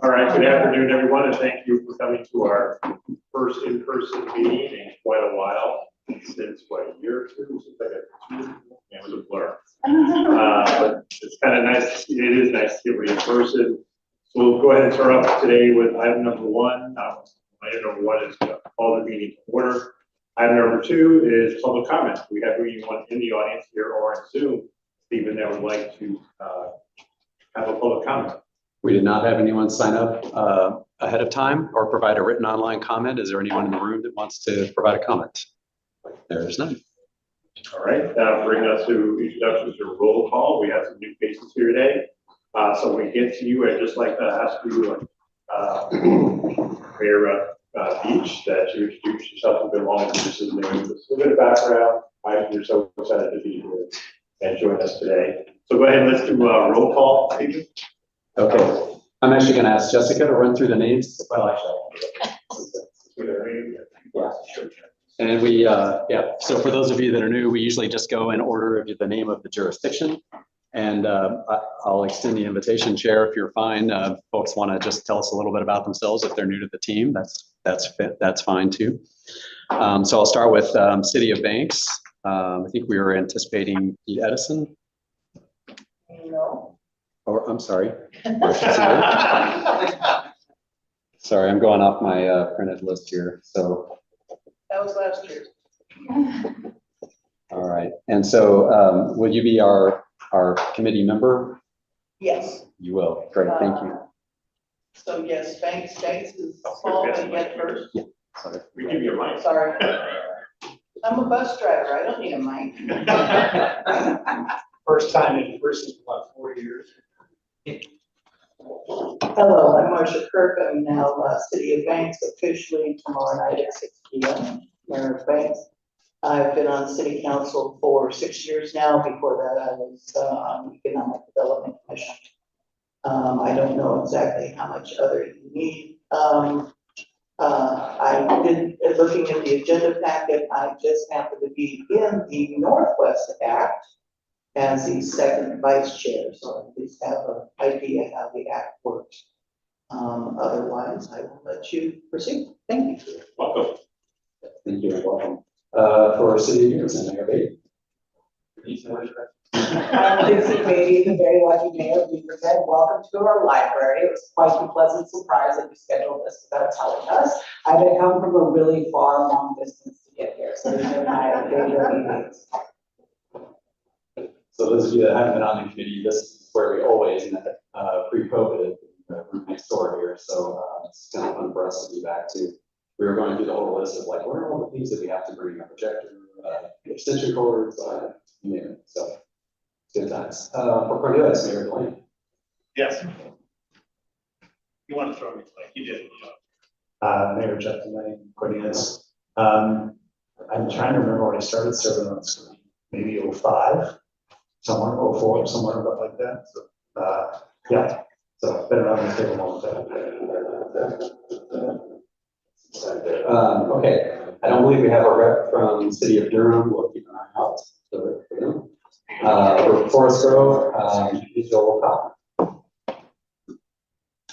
All right, good afternoon, everyone, and thank you for coming to our first in-person meeting in quite a while. Since what, a year or two? Since it was a blur. But it's kind of nice. It is nice to get in person. So we'll go ahead and start off today with item number one. Item number one is to call the meeting to order. Item number two is public comment. We have anyone in the audience here or on Zoom, Stephen, that would like to have a public comment. We did not have anyone sign up ahead of time or provide a written online comment. Is there anyone in the room that wants to provide a comment? There is none. All right, that'll bring us to introductions to roll call. We have some new faces here today. So when we get to you, I'd just like to ask you, Mayor Beach, that you introduce yourself a bit longer. This is maybe just a bit of background. Why you're so excited to be here and join us today. So go ahead and let's do roll call. Okay, I'm actually going to ask Jessica to run through the names. Well, actually, yeah. And we, so for those of you that are new, we usually just go in order of the name of the jurisdiction. And I'll extend the invitation, Chair, if you're fine. Folks want to just tell us a little bit about themselves if they're new to the team. That's fine too. So I'll start with City of Banks. I think we were anticipating Pete Edison. No. Or I'm sorry. Sorry, I'm going off my printed list here. So That was last year. all right. And so will you be our committee member? Yes. You will. Great. Thank you. So yes, Banks is small, but yet first. Yeah. Sorry. We give you a mic. Sorry. I'm a bus driver. I don't need a mic. First time in person in about 4 years. Hello, I'm Marcia Kirk. I'm now City of Banks officially tomorrow night at 6 p.m. Mayor of Banks. I've been on City Council for 6 years now. Before that, I was on the Economic Development Commission. I don't know exactly how much other you need. I did, looking at the agenda packet, I just happened to be in the Northwest Act as the second vice chair, so I at least have an idea how the act works. Otherwise, I will let you proceed. Thank you. Welcome. Thank you. Welcome. For City of Newton, Mayor Beatty. I'm Dixie Beatty, the very lucky mayor of Beaverton. Welcome to our library. It was quite a pleasant surprise that you scheduled this without telling us. I had come from a really far, long distance to get here, so these are my favorite meetings. So those of you that haven't been on the committee, this is where we always met pre-COVID, room next door here. So it's kind of fun for us to be back to. We were going through the whole list of like, what are all the things that we have to bring? A projector, extension cords, you know, so good times. For Cornelius, Mayor Delaney. Yes. You want to throw me like you did. Mayor Jeff Delaney, Cornelius. I'm trying to remember when I started serving on this committee, maybe 05, somewhere 04, somewhere like that. So yeah, so I've been around this table a long time. Okay, I don't believe we have a rep from the City of Durham. We'll keep an eye out for them. For Forest Grove, Joel Cobb.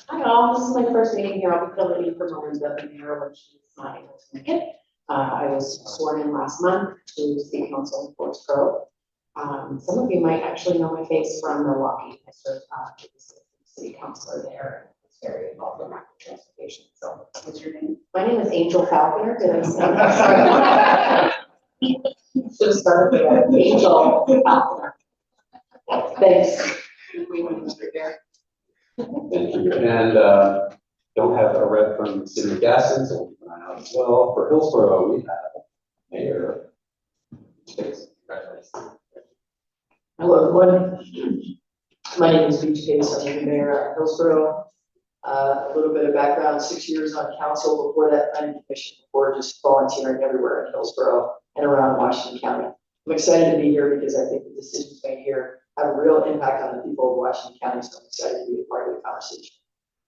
Hi all, this is my first meeting here. I'll be filling in for Melinda, the mayor, when she's not able to make it. I was sworn in last month to City Council in Forest Grove. Some of you might actually know my face from Milwaukee. I served as city councilor there. Very involved in rapid transportation. So, what's your name? My name is Angel Falconer. Did I say that? Sorry. Should have started with that. Angel Falconer. Thanks. Thank you. And don't have a rep from the City of Gaston, so we'll keep an eye out as well. For Hillsboro, we have Mayor. Congratulations. Hello, everyone. My name is Beach Case. I'm the mayor of Hillsboro. A little bit of background, 6 years on council, before that planning commission, before just volunteering everywhere in Hillsboro and around Washington County. I'm excited to be here because I think the decisions made here have a real impact on the people of Washington County, so I'm excited to be a part of the conversation.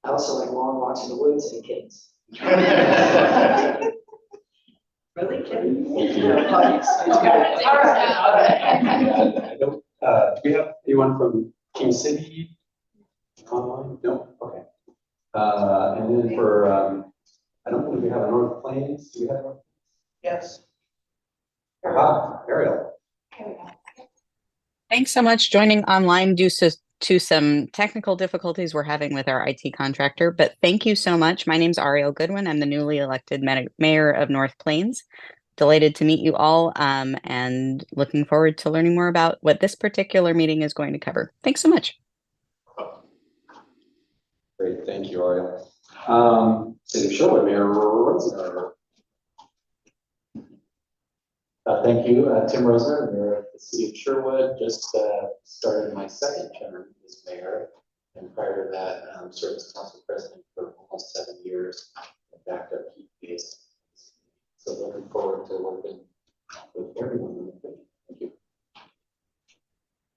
I also like long walks in the woods and kittens. Really kidding? All right. I don't, do we have anyone from King City online? No? Okay. And then for, I don't think we have a North Plains. Do we have one? Yes. Ariel. Thanks so much. Joining online due to some technical difficulties we're having with our IT contractor, but thank you so much. My name's Ariel Goodwin. I'm the newly elected mayor of North Plains. Delighted to meet you all and looking forward to learning more about what this particular meeting is going to cover. Thanks so much. Great, thank you, Ariel. City of Sherwood, Mayor Rosenberg. Thank you, Tim Rosner, Mayor of the City of Sherwood. Just started my second term as mayor, and prior to that, served as council president for almost 7 years. Backed up key case. So looking forward to working with everyone. Thank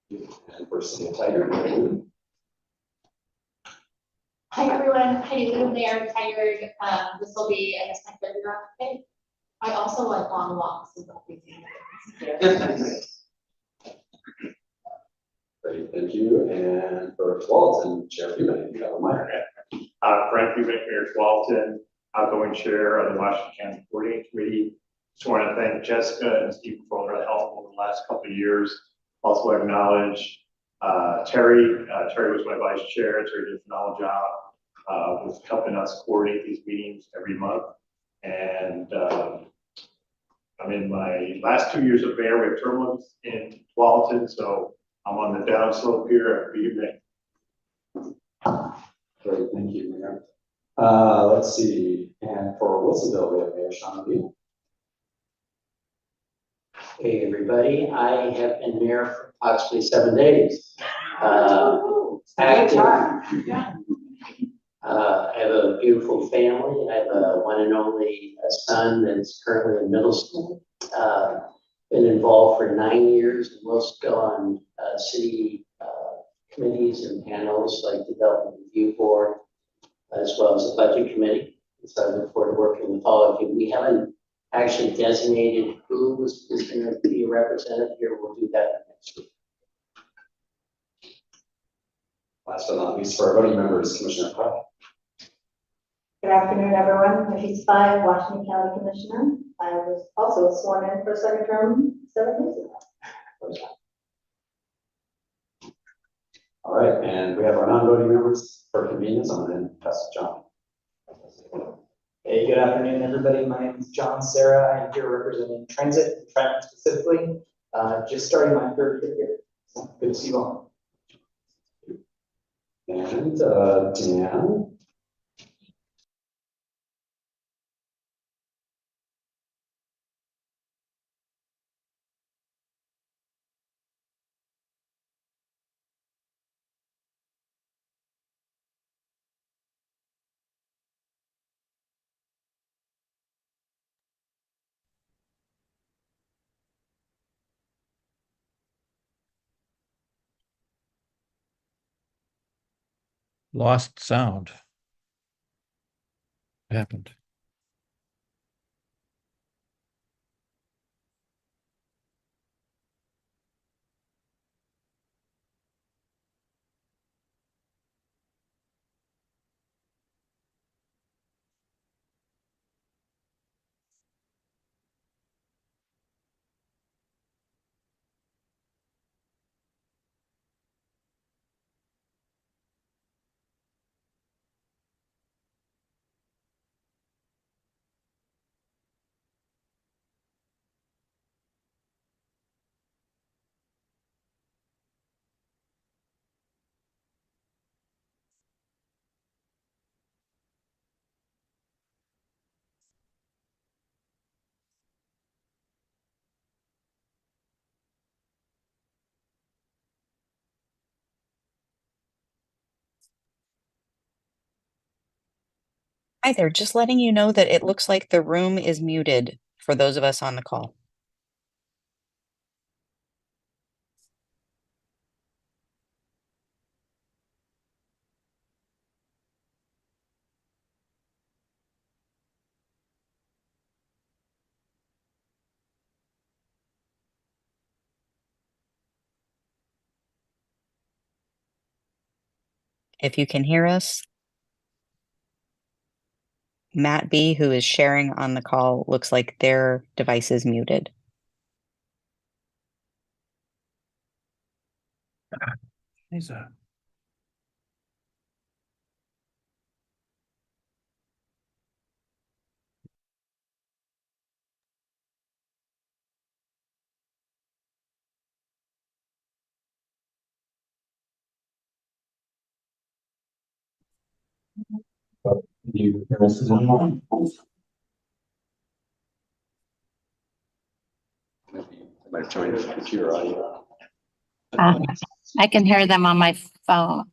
you. And for City of Tiger. Hi, everyone. Heidi Lou, Mayor, retired. This will be, I guess, my third year on the thing. I also like long walks and Great, thank you. And for Walton, Chair Bubenik, you have a minor. Frank Bubenik, Mayor Walton, outgoing chair of the Washington County Coordinating Committee. Just want to thank Jessica and Stephen for all their help over the last couple of years. Also acknowledge Terry. Terry was my vice chair. Terry did a phenomenal job with helping us coordinate these meetings every month. And I'm in my last 2 years of mayor. We have term limits in Walton, so I'm on the downslope here at Bubenik. Great, thank you, Mayor. Let's see, and for Wilsonville, we have Mayor Sean Beal. Hey, everybody, I have been mayor for approximately 7 days. Active. I have a beautiful family. I have a one and only son that's currently in middle school. Been involved for 9 years and most go on city committees and panels like the Development Review Board, as well as the Budget Committee. So I look forward to working with all of you. We haven't actually designated who is going to be a representative here. We'll do that next week. Last but not least, for our voting members, Commissioner Clark. Good afternoon, everyone. Nikki Spy, Washington County Commissioner. I was also sworn in for a second term 7 days ago. All right, and we have our non-voting members for convenience. I'm going to pass to John. Hey, good afternoon, everybody. My name is John Sarah. I'm here representing transit and traffic specifically. Just starting my third year here. So good to see you all. And Dan. Lost sound. What happened? Hi there, just letting you know that it looks like the room is muted for those of us on the call. If you can hear us, Matt B, who is sharing on the call, looks like their device is muted. He's a. You hear us now? I might join the computer audio. I can hear them on my phone.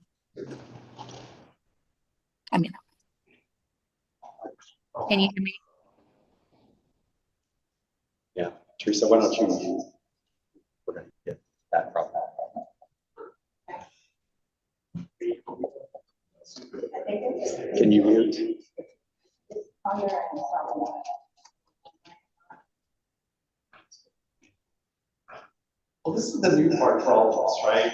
I mean, can you hear me? Yeah, Teresa, why don't you? We're gonna get that problem. Can you mute? Well, this is the new part for all of us, right?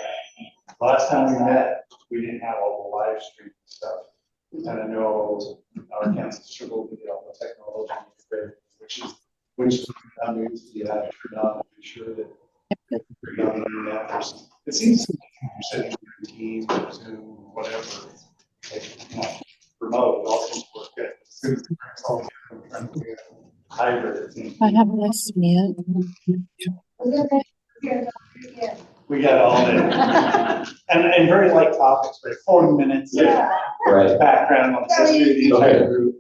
Last time we met, we didn't have all the live stream stuff. And I know our council struggled to get all the technology, which news you have to turn on to be sure that you're not on that person. It seems to me you're sitting in Teams or Zoom, whatever, like, you know, remote, it all seems to work good. As soon as it's all hybrid, it seems. I have this mute. We got all day. And very light topics, right? 40 minutes. Yeah. Right. Background on the history of the entire group.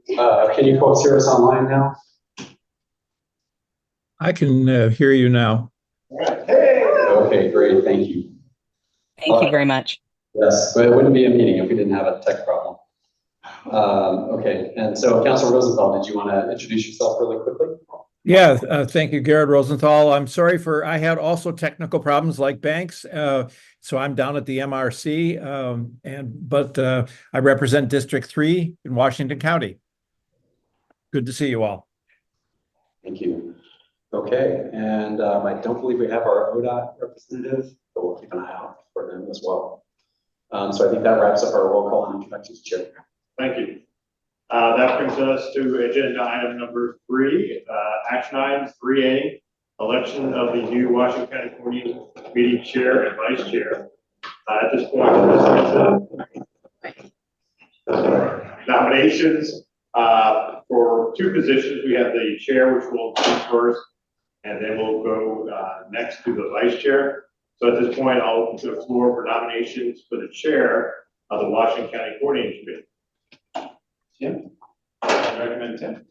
Can you folks hear us online now? I can hear you now. Hey. Okay, great. Thank you. Thank you very much. Yes, but it wouldn't be a meeting if we didn't have a tech problem. Okay, and so Councilor Rosenthal, did you want to introduce yourself really quickly? Yeah, thank you, Garrett Rosenthal. I'm sorry I had also technical problems like Banks. So I'm down at the MRC, but I represent District 3 in Washington County. Good to see you all. Thank you. Okay, and I don't believe we have our ODOT representative, but we'll keep an eye out for them as well. So I think that wraps up our roll call and introductions, Chair. Thank you. That brings us to agenda item number 3, action items 3A, election of the new Washington County Coordinating Meeting Chair and Vice Chair. At this point, nominations for 2 positions. We have the chair, which we'll do first, and then we'll go next to the vice chair. So at this point, I'll open to the floor for nominations for the chair of the Washington County Coordinating Committee. Tim, I recommend Tim.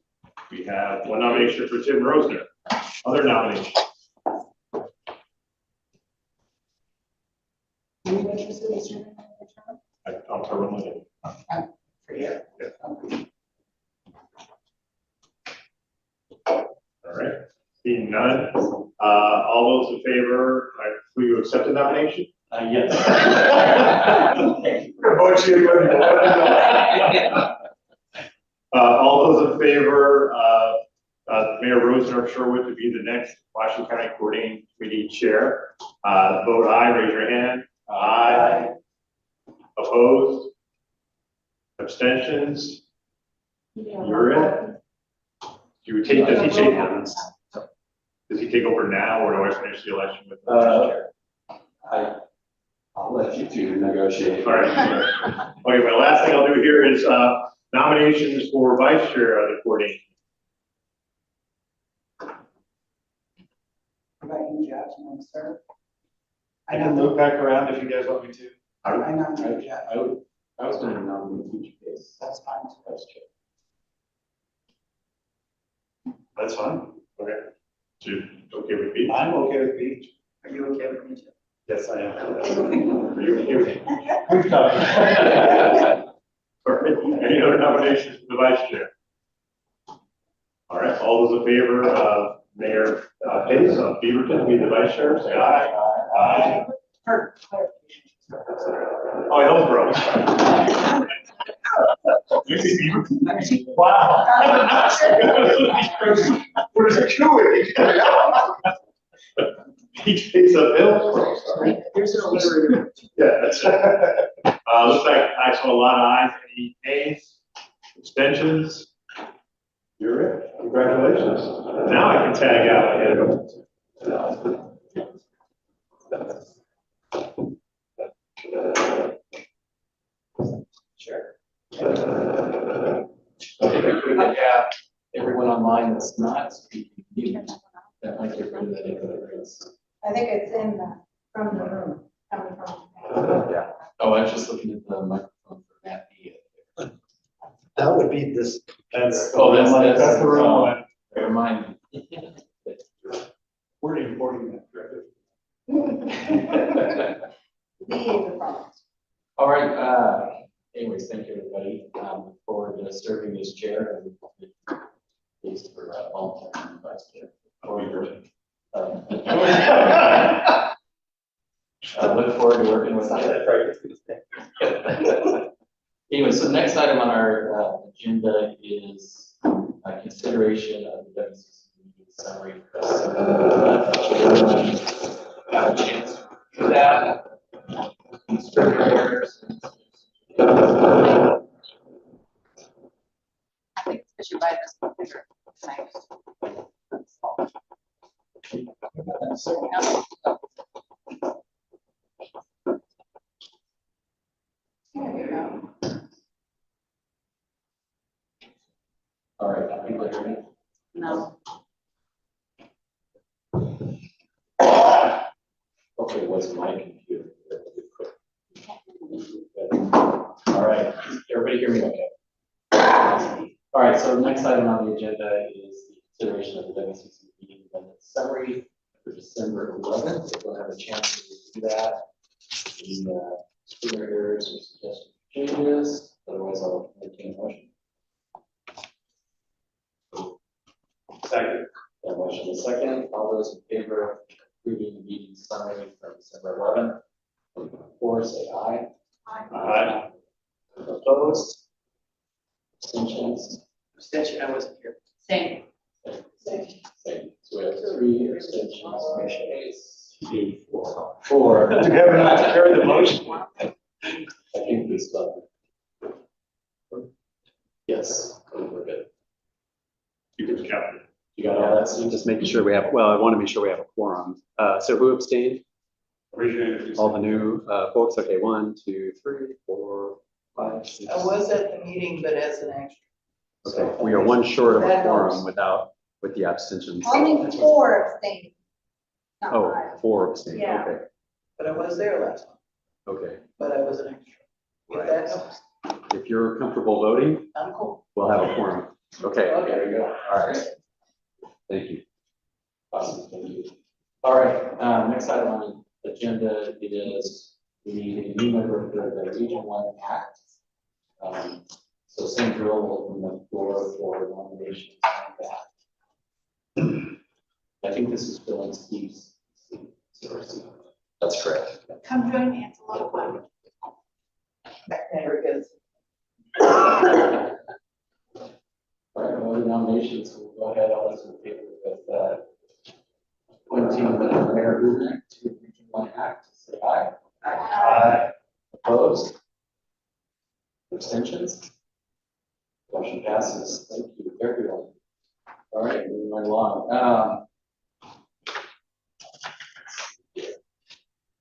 We have 1 nomination for Tim Rosner. Other nominations? I'll turn it over. For you. All right. Seeing none, all those in favor, will you accept the nomination? Yes. All those in favor of Mayor Rosner of Sherwood to be the next Washington County Coordinating Committee Chair, vote aye, raise your hand. Aye. Opposed? Abstentions? You're in. Does he take over now, or do I finish the election with the vice chair? I'll let you 2 negotiate. All right. Okay, my last thing I'll do here is nominations for vice chair of the coordinating. How about you, Jeff, you want to start? I can look back around if you guys want me to. I nominate Jeff. I was going to nominate each case. That's fine. Vice Chair. That's fine. Okay. So you okay with me? I'm okay with beach. Are you okay with me, Jeff? Yes, I am. Are you okay with me? We've done it. All right. Any other nominations for the vice chair? All right. All those in favor of Mayor Pace of Beaverton to be the vice chair, say aye. Aye. Oh, Hillsboro. Wow. Where's the queuing? He takes a Hillsboro. Here's an alliterative. Yeah, that's looks like I saw a lot of ayes. Any nays? Abstentions? You're it. Congratulations. Now I can tag out ahead of Sure. Yeah, everyone online that's not speaking, that might get rid of that ignorance. I think it's in the, from the room, coming from. Yeah. Oh, I was just looking at the microphone for Matt B. That would be this. That's That's the wrong one. Never mind. We're importing that directly. All right, anyways, thank you, everybody. Look forward to serving as chair and pleased for volunteering vice-chair. I look forward to working with you. Anyway, so the next item on our agenda is consideration of the WCCC summary. Got a chance to do that. I think we should buy this picture. There you go. All right, people hear me? No. Okay, what's my computer? All right, everybody hear me okay? All right, so the next item on the agenda is the consideration of the WCCC meeting minutes summary for December 11th. If we'll have a chance to do that. Any screen errors or suggested changes, otherwise I'll entertain a motion. Second. That motion is second. All those in favor of approving the meeting summary from December 11th, for say aye. Aye. Opposed? Abstentions? Abstention, I wasn't here. Same. Same. So we have 3 abstentions. Motion carries. 4. Do you have not carry the motion? I think we still. Yes, we're good. You can count it. You got all that, Steve? Just making sure we have, well, I want to make sure we have a quorum. So who abstained? All the new folks. Okay, 1, 2, 3, 4, 5, 6. I was at the meeting, but as an extra. Okay, we are 1 short of a That quorum helps. with the abstentions. Only 4 abstained. Not Oh, 5. 4 abstained. Yeah. Okay, But I was there last time, okay. but I was an extra. If that helps, If you're comfortable voting, I'm cool. we'll have a quorum. Okay, Okay. there we go. All right. Thank you. Awesome, thank you. All right, next item on the agenda is we need a new member for the Region 1 Act. So same drill, we'll open the floor for nominations on that. I think this is filling Steve's. That's correct. Come join me, it's a lot of fun. That never gets. All right, all the nominations, we'll go ahead, all those in favor with appointing Mayor Bubenik to Region 1 Act, say aye. Aye. Opposed? Abstentions? Motion passes. Thank you, everyone. All right, moving right along.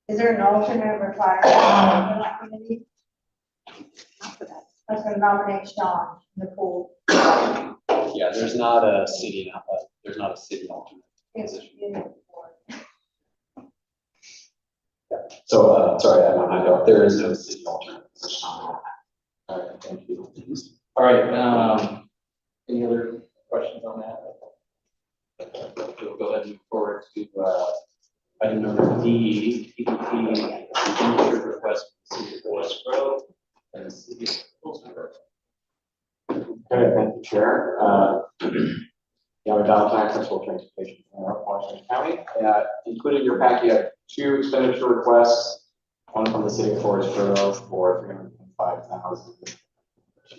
Is there an alternate required on that committee? That's gonna nominate Sean Nicole. Yeah, there's not a city alternate. So, sorry, I know, there is no city alternate position on that. All right, thank you. All right, any other questions on that? We'll go ahead and move forward to, item number D, TDT Expenditure Requests for the City of Hillsboro and the City of Hillsboro. Okay, thank you, Chair. Young Valentine, Principal Transportation for Washington County. Included in your packet, you have 2 expenditure requests. One from the City of Hillsboro for $305,000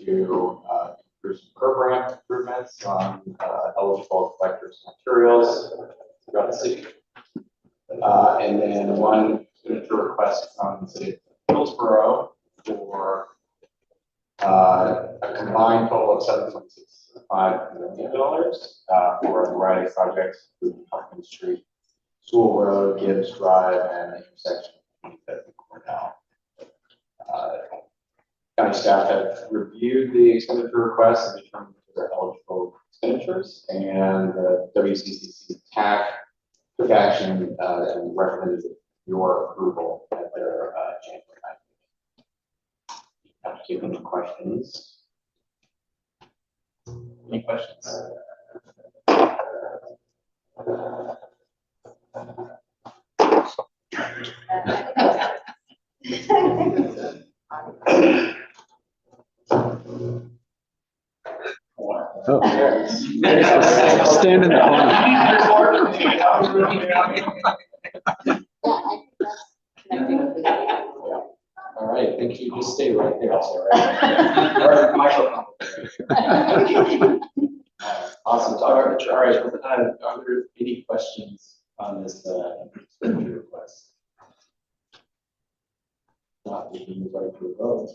to improve some curb ramp improvements on eligible collectors and materials throughout the city. And then 1 expenditure request from the City of Hillsboro for a combined total of $7.6 $5 million for a variety of projects, including Hopkins Street, School Road, Gibbs Drive, and the intersection at Cornell. County staff have reviewed the expenditure requests and determined that they're eligible expenditures, and the WCCC TAC took action and recommended your approval at their January 9th. Have to give any questions. Any questions? Oh, stand in the All right, thank you. Just stay right there. Or microphone. Awesome talk. All right, are there any questions on this expenditure request? Not, we can move right to a vote.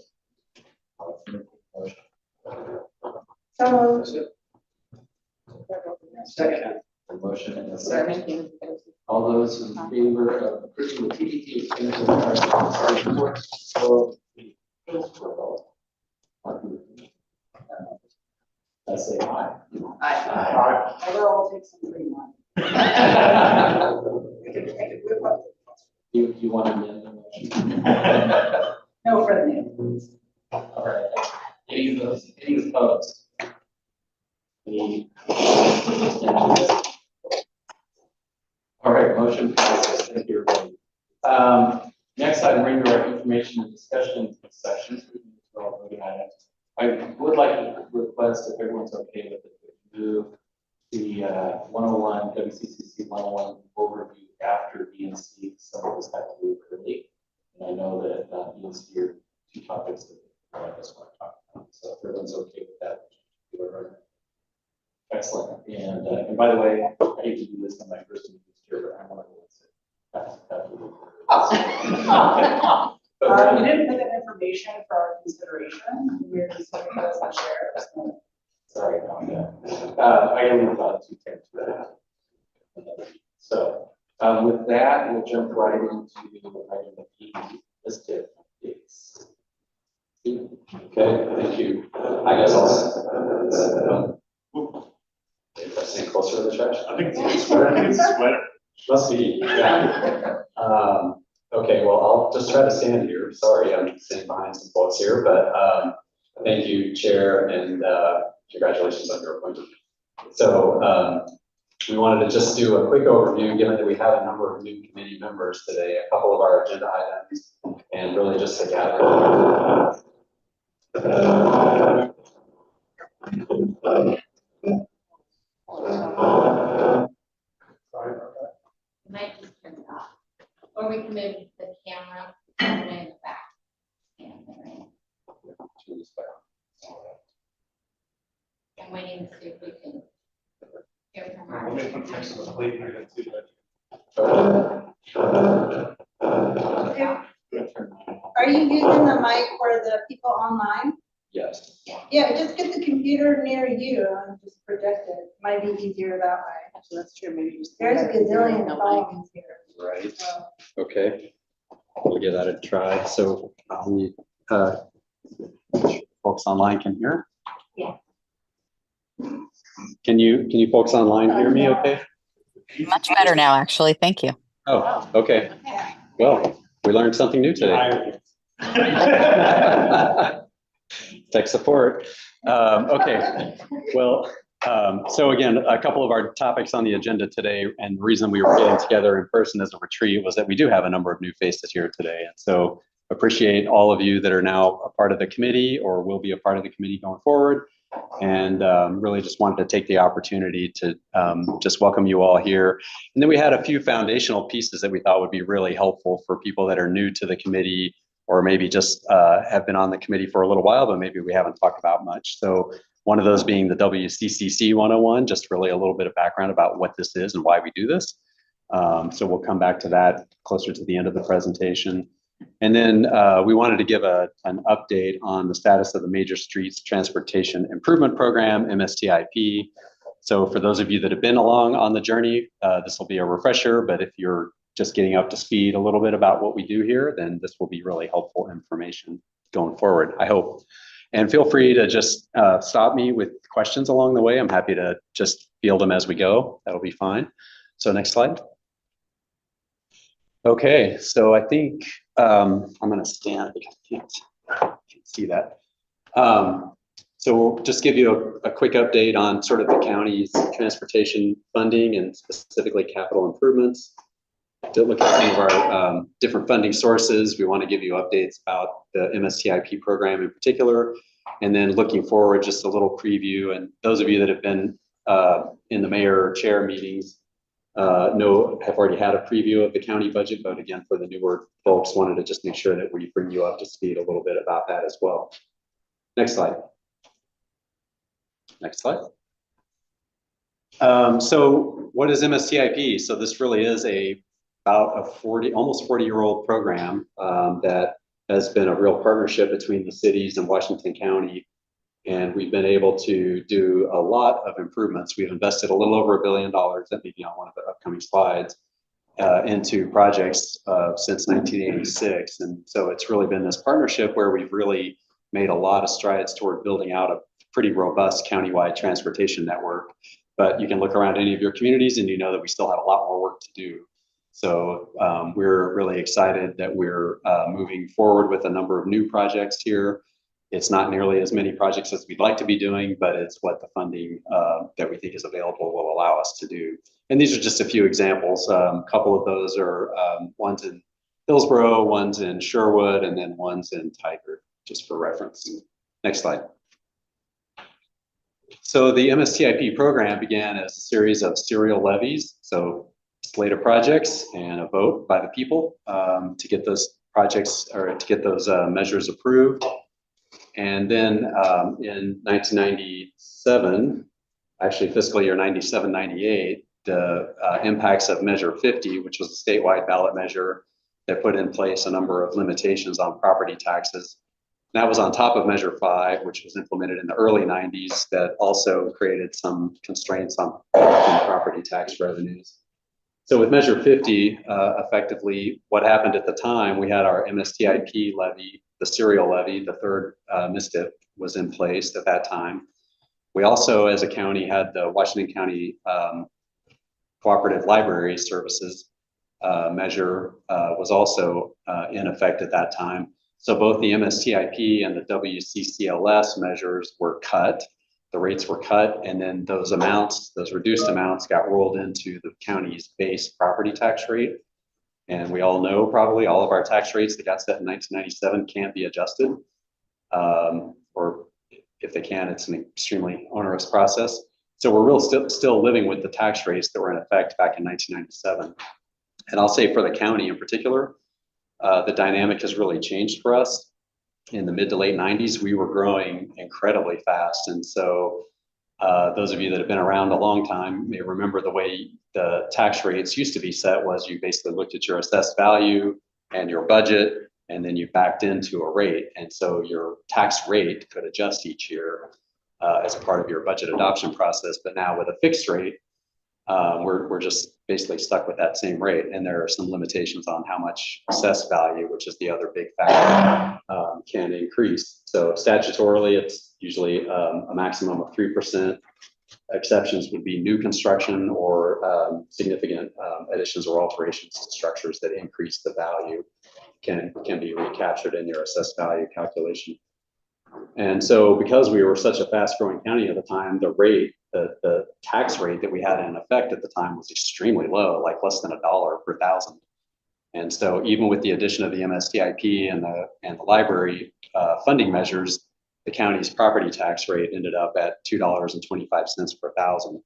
Second. A motion and a second. All those in favor of approving the TDT expenditure requests, so I say aye. Aye. I'll take some green one. You want to amend the motion? No, for the name. All right. Any opposed? Any abstentions? All right, motion passes. Thank you, everybody. Next item, we're into our information and discussion sessions. I would like to request, if everyone's okay with it, to move the 101 WCCC 101 overview after BNC. Some of us have to move early, and I know that BNC are two topics that I just want to talk about. So if everyone's okay with that, excellent. And by the way, I hate to do this on my first meeting this year, but I want to say You didn't put that information for our consideration. We're considering those as shares. Sorry about that. I only about 2 times for that. So with that, we'll jump right into item B, listed updates. Okay, thank you. I guess I'll stand closer to the trash. I think it's a sweater. I think it's a sweater. Must be, yeah. Okay, well, I'll just try to stand here. Sorry, I'm sitting behind some folks here, but thank you, Chair, and congratulations on your appointment. So we wanted to just do a quick overview, given that we have a number of new committee members today, a couple of our agenda items, and really just to gather. Might just turn it off. Or we can move the camera all the way in the back. I'm waiting to see if we can hear from our. Let me put next to the plate here. Let's see Are you using the mic for the people online? Yes. Yeah, just get the computer near you and just project it. Might be easier that way. Actually, that's true. Maybe just. There's a gazillion phones here. Right. So. Okay. We'll give that a try. So we folks online can hear. Yeah. Can you folks online hear me okay? Much better now, actually. Thank you. Oh, okay. Well, we learned something new today. Tech support. Okay. Well, so again, a couple of our topics on the agenda today, and the reason we were getting together in person as a retreat was that we do have a number of new faces here today. And so appreciate all of you that are now a part of the committee or will be a part of the committee going forward. And really just wanted to take the opportunity to just welcome you all here. And then we had a few foundational pieces that we thought would be really helpful for people that are new to the committee or maybe just have been on the committee for a little while, but maybe we haven't talked about much. So one of those being the WCCC 101, just really a little bit of background about what this is and why we do this. So we'll come back to that closer to the end of the presentation. And then we wanted to give an update on the status of the Major Streets Transportation Improvement Program, MSTIP. So for those of you that have been along on the journey, this will be a refresher, but if you're just getting up to speed a little bit about what we do here, then this will be really helpful information going forward, I hope. And feel free to just stop me with questions along the way. I'm happy to just field them as we go. That'll be fine. So next slide. Okay, so I think I'm going to stand because I can't see that. So we'll just give you a quick update on sort of the county's transportation funding and specifically capital improvements. To look at some of our different funding sources, we want to give you updates about the MSTIP program in particular, and then looking forward, just a little preview. And those of you that have been in the mayor chair meetings have already had a preview of the county budget, but again, for the newer folks, wanted to just make sure that we bring you up to speed a little bit about that as well. Next slide. Next slide. So what is MSTIP? So this really is about a almost 40-year-old program that has been a real partnership between the cities and Washington County. And we've been able to do a lot of improvements. We've invested a little over $1 billion, that may be on one of the upcoming slides, into projects since 1986. And so it's really been this partnership where we've really made a lot of strides toward building out a pretty robust countywide transportation network. But you can look around any of your communities and you know that we still have a lot more work to do. So we're really excited that we're moving forward with a number of new projects here. It's not nearly as many projects as we'd like to be doing, but it's what the funding that we think is available will allow us to do. And these are just a few examples. A couple of those are ones in Hillsboro, ones in Sherwood, and then ones in Tigard, just for reference. Next slide. So the MSTIP program began as a series of serial levies. So slate of projects and a vote by the people to get those projects or to get those measures approved. And then in 1997, actually fiscal year 97-98, the impacts of Measure 50, which was a statewide ballot measure that put in place a number of limitations on property taxes. And that was on top of Measure 5, which was implemented in the early 90s, that also created some constraints on property tax revenues. So with Measure 50, effectively, what happened at the time, we had our MSTIP levy, the serial levy, the third MSTIP was in place at that time. We also, as a county, had the Washington County Cooperative Library Services measure was also in effect at that time. So both the MSTIP and the WCCLS measures were cut. The rates were cut, and then those amounts, those reduced amounts, got rolled into the county's base property tax rate. And we all know probably all of our tax rates that got set in 1997 can't be adjusted. Or if they can, it's an extremely onerous process. So we're still living with the tax rates that were in effect back in 1997. And I'll say for the county in particular, the dynamic has really changed for us. In the mid to late 90s, we were growing incredibly fast. And so those of you that have been around a long time may remember the way the tax rates used to be set was you basically looked at your assessed value and your budget, and then you backed into a rate. And so your tax rate could adjust each year as part of your budget adoption process. But now with a fixed rate, we're just basically stuck with that same rate. And there are some limitations on how much assessed value, which is the other big factor, can increase. So statutorily, it's usually a maximum of 3%. Exceptions would be new construction or significant additions or alterations to structures that increase the value can be recaptured in your assessed value calculation. And so because we were such a fast growing county at the time, the tax rate that we had in effect at the time was extremely low, like less than $1 per thousand. And so even with the addition of the MSTIP and the library funding measures, the county's property tax rate ended up at $2.25 per thousand.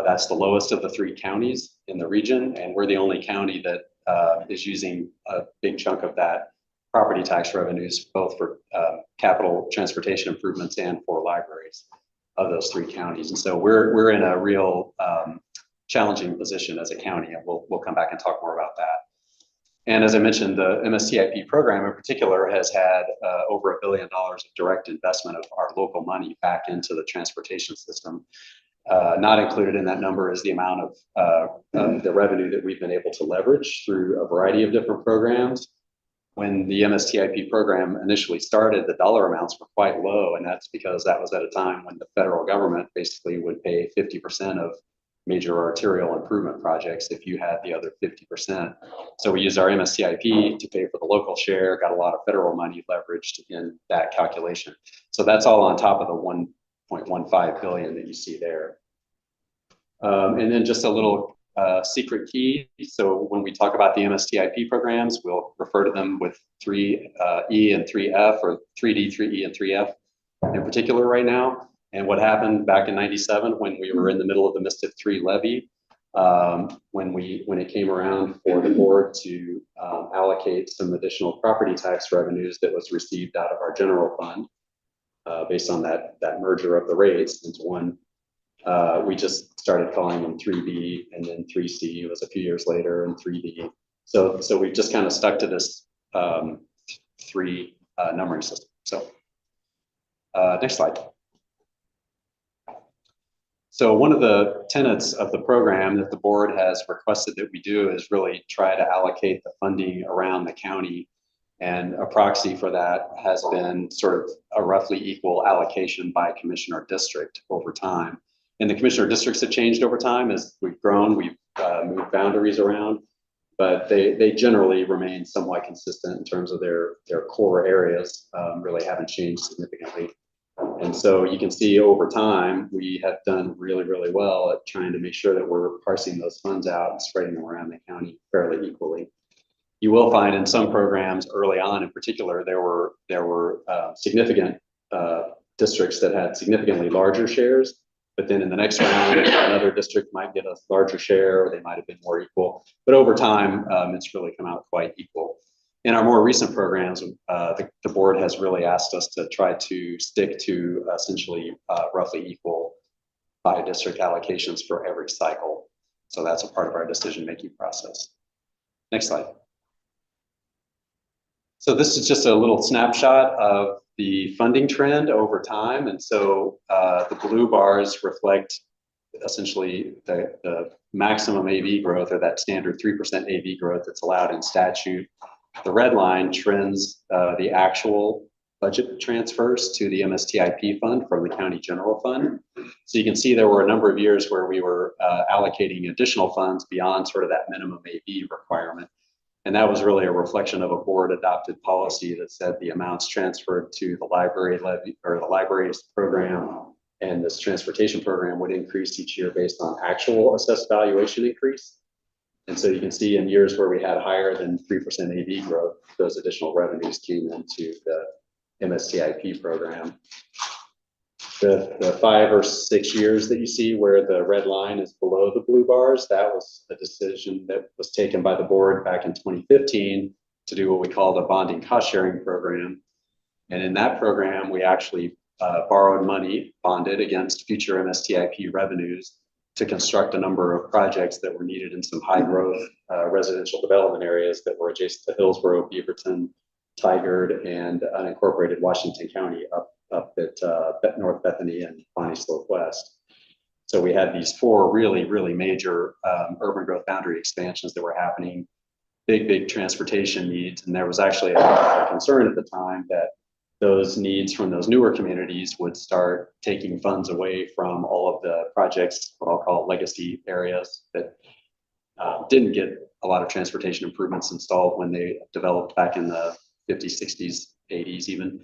That's the lowest of the 3 counties in the region, and we're the only county that is using a big chunk of that property tax revenues, both for capital transportation improvements and for libraries of those 3 counties. And so we're in a real challenging position as a county, and we'll come back and talk more about that. And as I mentioned, the MSTIP program in particular has had over $1 billion of direct investment of our local money back into the transportation system. Not included in that number is the amount of the revenue that we've been able to leverage through a variety of different programs. When the MSTIP program initially started, the dollar amounts were quite low, and that's because that was at a time when the federal government basically would pay 50% of major arterial improvement projects if you had the other 50%. So we used our MSTIP to pay for the local share, got a lot of federal money leveraged in that calculation. So that's all on top of the 1.15 billion that you see there. And then just a little secret key. So when we talk about the MSTIP programs, we'll refer to them with 3E and 3F, or 3D, 3E, and 3F in particular right now. And what happened back in '97 when we were in the middle of the MSTIP 3 levy, when it came around for the board to allocate some additional property tax revenues that was received out of our general fund, based on that merger of the rates into one, we just started calling them 3B, and then 3C was a few years later, and 3D. So we've just kind of stuck to this 3 numbering system. So next slide. So one of the tenets of the program that the board has requested that we do is really try to allocate the funding around the county. And a proxy for that has been sort of a roughly equal allocation by commissioner district over time. And the commissioner districts have changed over time as we've grown, we've moved boundaries around, but they generally remain somewhat consistent in terms of their core areas, really haven't changed significantly. And so you can see over time, we have done really, really well at trying to make sure that we're parsing those funds out and spreading them around the county fairly equally. You will find in some programs early on in particular, there were significant districts that had significantly larger shares, but then in the next round, another district might get a larger share, or they might have been more equal. But over time, it's really come out quite equal. In our more recent programs, the board has really asked us to try to stick to essentially roughly equal by district allocations for every cycle. So that's a part of our decision-making process. Next slide. So this is just a little snapshot of the funding trend over time. And so the blue bars reflect essentially the maximum AV growth, or that standard 3% AV growth that's allowed in statute. The red line trends the actual budget transfers to the MSTIP fund from the county general fund. So you can see there were a number of years where we were allocating additional funds beyond sort of that minimum AV requirement. And that was really a reflection of a board adopted policy that said the amounts transferred to the library levy, or the libraries program, and this transportation program would increase each year based on actual assessed valuation increase. And so you can see in years where we had higher than 3% AV growth, those additional revenues came into the MSTIP program. The 5 or 6 years that you see where the red line is below the blue bars, that was a decision that was taken by the board back in 2015 to do what we call the bonding cost sharing program. And in that program, we actually borrowed money, bonded against future MSTIP revenues to construct a number of projects that were needed in some high growth residential development areas that were adjacent to Hillsboro, Beaverton, Tigard, and unincorporated Washington County up at North Bethany and Bonnie Slope West. So we had these 4 really, really major urban growth boundary expansions that were happening, big transportation needs. And there was actually a concern at the time that those needs from those newer communities would start taking funds away from all of the projects, what I'll call legacy areas, that didn't get a lot of transportation improvements installed when they developed back in the 50s, 60s, 80s even.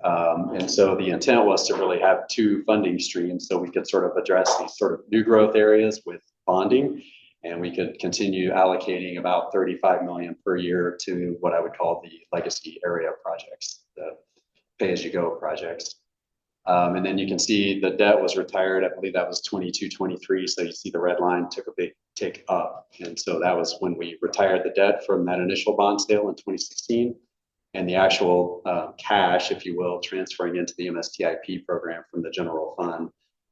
And so the intent was to really have 2 funding streams so we could sort of address these sort of new growth areas with bonding, and we could continue allocating about 35 million per year to what I would call the legacy area projects, the pay-as-you-go projects. And then you can see the debt was retired. I believe that was 22, 23. So you see the red line took a big tick up. And so that was when we retired the debt from that initial bond sale in 2016. And the actual cash, if you will, transferring into the MSTIP program from the general fund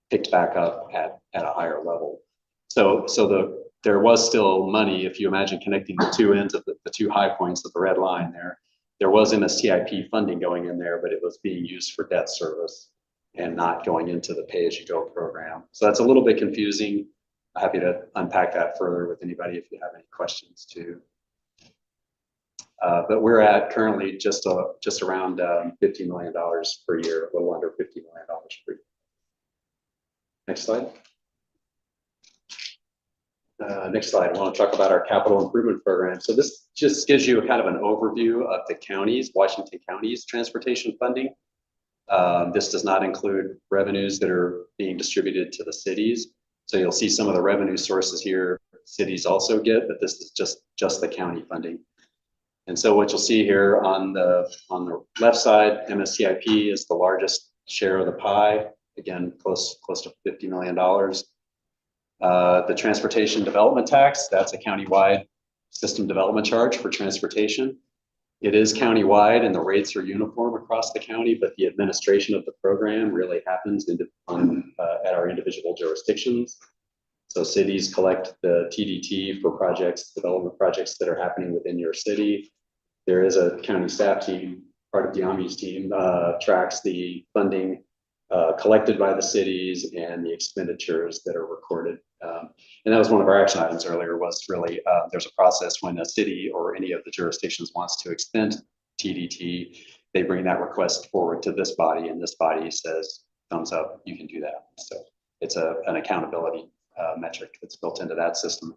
picked back up at a higher level. So the there was still money, if you imagine connecting the two ends of the two high points of the red line there. There was MSTIP funding going in there, but it was being used for debt service and not going into the pay-as-you-go program. So that's a little bit confusing. Happy to unpack that further with anybody if you have any questions too. But we're at currently just around $50 million per year, a little under $50 million per year. Next slide. Next slide, I want to talk about our capital improvement program. So this just gives you a kind of an overview of the counties, Washington County's transportation funding. This does not include revenues that are being distributed to the cities. So you'll see some of the revenue sources here, cities also get, but this is just the county funding. And so what you'll see here on the left side, MSTIP is the largest share of the pie. Again, close to $50 million. The transportation development tax, that's a countywide system development charge for transportation. It is countywide and the rates are uniform across the county, but the administration of the program really happens at our individual jurisdictions. So cities collect the TDT for projects, development projects that are happening within your city. There is a county staff team, part of the AMI's team, tracks the funding collected by the cities and the expenditures that are recorded. And that was one of our action items earlier, was really, there's a process when a city or any of the jurisdictions wants to expend TDT, they bring that request forward to this body and this body says, thumbs up, you can do that. So it's an accountability metric that's built into that system.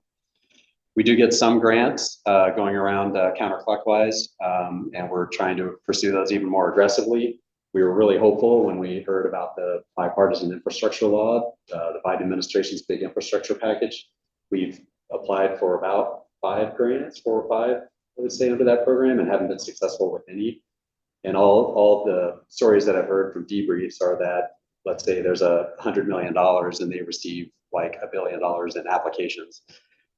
We do get some grants going around counterclockwise, and we're trying to pursue those even more aggressively. We were really hopeful when we heard about the bipartisan infrastructure law, the Biden administration's big infrastructure package. We've applied for about 5 grants, 4 or 5, I would say, under that program, and haven't been successful with any. And all the stories that I've heard from debriefs are that, let's say there's $100 million and they receive like $1 billion in applications.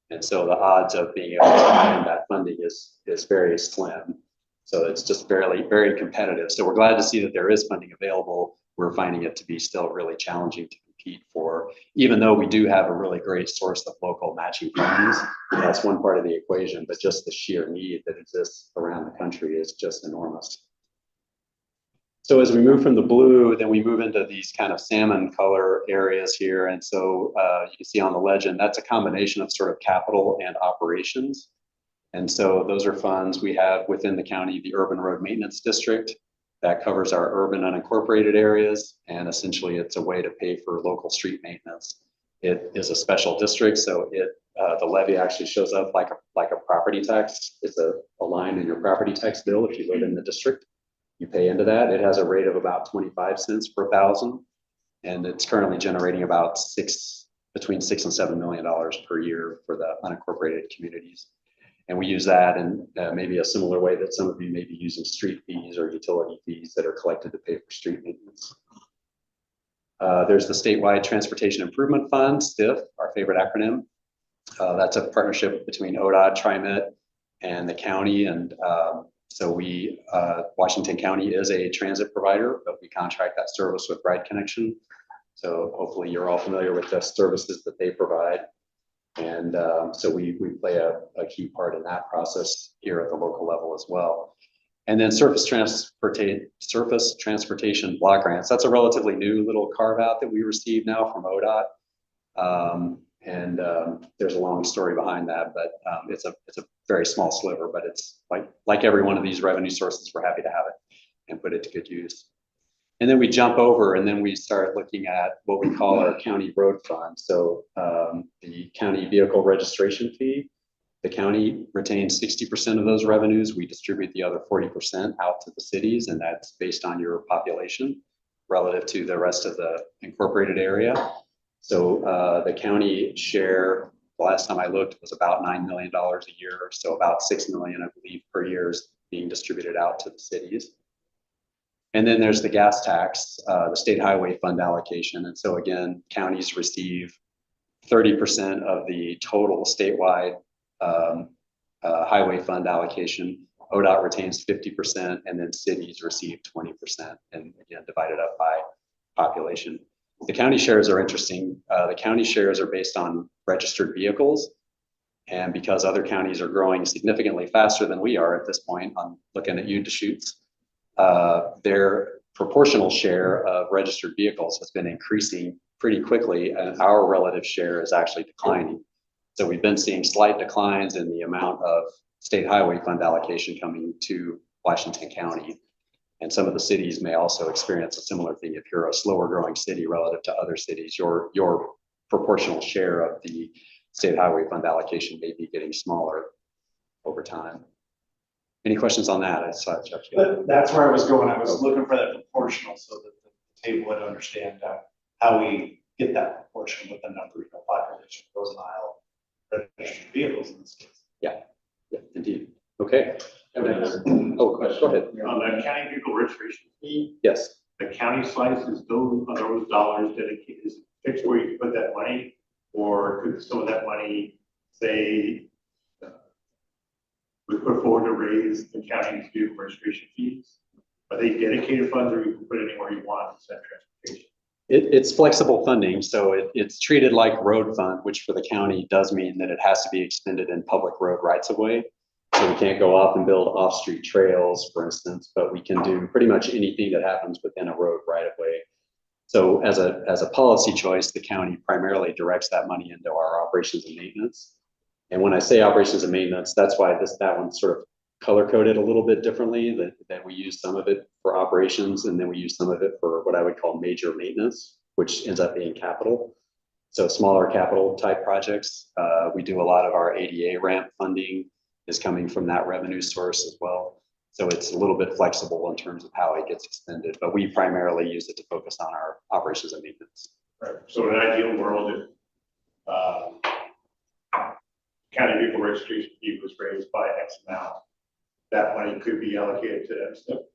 And so the odds of being able to find that funding is very slim. So it's just very competitive. So we're glad to see that there is funding available. We're finding it to be still really challenging to compete for, even though we do have a really great source of local matching funds. That's one part of the equation, but just the sheer need that exists around the country is just enormous. So as we move from the blue, then we move into these kind of salmon color areas here. And so you can see on the legend, that's a combination of sort of capital and operations. And so those are funds we have within the county, the Urban Road Maintenance District, that covers our urban unincorporated areas. And essentially it's a way to pay for local street maintenance. It is a special district, so the levy actually shows up like a property tax. It's a line in your property tax bill if you live in the district. You pay into that. It has a rate of about 25 cents per thousand, and it's currently generating about between $6 and $7 million per year for the unincorporated communities. And we use that in maybe a similar way that some of you may be using street fees or utility fees that are collected to pay for street maintenance. There's the Statewide Transportation Improvement Fund, STIF, our favorite acronym. That's a partnership between ODOT, TriMet, and the county. And so Washington County is a transit provider, but we contract that service with Ride Connection. So hopefully you're all familiar with the services that they provide. And so we play a key part in that process here at the local level as well. And then surface transportation block grants. That's a relatively new little carve out that we received now from ODOT. There's a long story behind that, but it's a very small sliver, but it's like every one of these revenue sources, we're happy to have it and put it to good use. And then we jump over and then we start looking at what we call our county road fund. So the county vehicle registration fee, the county retains 60% of those revenues. We distribute the other 40% out to the cities, and that's based on your population relative to the rest of the incorporated area. So the county share, the last time I looked, was about $9 million a year. So about $6 million, I believe, per year is being distributed out to the cities. And then there's the gas tax, the state highway fund allocation. And so again, counties receive 30% of the total statewide highway fund allocation. ODOT retains 50%, and then cities receive 20%, and again, divided up by population. The county shares are interesting. The county shares are based on registered vehicles. And because other counties are growing significantly faster than we are at this point, I'm looking at you, Deschutes, their proportional share of registered vehicles has been increasing pretty quickly, and our relative share is actually declining. So we've been seeing slight declines in the amount of state highway fund allocation coming to Washington County. And some of the cities may also experience a similar thing. If you're a slower growing city relative to other cities, your proportional share of the state highway fund allocation may be getting smaller over time. Any questions on that? I saw Jeff. That's where I was going. I was looking for that proportional so that the table would understand how we get that proportion with the number, population goes an aisle, registered vehicles in this case. Yeah, indeed. Okay. Oh, question. Go ahead. On the county vehicle registration fee, Yes. the county slices those dollars dedicated, is it fixed where you put that money? Or could some of that money, say, we put forward to raise the county's vehicle registration fees? Are they dedicated funds, or you can put it anywhere you want to send transportation? It's flexible funding, so it's treated like road fund, which for the county does mean that it has to be expended in public road rights of way. So we can't go off and build off-street trails, for instance, but we can do pretty much anything that happens within a road right of way. So as a policy choice, the county primarily directs that money into our operations and maintenance. And when I say operations and maintenance, that's why that one's sort of color coded a little bit differently, that we use some of it for operations, and then we use some of it for what I would call major maintenance, which ends up being capital. So smaller capital type projects. We do a lot of our ADA ramp funding is coming from that revenue source as well. So it's a little bit flexible in terms of how it gets expended, but we primarily use it to focus on our operations and maintenance. Right. So in an ideal world, if county vehicle registration fee was raised by X amount, that money could be allocated to that step.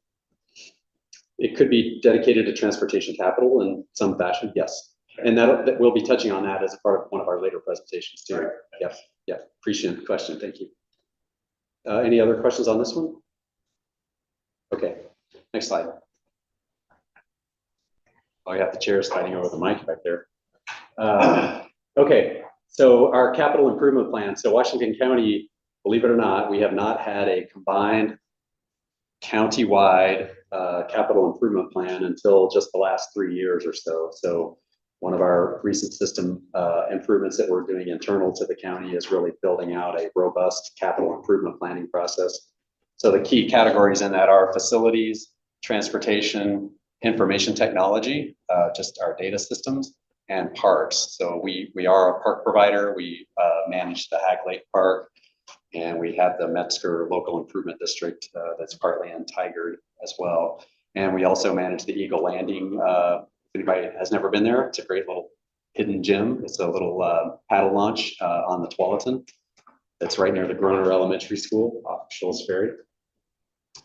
It could be dedicated to transportation capital in some fashion, yes. And that we'll be touching on that as a part of one of our later presentations too. Right. Yes, yeah, appreciate the question, thank you. Any other questions on this one? Okay, next slide. Oh, I got the chairs fighting over the mic back there. Okay, so our capital improvement plan. So Washington County, believe it or not, we have not had a combined county-wide capital improvement plan until just the last 3 years or so. So one of our recent system improvements that we're doing internal to the county is really building out a robust capital improvement planning process. So the key categories in that are facilities, transportation, information technology, just our data systems, and parks. So we are a park provider. We manage the Hag Lake Park, and we have the Metzger Local Improvement District that's partly in Tigard as well. And we also manage the Eagle Landing. If anybody has never been there, it's a great little hidden gem. It's a little paddle launch on the Tualatin. That's right near the Groner Elementary School off Shoals Ferry.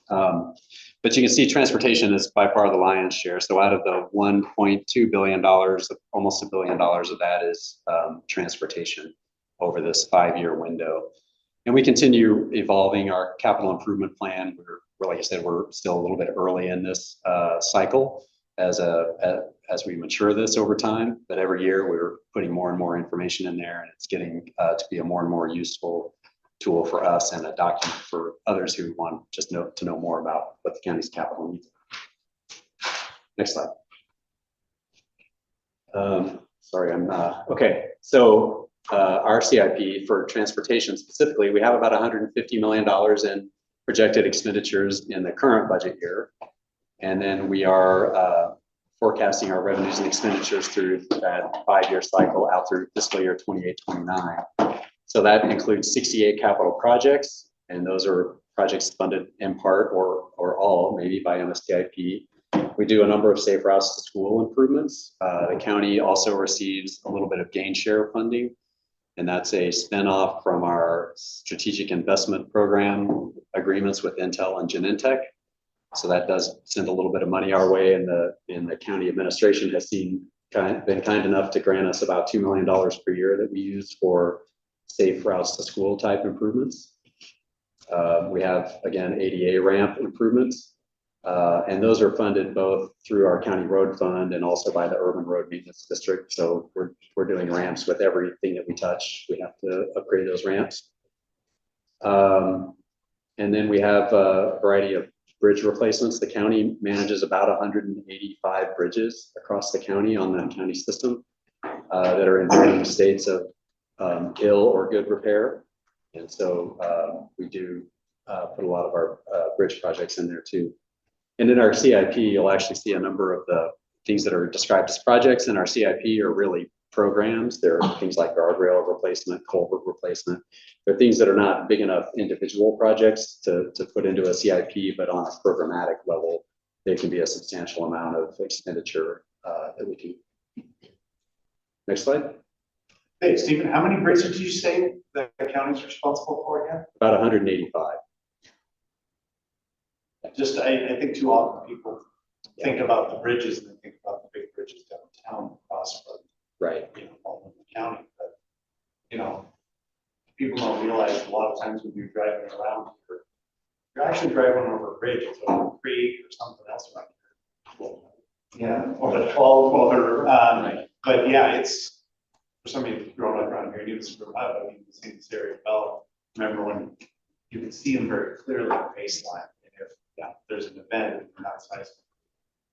But you can see transportation is by far the lion's share. So out of the $1.2 billion, almost $1 billion of that is transportation over this 5-year window. And we continue evolving our capital improvement plan. Like I said, we're still a little bit early in this cycle as we mature this over time. But every year we're putting more and more information in there, and it's getting to be a more and more useful tool for us and a document for others who want just to know more about what the county's capital needs. Next slide. Sorry, okay. So our CIP for transportation specifically, we have about $150 million in projected expenditures in the current budget year. And then we are forecasting our revenues and expenditures through that 5-year cycle out through fiscal year 28-29. So that includes 68 capital projects, and those are projects funded in part or all, maybe by MSTIP. We do a number of safe routes to school improvements. The county also receives a little bit of gain share funding, and that's a spinoff from our strategic investment program agreements with Intel and Genentech. So that does send a little bit of money our way, and the county administration has been kind enough to grant us about $2 million per year that we use for safe routes to school type improvements. We have, again, ADA ramp improvements. And those are funded both through our county road fund and also by the urban road maintenance district. So we're doing ramps with everything that we touch. We have to upgrade those ramps. And then we have a variety of bridge replacements. The county manages about 185 bridges across the county on the county system that are in varying states of ill or good repair. And so we do put a lot of our bridge projects in there too. And in our CIP, you'll actually see a number of the things that are described as projects in our CIP are really programs. There are things like guardrail replacement, culvert replacement. They're things that are not big enough individual projects to put into a CIP, but on a programmatic level, they can be a substantial amount of expenditure that we do. Next slide. Hey, Stephen, how many bridges did you say the county's responsible for again? About 185. Just, I think too often people think about the bridges and they think about the big bridges downtown across from, right, you know, all over the county. But, you know, people don't realize a lot of times when you're driving around here, you're actually driving over a bridge, it's over a creek or something else around here. Yeah, or the 12-wheeler. Right. But yeah, it's, for somebody who's grown up around here, even from out, I mean, you've seen this area well. Remember when you could see them very clearly on the baseline. And if there's an event, you're not sized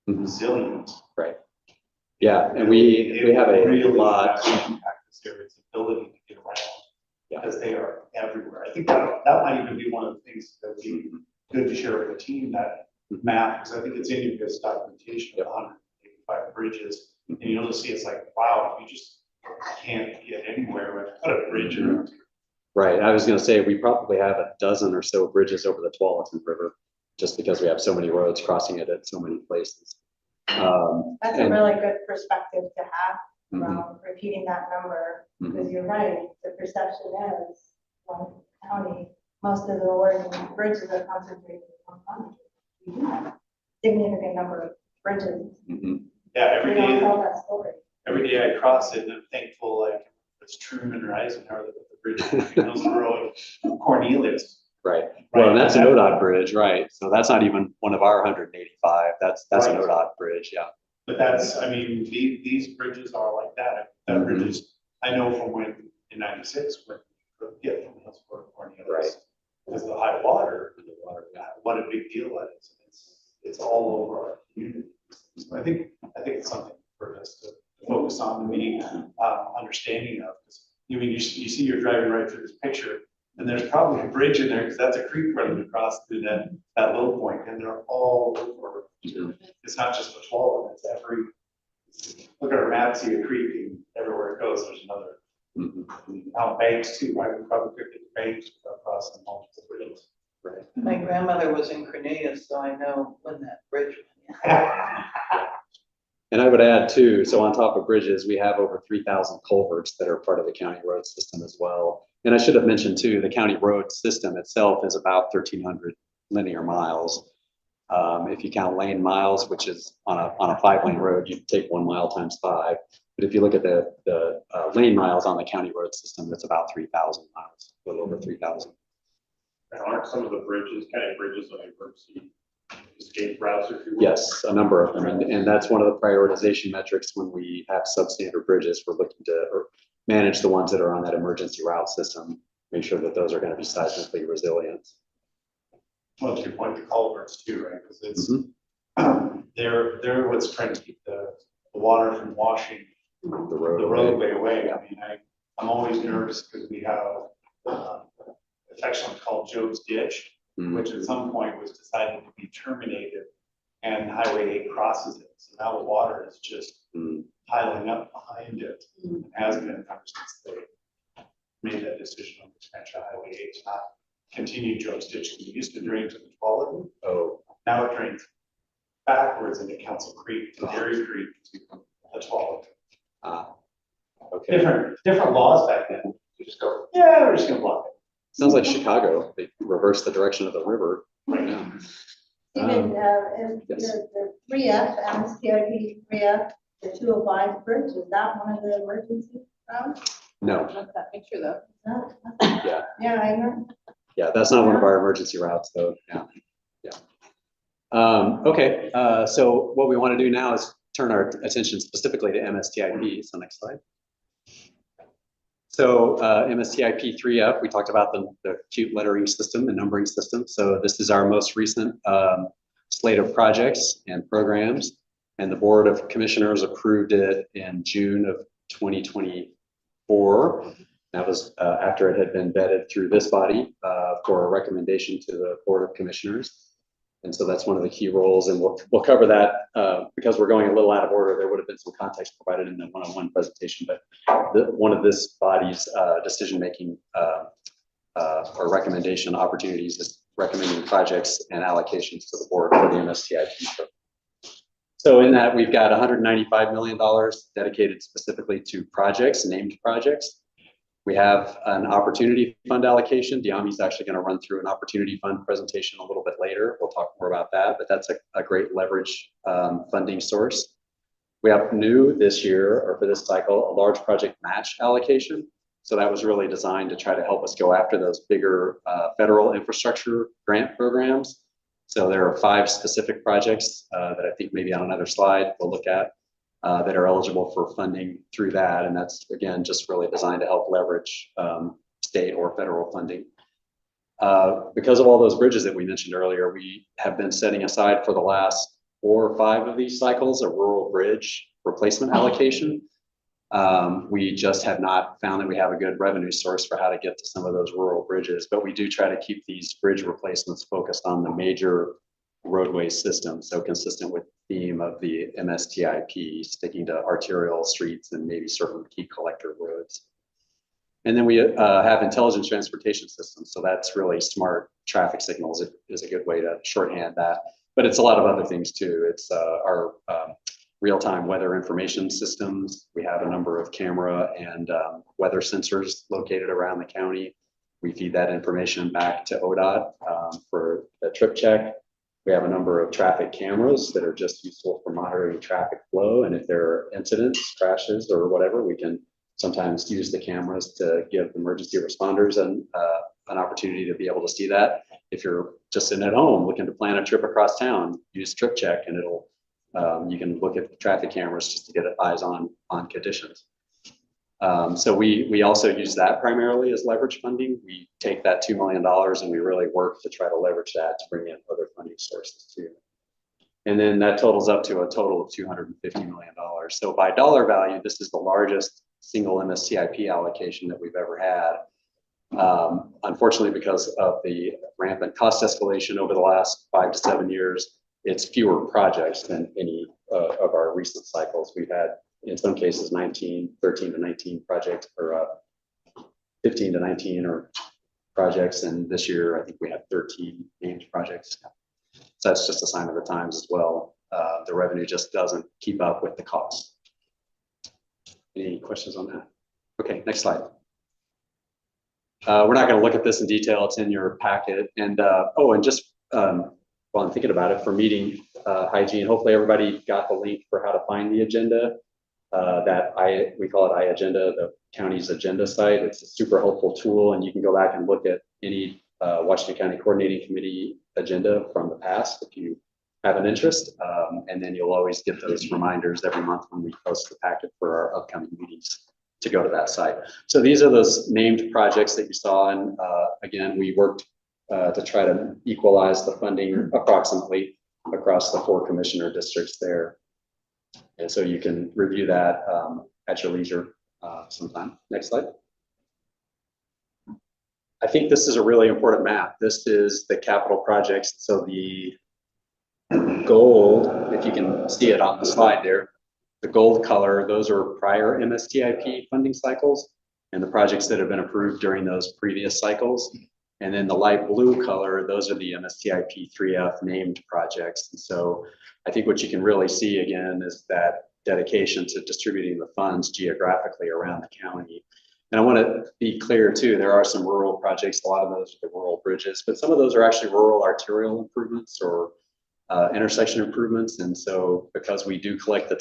resilient. Right. Yeah, and we have a really lot. Impact this area's ability to get around because they are everywhere. I think that might even be one of the things that would be good to share with the team, that map, because I think it's in your guys' documentation of 185 bridges. And you'll just see it's like, wow, you just can't get anywhere with put a bridge around here. Right. I was going to say we probably have a dozen or so bridges over the Tualatin River, just because we have so many roads crossing it at so many places. That's a really good perspective to have around repeating that number, because you're right. The perception is one county, most of the working bridges are concentrated in one county. We do have a significant number of bridges. Yeah, We don't tell that story. every day I cross it and I'm thankful, like it's Truman or Eisenhower that put the bridge in Hillsboro and Cornelius. Right. Well, and that's an ODOT bridge, right? So that's not even one of our 185. That's an ODOT bridge, yeah. But that's, I mean, these bridges are like that. That bridge is, I know from when in '96 when you could get from Hillsboro to Cornelius. Right. Because the high water, what a big deal that is. It's all over our community. So I think it's something for us to focus on and be understanding of. You mean you see you're driving right through this picture, and there's probably a bridge in there because that's a creek running across through that low point, and they're all over. It's not just the 12, it's every. Look at our map, see a creek, and everywhere it goes, there's another. Out banks too, right? We probably could get banks across the multiple bridges. Right. My grandmother was in Cornelius, so I know when that bridge went in. And I would add too, so on top of bridges, we have over 3,000 culverts that are part of the county road system as well. And I should have mentioned too, the county road system itself is about 1,300 linear miles. If you count lane miles, which is on a 5-lane road, you take 1 mile times 5. But if you look at the lane miles on the county road system, that's about 3,000 miles, a little over 3,000. And aren't some of the bridges, county bridges on emergency escape routes, if you will? Yes, a number of them. And that's one of the prioritization metrics when we have substandard bridges. We're looking to manage the ones that are on that emergency route system, make sure that those are going to be seismically resilient. Well, to your point, the culverts too, right? Because it's they're what's trying to keep the water from washing the roadway away. I mean, I'm always nervous because we have affectionately called Job's Ditch, which at some point was decided to be terminated, and Highway 8 crosses it. So now the water is just piling up behind it. It has been ever since they made that decision on the expansion of Highway 8 to not continue Job's Ditch. It used to drain to the Tualatin. Oh, now it drains backwards into Council Creek, to Dairy Creek, to the Tualatin. Okay. Different laws back then. You just go, yeah, we're just gonna block it. Sounds like Chicago. They reverse the direction of the river right now. Even the 3F, MSTIP 3F, the 205 bridge, is that one of the emergency routes? No. Not that picture though. No. Yeah. Yeah, I know. Yeah, that's not one of our emergency routes though. Yeah. Yeah. Okay, so what we want to do now is turn our attention specifically to MSTIP. So next slide. So MSTIP 3F, we talked about the cute lettering system and numbering system. So this is our most recent slate of projects and programs. And the Board of Commissioners approved it in June of 2024. That was after it had been vetted through this body for a recommendation to the Board of Commissioners. And so that's one of the key roles, and we'll cover that because we're going a little out of order. There would have been some context provided in the one-on-one presentation, but one of this body's decision-making or recommendation opportunities is recommending projects and allocations to the board for the MSTIP. So in that, we've got $195 million dedicated specifically to projects, named projects. We have an opportunity fund allocation. Diami's actually going to run through an opportunity fund presentation a little bit later. We'll talk more about that, but that's a great leverage funding source. We have new this year, or for this cycle, a large project match allocation. So that was really designed to try to help us go after those bigger federal infrastructure grant programs. So there are 5 specific projects that I think maybe on another slide we'll look at. That are eligible for funding through that. And that's, again, just really designed to help leverage state or federal funding. Because of all those bridges that we mentioned earlier, we have been setting aside for the last 4 or 5 of these cycles a rural bridge replacement allocation. We just have not found that we have a good revenue source for how to get to some of those rural bridges, but we do try to keep these bridge replacements focused on the major roadway system, so consistent with the theme of the MSTIP, sticking to arterial streets and maybe certain key collector roads. And then we have intelligent transportation systems, so that's really smart traffic signals is a good way to shorthand that. But it's a lot of other things too. It's our real-time weather information systems. We have a number of camera and weather sensors located around the county. We feed that information back to ODOT for the trip check. We have a number of traffic cameras that are just useful for monitoring traffic flow. And if there are incidents, crashes, or whatever, we can sometimes use the cameras to give emergency responders an opportunity to be able to see that. If you're just sitting at home looking to plan a trip across town, use Trip Check and it'll you can look at the traffic cameras just to get eyes on conditions. So we also use that primarily as leverage funding. We take that $2 million and we really work to try to leverage that to bring in other funding sources too. And then that totals up to a total of $250 million. So by dollar value, this is the largest single MSTIP allocation that we've ever had. Unfortunately, because of the rampant cost escalation over the last 5 to 7 years, it's fewer projects than any of our recent cycles. We've had, in some cases, 13 to 19 projects, or 15 to 19 or projects. And this year, I think we had 13 named projects. So that's just a sign of the times as well. The revenue just doesn't keep up with the cost. Any questions on that? Okay, next slide. We're not going to look at this in detail. It's in your packet. And and just while I'm thinking about it, for meeting hygiene, hopefully everybody got the link for how to find the agenda. We call it iAgenda, the county's agenda site. It's a super helpful tool, and you can go back and look at any Washington County Coordinating Committee agenda from the past if you have an interest. And then you'll always get those reminders every month when we post the packet for our upcoming meetings to go to that site. So these are those named projects that you saw. And again, we worked to try to equalize the funding approximately across the 4 commissioner districts there. And so you can review that at your leisure sometime. Next slide. I think this is a really important map. This is the capital projects. So the gold, if you can see it on the slide there, the gold color, those are prior MSTIP funding cycles and the projects that have been approved during those previous cycles. And then the light blue color, those are the MSTIP 3F named projects. And so I think what you can really see again is that dedication to distributing the funds geographically around the county. And I want to be clear too, there are some rural projects, a lot of those are the rural bridges, but some of those are actually rural arterial improvements or intersection improvements. And so because we do collect the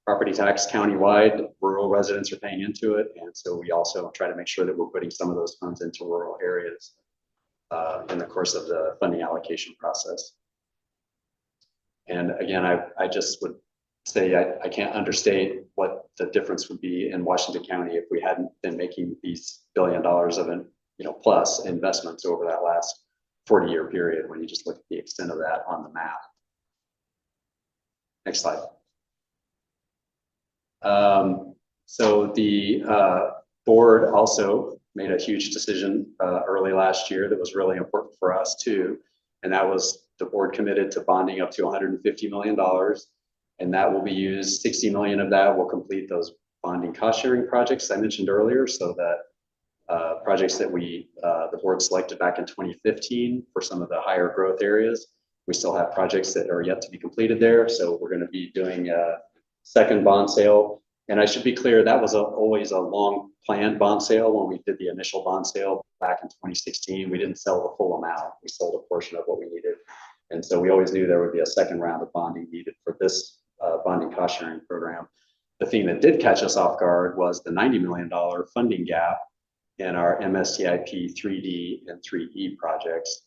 property tax countywide, rural residents are paying into it. And so we also try to make sure that we're putting some of those funds into rural areas in the course of the funding allocation process. And again, I just would say I can't understate what the difference would be in Washington County if we hadn't been making these $1 billion of plus investments over that last 40-year period when you just look at the extent of that on the map. Next slide. So the board also made a huge decision early last year that was really important for us too. And that was the board committed to bonding up to $150 million. And that will be used, 60 million of that will complete those bonding cost sharing projects I mentioned earlier. So that projects that the board selected back in 2015 for some of the higher growth areas. We still have projects that are yet to be completed there. So we're going to be doing a second bond sale. And I should be clear, that was always a long planned bond sale. When we did the initial bond sale back in 2016, we didn't sell the full amount. We sold a portion of what we needed. And so we always knew there would be a second round of bonding needed for this bonding cost sharing program. The thing that did catch us off guard was the $90 million funding gap in our MSCIP 3D and 3E projects.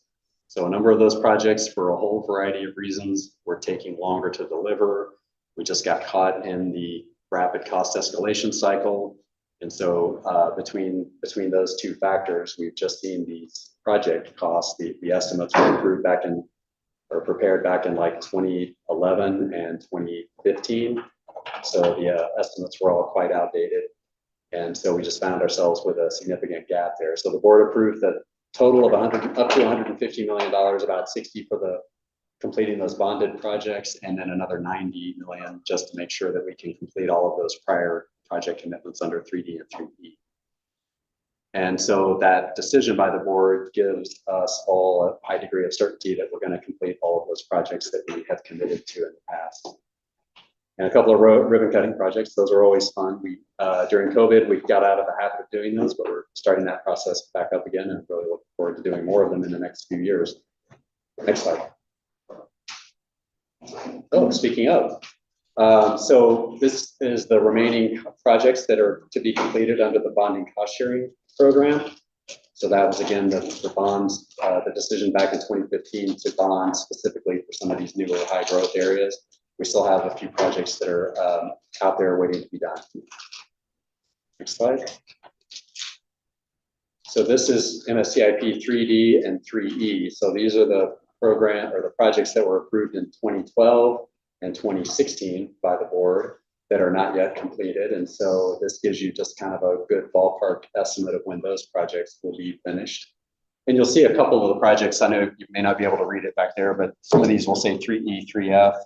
So a number of those projects, for a whole variety of reasons, were taking longer to deliver. We just got caught in the rapid cost escalation cycle. And so between those two factors, we've just seen these project costs, the estimates were approved back in, or prepared back in like 2011 and 2015. So the estimates were all quite outdated. And so we just found ourselves with a significant gap there. So the board approved the total of up to $150 million, about 60 for the completing those bonded projects, and then another 90 million just to make sure that we can complete all of those prior project commitments under 3D and 3E. And so that decision by the board gives us all a high degree of certainty that we're going to complete all of those projects that we have committed to in the past. And a couple of ribbon cutting projects, those are always fun. During COVID, we got out of the habit of doing those, but we're starting that process back up again and really look forward to doing more of them in the next few years. Next slide. Oh, speaking of, so this is the remaining projects that are to be completed under the bonding cost sharing program. So that was again the bonds, the decision back in 2015 to bond specifically for some of these newer high growth areas. We still have a few projects that are out there waiting to be done. Next slide. So this is MSCIP 3D and 3E. So these are the program or the projects that were approved in 2012 and 2016 by the board that are not yet completed. And so this gives you just kind of a good ballpark estimate of when those projects will be finished. And you'll see a couple of the projects. I know you may not be able to read it back there, but some of these will say 3E, 3F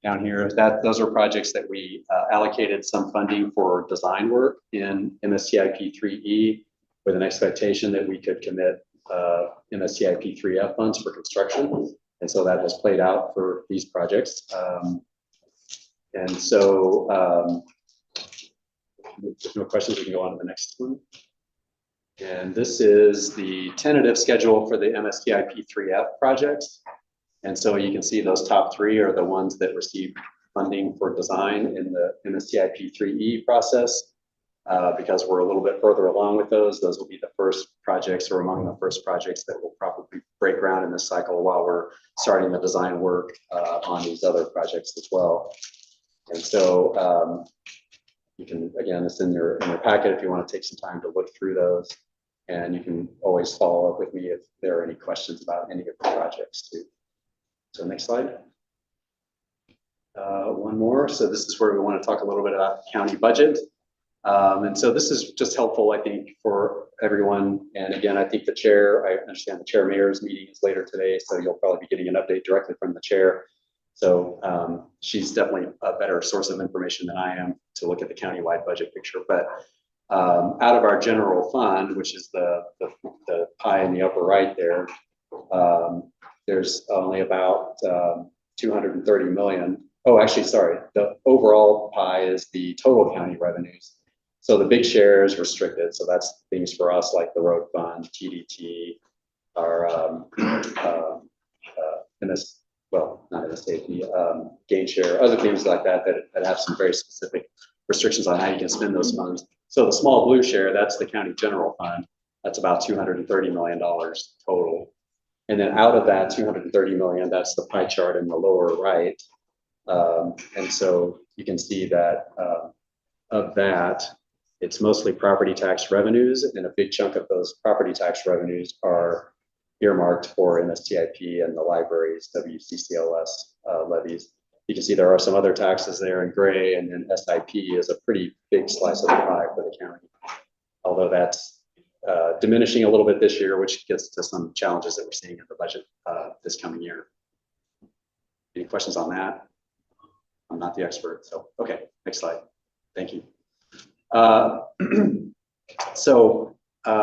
down here. Those are projects that we allocated some funding for design work in MSCIP 3E with an expectation that we could commit MSCIP 3F funds for construction. And so that has played out for these projects. And so if there's no questions, we can go on to the next one. And this is the tentative schedule for the MSCIP 3F projects. And so you can see those top three are the ones that received funding for design in the MSCIP 3E process. Because we're a little bit further along with those will be the first projects or among the first projects that will probably break ground in this cycle while we're starting the design work on these other projects as well. And so you can, again, it's in your packet if you want to take some time to look through those. And you can always follow up with me if there are any questions about any of the projects too. So next slide. One more. So this is where we want to talk a little bit about the county budget. And so this is just helpful, I think, for everyone. And again, I think the chair, I understand the chair mayor's meeting is later today, so you'll probably be getting an update directly from the chair. So she's definitely a better source of information than I am to look at the countywide budget picture. But out of our general fund, which is the pie in the upper right there, there's only about 230 million. Oh, actually, sorry. The overall pie is the total county revenues. So the big share is restricted. So that's things for us like the road fund, TDT, our gain share, other things like that have some very specific restrictions on how you can spend those funds. So the small blue share, that's the county general fund. That's about $230 million total. And then out of that 230 million, that's the pie chart in the lower right. And so you can see that of that, it's mostly property tax revenues, and a big chunk of those property tax revenues are earmarked for MSTIP and the library's WCCLS levies. You can see there are some other taxes there in gray, and then SIP is a pretty big slice of the pie for the county. Although that's diminishing a little bit this year, which gets to some challenges that we're seeing in the budget this coming year. Any questions on that? I'm not the expert, so okay, next slide. Thank you.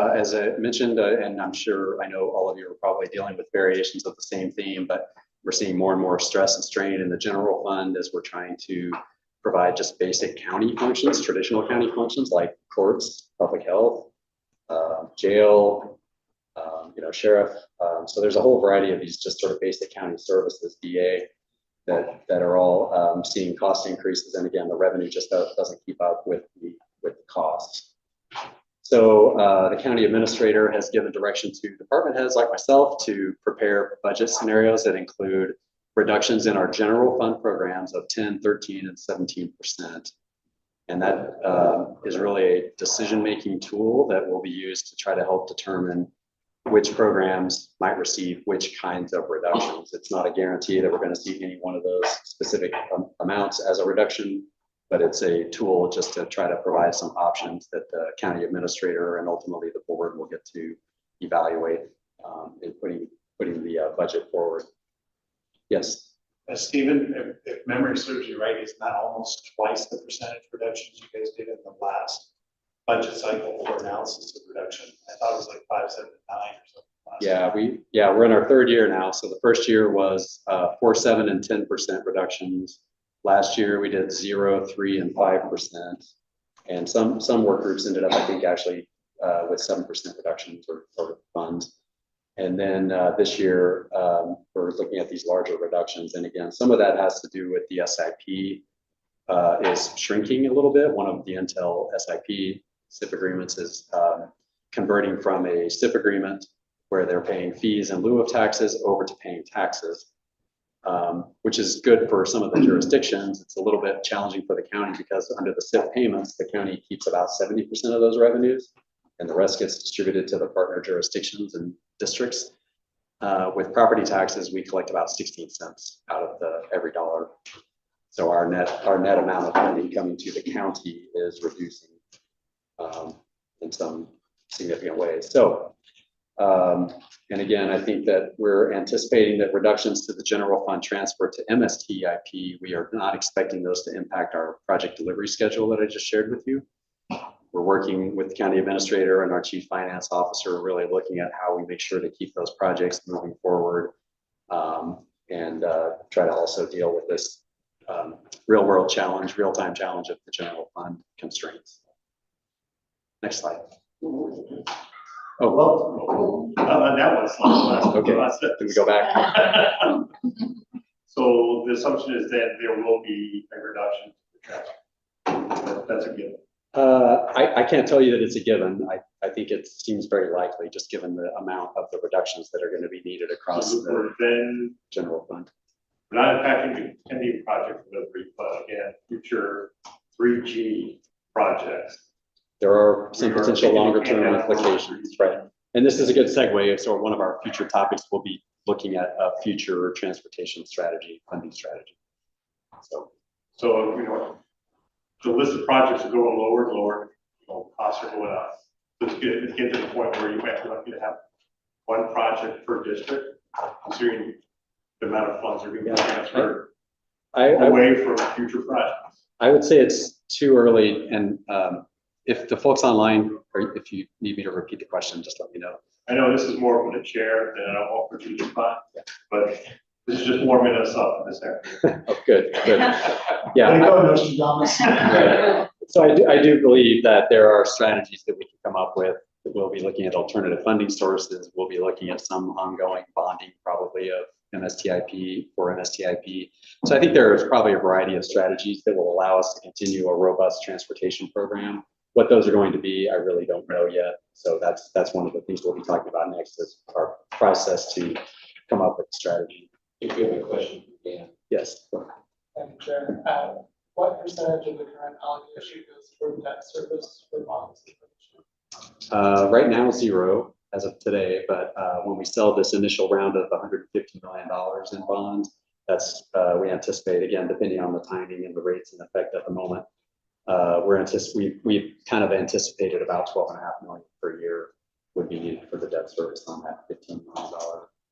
As I mentioned, and I'm sure I know all of you are probably dealing with variations of the same theme, but we're seeing more and more stress and strain in the general fund as we're trying to provide just basic county functions, traditional county functions like courts, public health, jail, sheriff. So there's a whole variety of these just sort of basic county services, DA, that are all seeing cost increases. And again, the revenue just doesn't keep up with the costs. So the county administrator has given direction to department heads like myself to prepare budget scenarios that include reductions in our general fund programs of 10, 13, and 17%. And that is really a decision-making tool that will be used to try to help determine which programs might receive which kinds of reductions. It's not a guarantee that we're going to see any one of those specific amounts as a reduction, but it's a tool just to try to provide some options that the county administrator and ultimately the board will get to evaluate in putting the budget forward. Yes. Stephen, if memory serves you right, it's not almost twice the percentage reductions you guys did in the last budget cycle for analysis of reduction. I thought it was like 5, 7, 9 or something. We're in our third year now. So the first year was 4, 7, and 10% reductions. Last year we did 0, 3, and 5%. And some work groups ended up, I think, actually with 7% reductions or funds. And then this year we're looking at these larger reductions. And again, some of that has to do with the SIP is shrinking a little bit. One of the Intel SIP agreements is converting from a SIP agreement where they're paying fees in lieu of taxes over to paying taxes, which is good for some of the jurisdictions. It's a little bit challenging for the county because under the SIP payments, the county keeps about 70% of those revenues, and the rest gets distributed to the partner jurisdictions and districts. With property taxes, we collect about 16 cents out of every dollar. So our net amount of funding coming to the county is reducing in some significant ways. So, and again, I think that we're anticipating that reductions to the general fund transfer to MSTIP, we are not expecting those to impact our project delivery schedule that I just shared with you. We're working with the county administrator and our chief finance officer, really looking at how we make sure to keep those projects moving forward and try to also deal with this real-time challenge of the general fund constraints. Next slide. Oh, well, that was okay. Can we go back? So the assumption is that there will be a reduction to the tax. That's a given. I can't tell you that it's a given. I think it seems very likely, just given the amount of the reductions that are going to be needed across the general fund. We're not impacting the pending project delivery, but again, future 3G projects. There are some potential longer term implications, right? And this is a good segue. So one of our future topics will be looking at a future transportation strategy, funding strategy. So the list of projects are going lower and lower, costs are going up. Let's get to the point where you might be lucky to have one project per district, considering the amount of funds are being transferred away from future projects. I would say it's too early, and if the folks online, or if you need me to repeat the question, just let me know. I know this is more from the chair than I want for you to spot, but this is just warming us up in this area. Oh, good. Yeah. Right. So I do believe that there are strategies that we can come up with. We'll be looking at alternative funding sources. We'll be looking at some ongoing bonding, probably of MSTIP for MSTIP. So I think there is probably a variety of strategies that will allow us to continue a robust transportation program. What those are going to be, I really don't know yet. So that's one of the things we'll be talking about next, is our process to come up with a strategy. If you have a question, Dan. Yes. Thank you, Chair. What percentage of the current allocation goes toward debt service for bonds? Right now, 0 as of today, but when we sell this initial round of $150 million in bonds, that's we anticipate, again, depending on the timing and the rates in effect at the moment, we've kind of anticipated about $12.5 million per year would be needed for the debt service on that $15 million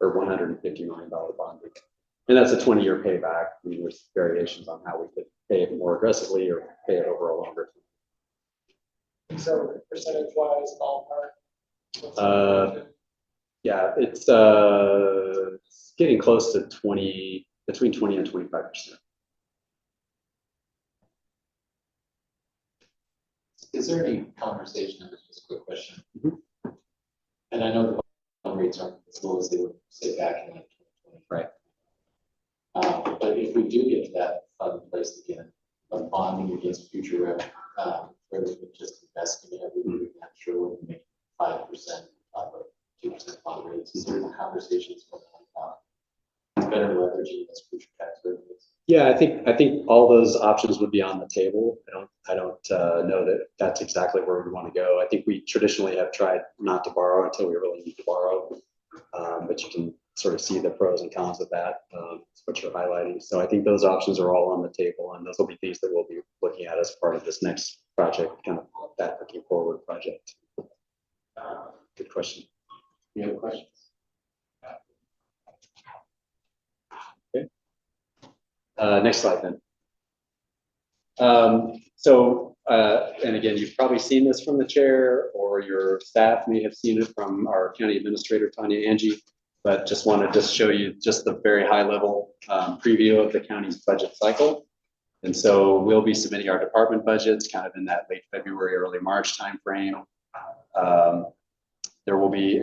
or $150 million bond. And that's a 20-year payback. I mean, there's variations on how we could pay it more aggressively or pay it over a longer time. So percentage-wise, ballpark? Yeah, it's getting close to 20, between 20 and 25%. Is there any conversation, this is just a quick question, and I know the bond rates aren't as low as they were, say, back in like 2020. Right. But if we do get to that fund placed again, of bonding against future revenue, where we could just invest in everything, I'm sure we can make 5% of 2% bond rates. Is there conversations going on about better leveraging those future tax revenues? Yeah, I think all those options would be on the table. I don't know that that's exactly where we want to go. I think we traditionally have tried not to borrow until we really need to borrow, but you can sort of see the pros and cons of that. That's what you're highlighting. So I think those options are all on the table, and those will be things that we'll be looking at as part of this next project, kind of that looking forward project. Good question. Any other questions? Okay. Next slide then. And again, you've probably seen this from the chair, or your staff may have seen it from our county administrator, Tanya Angie, but just wanted to show you just the very high level preview of the county's budget cycle. And so we'll be submitting our department budgets kind of in that late February, early March timeframe. There will be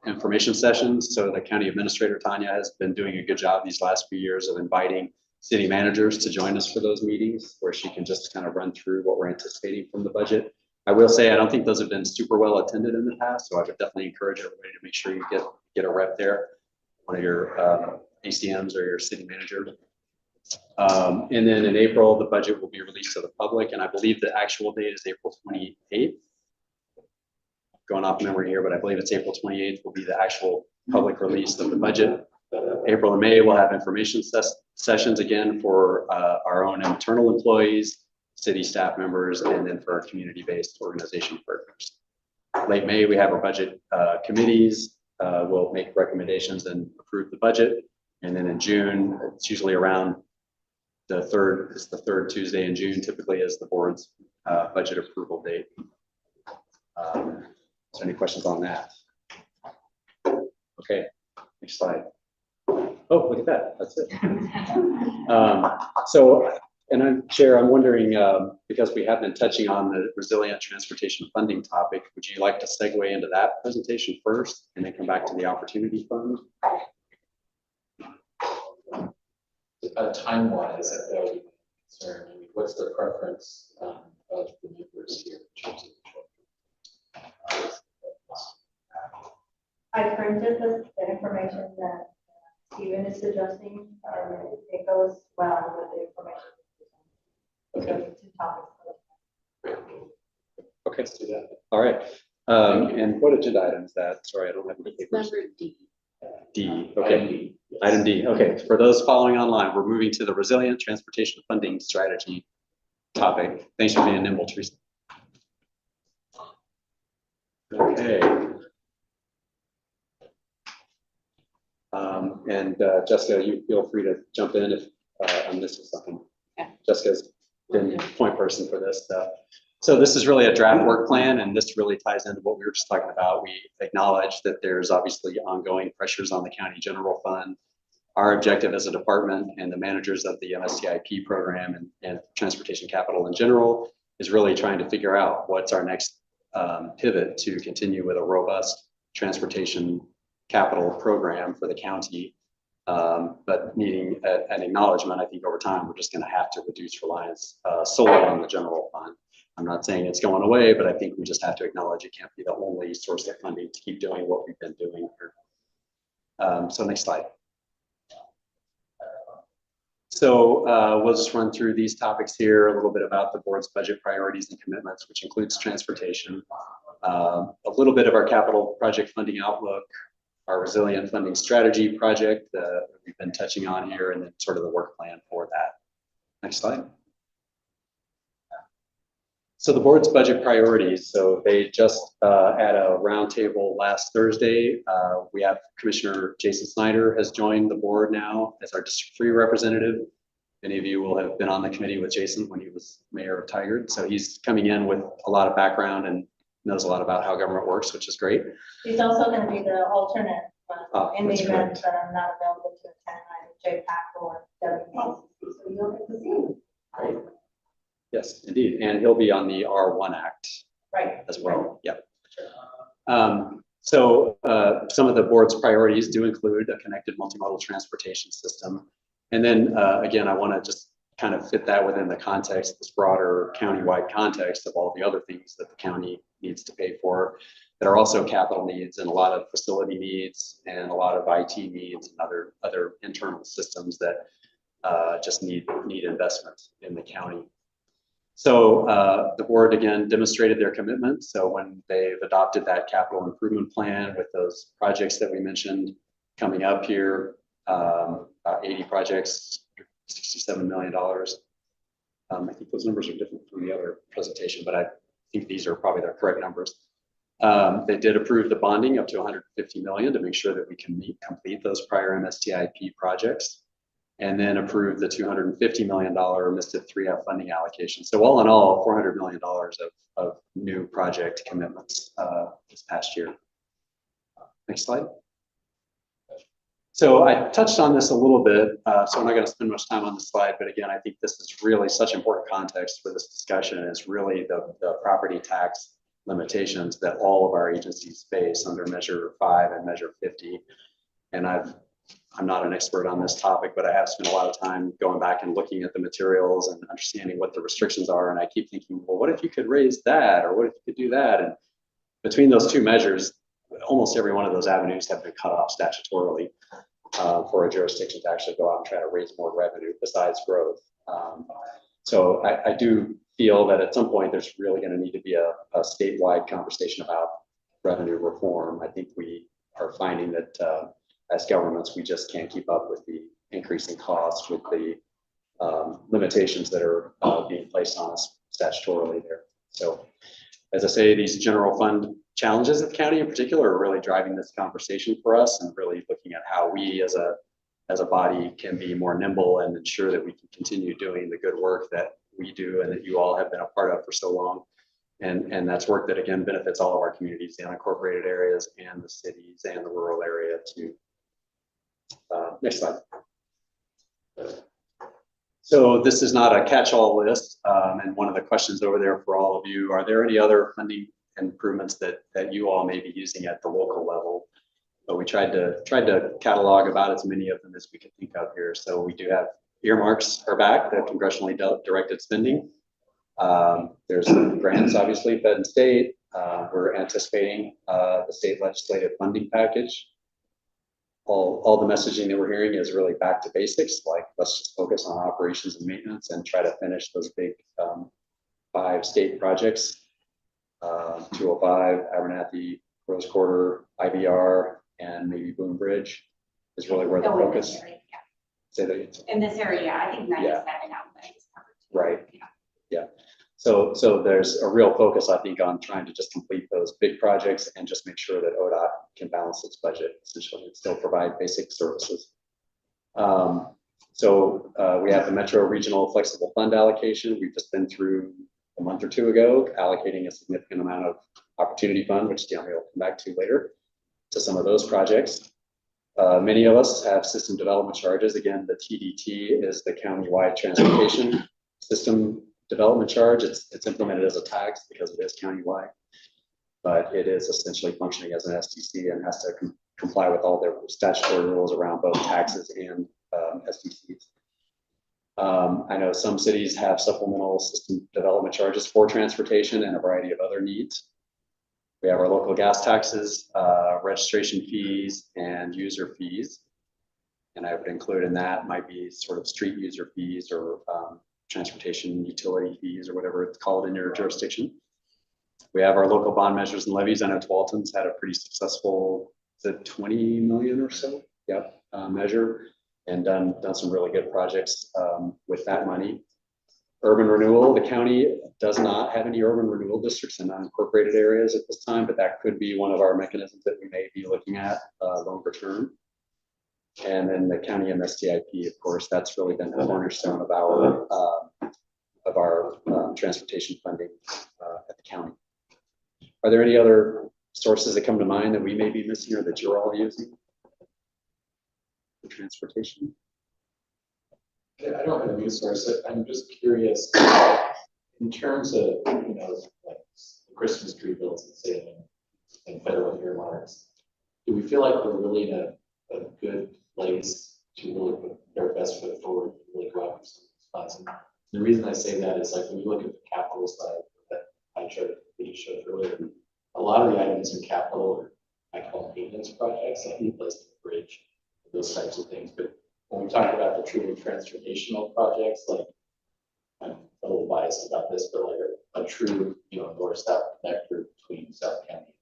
information sessions. So the county administrator, Tanya, has been doing a good job these last few years of inviting city managers to join us for those meetings, where she can just kind of run through what we're anticipating from the budget. I will say, I don't think those have been super well attended in the past, so I would definitely encourage everybody to make sure you get a rep there, one of your ACMs or your city manager. And then in April, the budget will be released to the public, and I believe the actual date is April 28th. Going off memory here, but I believe it's April 28th will be the actual public release of the budget. April and May, we'll have information sessions again for our own internal employees, city staff members, and then for our community-based organization partners. Late May, we have our budget committees. We'll make recommendations and approve the budget. And then in June, it's usually around the third Tuesday in June, typically is the board's budget approval date. So any questions on that? Okay, next slide. Oh, look at that, that's it. And I'm Chair, I'm wondering, because we have been touching on the resilient transportation funding topic, would you like to segue into that presentation first and then come back to the opportunity fund? Time-wise, that would be concerned. I mean, what's the preference of the members here in terms of I printed the information that Stephen is suggesting, it goes well with the information. Okay. Two topics. Okay, let's do that. All right. And what agenda item is that? Sorry, I don't have any papers. Number D. D, okay. Item D, okay. For those following online, we're moving to the resilient transportation funding strategy topic. Thanks for being nimble, Teresa. Okay. And Jessica, you feel free to jump in if I'm missing something. Okay. Jessica's been point person for this stuff. So this is really a draft work plan, and this really ties into what we were just talking about. We acknowledge that there's obviously ongoing pressures on the county general fund. Our objective as a department and the managers of the MSCIP program and transportation capital in general is really trying to figure out what's our next pivot to continue with a robust transportation capital program for the county. But needing an acknowledgement, I think over time, we're just going to have to reduce reliance solely on the general fund. I'm not saying it's going away, but I think we just have to acknowledge it can't be the only source of funding to keep doing what we've been doing here. So next slide. So we'll just run through these topics here, a little bit about the board's budget priorities and commitments, which includes transportation, a little bit of our capital project funding outlook, our resilient funding strategy project that we've been touching on here, and then sort of the work plan for that. Next slide. So the board's budget priorities, so they just had a roundtable last Thursday. We have Commissioner Jason Snyder has joined the board now as our District 3 representative. Many of you will have been on the committee with Jason when he was mayor of Tigard. So he's coming in with a lot of background and knows a lot about how government works, which is great. He's also going to be the alternate in the that's event great. that I'm not available to attend either JPAC or WCCC, so you'll get to see him. Great. Yes, indeed. And he'll be on the R1ACT Right. as well. Yep. So some of the board's priorities do include a connected multimodal transportation system. And then again, I want to just kind of fit that within the context, this broader countywide context of all the other things that the county needs to pay for that are also capital needs and a lot of facility needs and a lot of IT needs and other internal systems that just need investment in the county. So the board again demonstrated their commitment. So when they've adopted that capital improvement plan with those projects that we mentioned coming up here, 80 projects, $67 million. I think those numbers are different from the other presentation, but I think these are probably the correct numbers. They did approve the bonding up to $150 million to make sure that we can complete those prior MSTIP projects, and then approve the $250 million MSTIP 3F funding allocation. So all in all, $400 million of new project commitments this past year. Next slide. So I touched on this a little bit, so I'm not going to spend much time on this slide, but again, I think this is really such important context for this discussion. It's really the property tax limitations that all of our agencies face under Measure 5 and Measure 50. And I'm not an expert on this topic, but I have spent a lot of time going back and looking at the materials and understanding what the restrictions are. And I keep thinking, well, what if you could raise that? Or what if you could do that? And between those two measures, almost every one of those avenues have been cut off statutorily for a jurisdiction to actually go out and try to raise more revenue besides growth. So I do feel that at some point there's really going to need to be a statewide conversation about revenue reform. I think we are finding that as governments, we just can't keep up with the increasing costs, with the limitations that are being placed on us statutorily there. So as I say, these general fund challenges of the county in particular are really driving this conversation for us and really looking at how we as a body can be more nimble and ensure that we can continue doing the good work that we do and that you all have been a part of for so long. And that's work that again benefits all of our communities, the unincorporated areas and the cities and the rural area too. Next slide. So this is not a catch-all list. And one of the questions over there for all of you, are there any other funding improvements that you all may be using at the local level? But we tried to catalog about as many of them as we could think of here. So we do have earmarks are back, the congressionally directed spending. There's grants, obviously, fed and state. We're anticipating the state legislative funding package. All the messaging that we're hearing is really back to basics, like let's just focus on operations and maintenance and try to finish those big 5 state projects. 205, R1ACT, Rose Quarter, IBR, and maybe Boone Bridge is really where the focus. Say that. In this area, I think 97 out of is covered. Right. Yeah. So there's a real focus, I think, on trying to just complete those big projects and just make sure that ODOT can balance its budget essentially and still provide basic services. So we have the Metro Regional Flexible Fund allocation. We've just been through a month or two ago, allocating a significant amount of opportunity fund, which Deanna will come back to later, to some of those projects. Many of us have system development charges. Again, the TDT is the countywide transportation system development charge. It's implemented as a tax because it is countywide, but it is essentially functioning as an STC and has to comply with all their statutory rules around both taxes and STCs. I know some cities have supplemental system development charges for transportation and a variety of other needs. We have our local gas taxes, registration fees, and user fees. And I would include in that might be sort of street user fees or transportation utility fees or whatever it's called in your jurisdiction. We have our local bond measures and levies. I know Tualatin's had a pretty successful, is it 20 million or so? Yep, measure, and done some really good projects with that money. Urban renewal, the county does not have any urban renewal districts in unincorporated areas at this time, but that could be one of our mechanisms that we may be looking at longer term. And then the county MSTIP, of course, that's really been the cornerstone of our transportation funding at the county. Are there any other sources that come to mind that we may be missing or that you're all using for transportation? I don't have a new source. I'm just curious in terms of, you know, like the Christmas tree bills and say and federal earmarks. Do we feel like we're really in a good place to really put our best foot forward and really go after some of these funds? And the reason I say that is like when you look at the capital side that I showed that you showed earlier, a lot of the items in capital are I call maintenance projects, like replacing the bridge, those types of things. But when we talk about the truly transformational projects, like I'm a little biased about this, but like a true, you know, north-south connector between South County and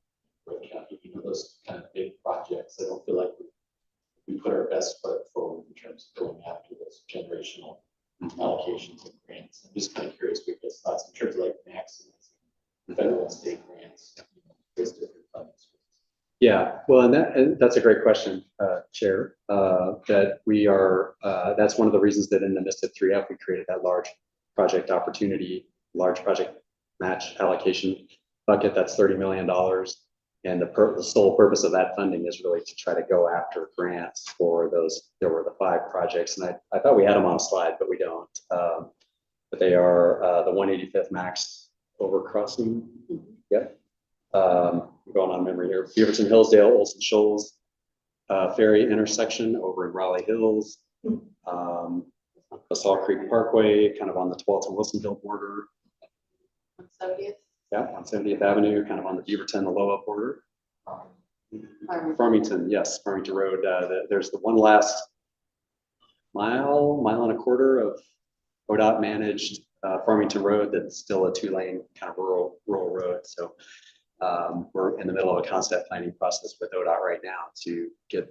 North County, you know, those kind of big projects, I don't feel like we put our best foot forward in terms of going after those generational allocations and grants. I'm just kind of curious what your thoughts in terms of like maximizing federal and state grants, you know, those different funding sources. Yeah, well, and that's a great question, Chair. That we are, that's one of the reasons that in the MISTIP 3F we created that large project opportunity, large project match allocation bucket. That's $30 million, and the sole purpose of that funding is really to try to go after grants for those. There were the 5 projects, and I thought we had them on a slide, but we don't. But they are the 185th Max overcrossing. Yep. Going on memory here, Beaverton, Hillsdale, Olson Shoals, ferry intersection over in Raleigh Hills, Basalt Creek Parkway, kind of on the 12th and Wilsonville border. 70th. Yeah, on 70th Avenue, kind of on the Beaverton, Aloha border. Farmington, yes, Farmington Road. There's the one last mile and a quarter of ODOT managed Farmington Road that's still a 2-lane kind of rural road. So we're in the middle of a concept planning process with ODOT right now to get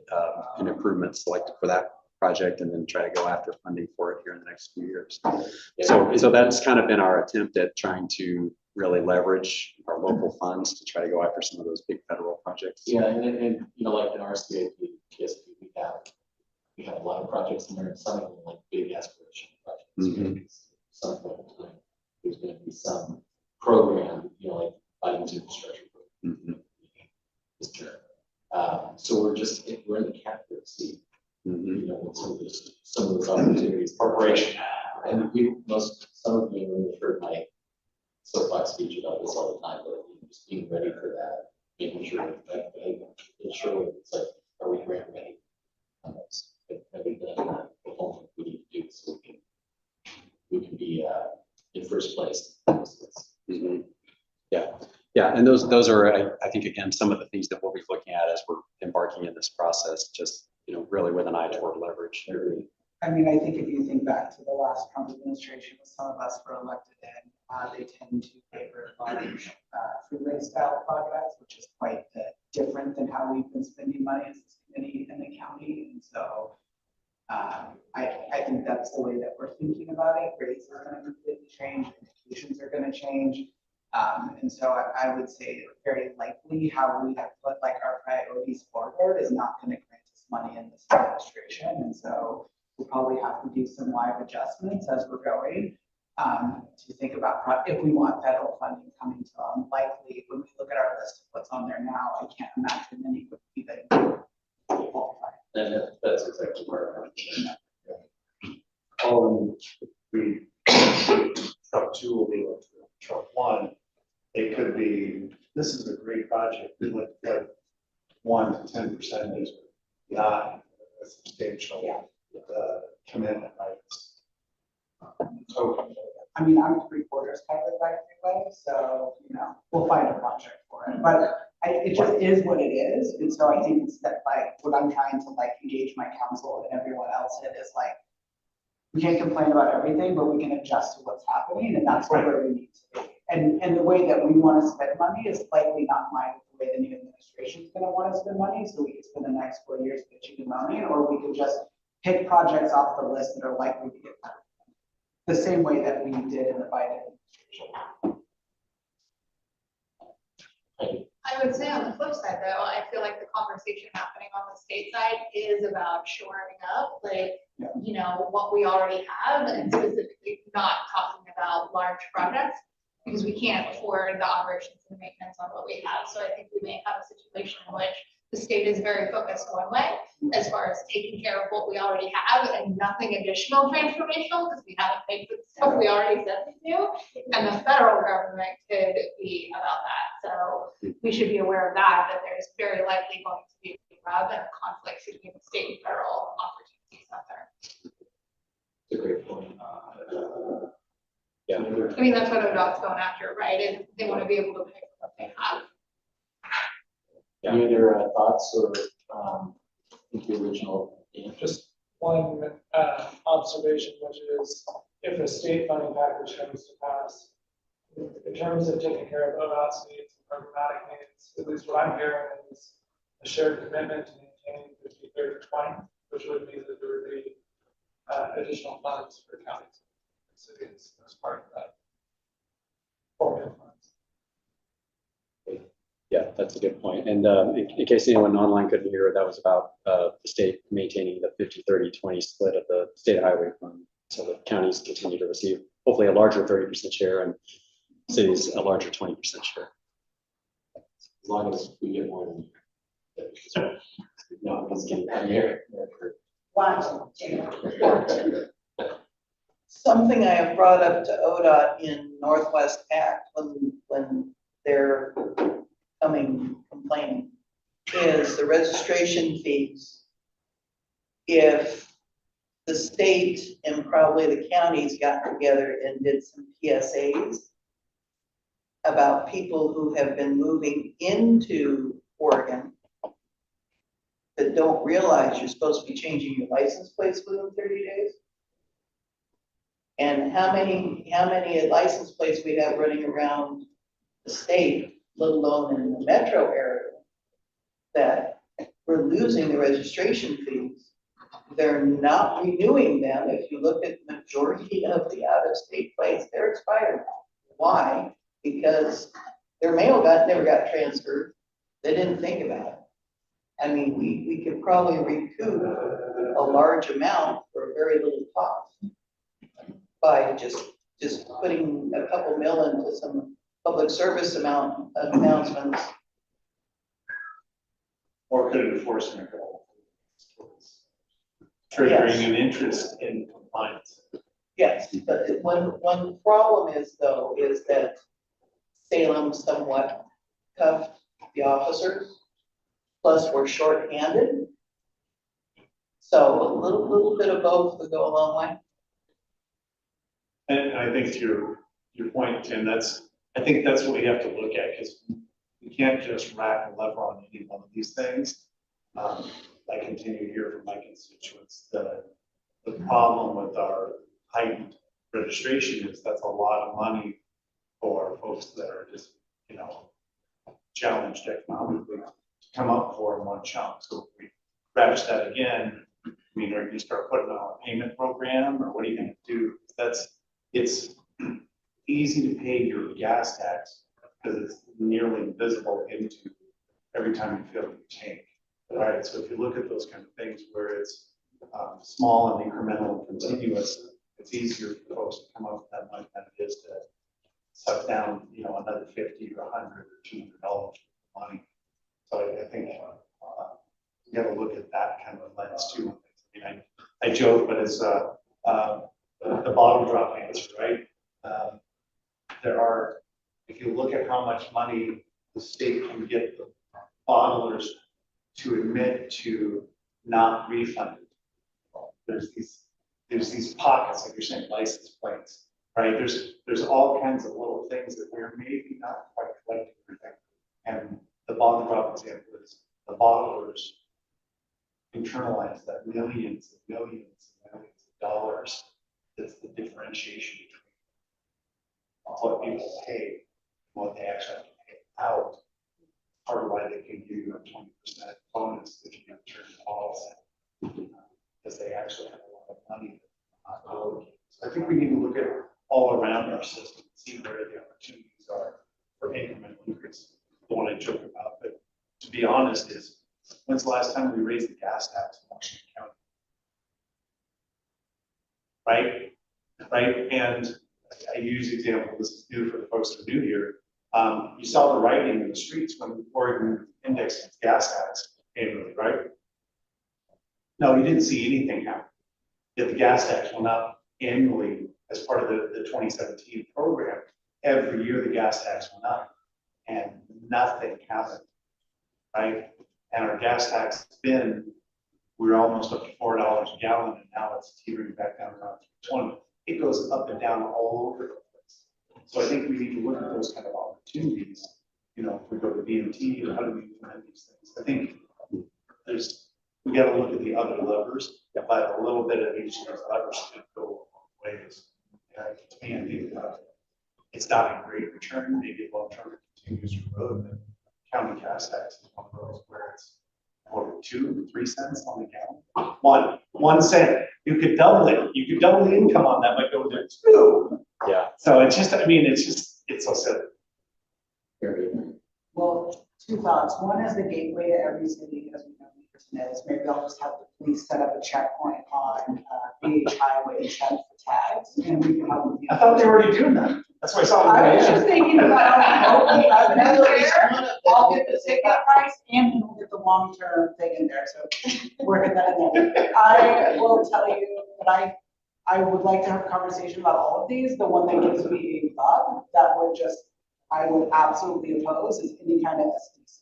an improvement selected for that project and then try to go after funding for it here in the next few years. So that's kind of been our attempt at trying to really leverage our local funds to try to go after some of those big federal projects. Yeah, and you know, like in our CIP, TSP, we have a lot of projects in there, and some of them like big aspiration projects. Some point in time, there's going to be some program, you know, like items infrastructure program. So we're in the captive seat, you know, with some of those opportunities, preparation, and some of you have heard my soapbox speech about this all the time, but just being ready for that, making sure that it's like, are we grant ready? Have we done the homework we need to do so we can be in first place? Yeah, and those are, I think, again, some of the things that we'll be looking at as we're embarking in this process, just, you know, really with an eye toward leverage. I mean, I think if you think back to the last Trump administration, when some of us were elected in, they tend to favor large freeway style projects, which is quite different than how we've been spending money as a committee in the county. And so I think that's the way that we're thinking about it. Rates are going to completely change, indications are going to change. And so I would say very likely how we have put like our priorities forward is not going to grant us money in this administration. And so we'll probably have to do some live adjustments as we're going to think about if we want federal funding coming to them. Likely when we look at our list of what's on there now, I can't imagine any would even qualify. And that's exactly where I'm We Trump 2 will be like Trump 1. It could be, this is a great project, like 1 to 10% is not a substantial commitment, right? So I mean, I'm 3/4 covered by anyway, so, you know, we'll find a project for it, but it just is what it is, and so I think it's that, like, what I'm trying to like engage my council and everyone else in is like, we can't complain about everything, but we can adjust to what's happening, and that's where we need to be. And the way that we want to spend money is likely not mine, the way the new administration is gonna want to spend money, so we can spend the next 4 years pitching money, or we could just pick projects off the list that are likely to get done. The same way that we did in the Biden administration. I would say on the flip side though, I feel like the conversation happening on the state side is about shoring up, like, you know, what we already have and specifically not talking about large projects because we can't afford the operations and maintenance on what we have. So I think we may have a situation in which the state is very focused one way as far as taking care of what we already have and nothing additional transformational because we haven't paid for the stuff we already said we do. And the federal government could be about that. So we should be aware of that there's very likely going to be a rub and a conflict between the state and federal opportunities out there. It's a great point. Yeah. I mean, that's what ODOT's going after, right? And they want to be able to pay for what they have. Any other thoughts or the original? Just one observation, which is if a state funding package comes to pass, in terms of taking care of ODOT's needs and programmatic needs, at least what I'm hearing is a shared commitment to maintaining 50-30-20, which would mean that there would be additional funds for counties and cities as part of that formula funds. Yeah, that's a good point. And in case anyone online couldn't hear, that was about the state maintaining the 50-30-20 split of the state highway fund. So the counties continue to receive hopefully a larger 30% share and cities a larger 20% share. As long as we get more than no, it's getting here. Something I have brought up to ODOT in Northwest Act when they're complaining is the registration fees. If the state and probably the counties got together and did some PSAs about people who have been moving into Oregon that don't realize you're supposed to be changing your license plates within 30 days. And how many license plates we have running around the state, let alone in the metro area, that we're losing the registration fees. They're not renewing them. If you look at the majority of the out-of-state plates, they're expired. Why? Because their mail never got transferred. They didn't think about it. I mean, we could probably recoup a large amount for a very little cost by just putting a couple mil into some public service announcements. Or could enforce a couple. Triggering an interest in compliance. Yes, but one problem is though, is that Salem somewhat cuffed the officers. Plus we're short-handed. So a little bit of both would go a long way. And I think to your point, Tim, I think that's what we have to look at, because we can't just rack a lever on any one of these things. I continue to hear from my constituents the problem with our heightened registration is that's a lot of money for folks that are just, challenged economically to come up for in one chunk. So if we crash that again, are you gonna start putting on a payment program, or what are you gonna do? It's easy to pay your gas tax because it's nearly invisible into every time you fill your tank. Right, so if you look at those kind of things where it's small and incremental and continuous, it's easier for folks to come up with that money than it is to suck down, another $50 or $100 or $200 money. So I think you got to look at that kind of lens too. I joke, but it's the bottle drop answer, right? If you look at how much money the state can get the bottlers to admit to not refunding, there's these pockets, like you're saying, license plates, right? There's all kinds of little things that we're maybe not quite collecting. And the bottom drop example is the bottlers internalize that millions and millions and millions of dollars. That's the differentiation between what people pay and what they actually have to pay out. Part of why they can give you a 20% bonus if you can turn calls because they actually have a lot of money. So I think we need to look at all around our system, see where the opportunities are for incremental increase. The one I joke about, but to be honest is, when's the last time we raised the gas tax in Washington County? Right? And I use the example, this is new for the folks that are new here. You saw the writing in the streets when Oregon indexed its gas tax annually, right? No, you didn't see anything happen. Yet the gas tax went up annually as part of the 2017 program. Every year the gas tax went up and nothing happened, right? And our gas tax has been, we're almost up to $4 a gallon and now it's teetering back down around 20. It goes up and down all over the place. So I think we need to look at those kind of opportunities. You know, if we go to BMT, or how do we implement these things? I think we got to look at the other levers, but a little bit of each of those levers could go ways. And I think it's not a great return, maybe long-term continues to grow, but county gas tax is one of those where it's 2 or 3 cents on the gallon. 1 cent. You could double it. You could double the income on that by going to 2. Yeah. So it's just, I mean, it's so silly. Well, 2 thoughts. One is the gateway to every city, as we know, is maybe I'll just have the police set up a checkpoint on BH Highway and check for tags, and we can help with the. I thought they were already doing that. That's why I saw. I was just thinking about helping revenue there. I'll get the ticket price and we'll get the long-term thing in there, so working that in there. I will tell you that I would like to have a conversation about all of these. The one that gives me a thought that I would absolutely oppose is any kind of SDC.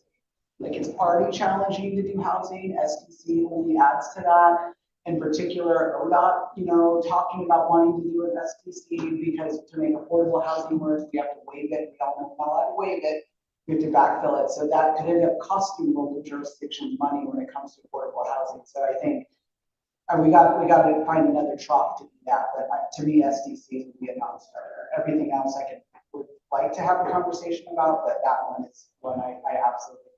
Like, it's already challenging to do housing. SDC only adds to that. In particular, ODOT, talking about wanting to do an SDC because to make affordable housing work, we have to waive it. We don't know how to waive it. We have to backfill it. So that could end up costing local jurisdictions money when it comes to affordable housing. So I think we got to find another trough to do that. But to me, SDC would be a non-starter. Everything else I would like to have a conversation about, but that one is one I absolutely.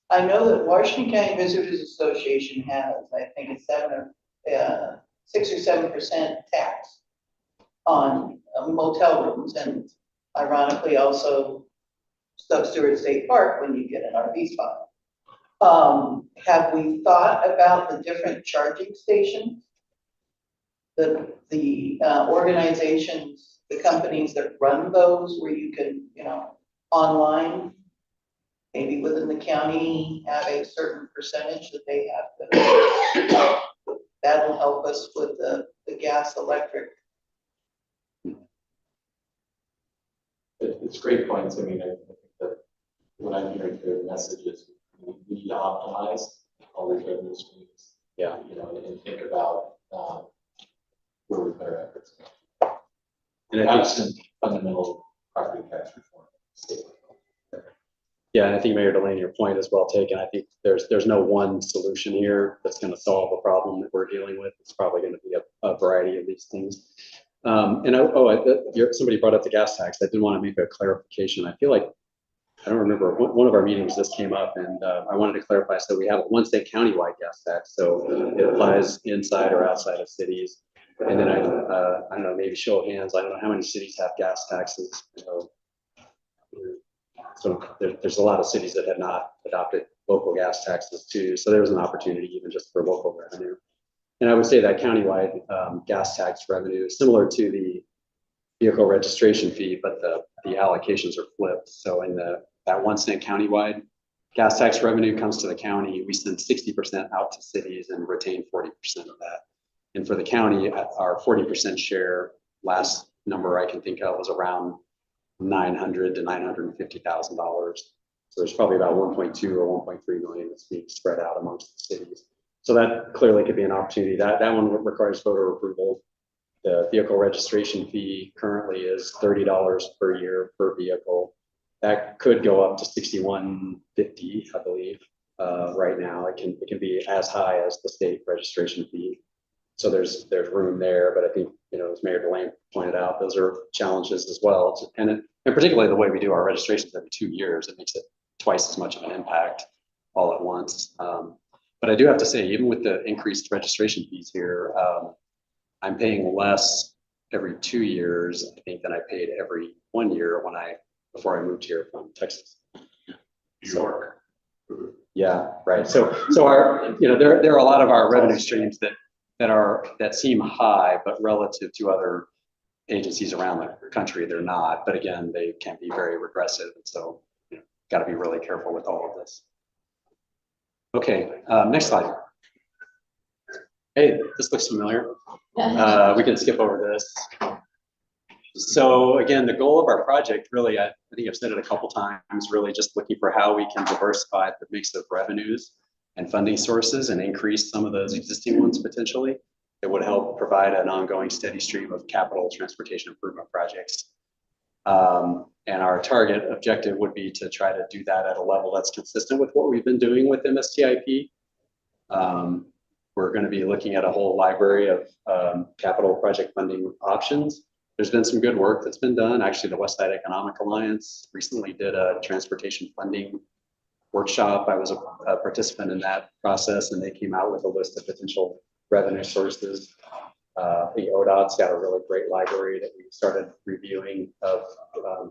I know that Washington County Visitors Association has, I think, a 6 or 7% tax on motel rooms, and ironically also Stewart State Park when you get an RV spot. Have we thought about the different charging stations? The organizations, the companies that run those, where you can, online, maybe within the county, have a certain percentage that they have to, that'll help us with the gas, electric. It's great points. I mean, I think that what I'm hearing through the message is we need to optimize all these revenue streams. Yeah. And think about where we put our efforts. And absent fundamental property tax reform. Yeah, and I think Mayor Delaney, your point is well taken. I think there's no one solution here that's going to solve a problem that we're dealing with. It's probably going to be a variety of these things. Somebody brought up the gas tax. I did want to make a clarification. I feel like, I don't remember, one of our meetings this came up, and I wanted to clarify. So we have one state countywide gas tax, so it applies inside or outside of cities. And then I don't know, maybe show of hands, I don't know how many cities have gas taxes. So there's a lot of cities that have not adopted local gas taxes too. So there's an opportunity even just for local revenue. And I would say that countywide gas tax revenue is similar to the vehicle registration fee, but the allocations are flipped. So in that 1 cent countywide gas tax revenue comes to the county, we send 60% out to cities and retain 40% of that. And for the county, our 40% share, last number I can think of was around $900,000 to $950,000. So there's probably about 1.2 or 1.3 million that's being spread out amongst the cities. So that clearly could be an opportunity. That one requires voter approval. The vehicle registration fee currently is $30 per year per vehicle. That could go up to $61.50, I believe. Right now, it can be as high as the state registration fee. So there's room there, but I think, you know, as Mayor Delane pointed out, those are challenges as well. And particularly the way we do our registrations every 2 years, it makes it twice as much of an impact all at once. But I do have to say, even with the increased registration fees here, I'm paying less every 2 years, I think, than I paid every 1 year before I moved here from Texas. New York. Yeah, right. So our, you know, there are a lot of our revenue streams that seem high, but relative to other agencies around the country, they're not. But again, they can be very regressive, and so, you know, got to be really careful with all of this. Okay, next slide. Hey, this looks familiar. We can skip over this. So again, the goal of our project, really, I think I've said it a couple times, really just looking for how we can diversify the mix of revenues and funding sources and increase some of those existing ones potentially. It would help provide an ongoing steady stream of capital transportation improvement projects. And our target objective would be to try to do that at a level that's consistent with what we've been doing with MSTIP. We're going to be looking at a whole library of capital project funding options. There's been some good work that's been done. Actually, the West Side Economic Alliance recently did a transportation funding workshop. I was a participant in that process, and they came out with a list of potential revenue sources. The ODOT's got a really great library that we started reviewing of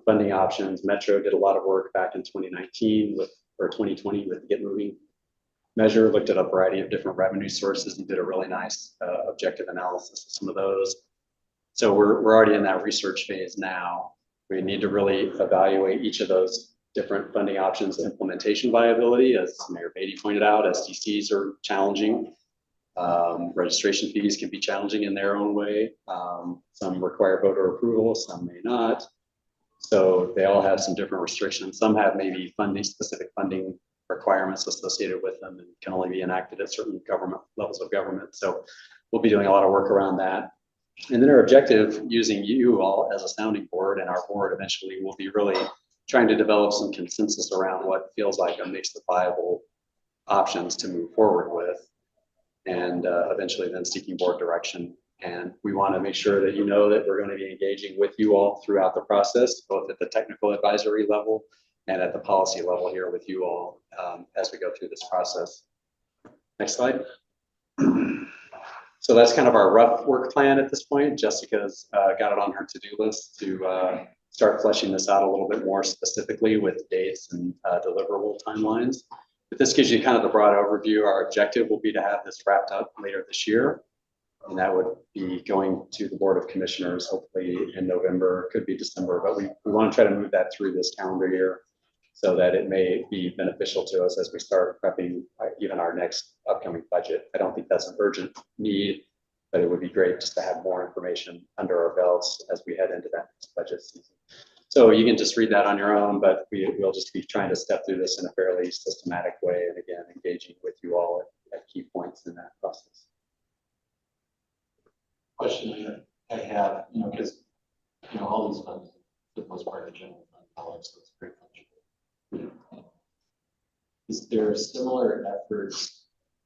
funding options. Metro did a lot of work back in 2019 or 2020 with the Get Moving measure, looked at a variety of different revenue sources and did a really nice objective analysis of some of those. So we're already in that research phase now. We need to really evaluate each of those different funding options, implementation viability, as Mayor Beatty pointed out. SDCs are challenging. Registration fees can be challenging in their own way. Some require voter approval, some may not. So they all have some different restrictions. Some have maybe specific funding requirements associated with them and can only be enacted at certain government levels of government. So we'll be doing a lot of work around that. And then our objective, using you all as a sounding board and our board eventually, will be really trying to develop some consensus around what feels like a mix of viable options to move forward with, and eventually then seeking board direction. And we want to make sure that you know that we're going to be engaging with you all throughout the process, both at the technical advisory level and at the policy level here with you all as we go through this process. Next slide. So that's kind of our rough work plan at this point. Jessica's got it on her to-do list to start fleshing this out a little bit more specifically with dates and deliverable timelines. But this gives you kind of the broad overview. Our objective will be to have this wrapped up later this year. And that would be going to the Board of Commissioners, hopefully in November, could be December, but we want to try to move that through this calendar year so that it may be beneficial to us as we start prepping even our next upcoming budget. I don't think that's an urgent need, but it would be great just to have more information under our belts as we head into that next budget season. So you can just read that on your own, but we'll just be trying to step through this in a fairly systematic way, and again, engaging with you all at key points in that process. Question I have, because, all these funds, for the most part, are general fund dollars, so it's very fungible. Is there similar efforts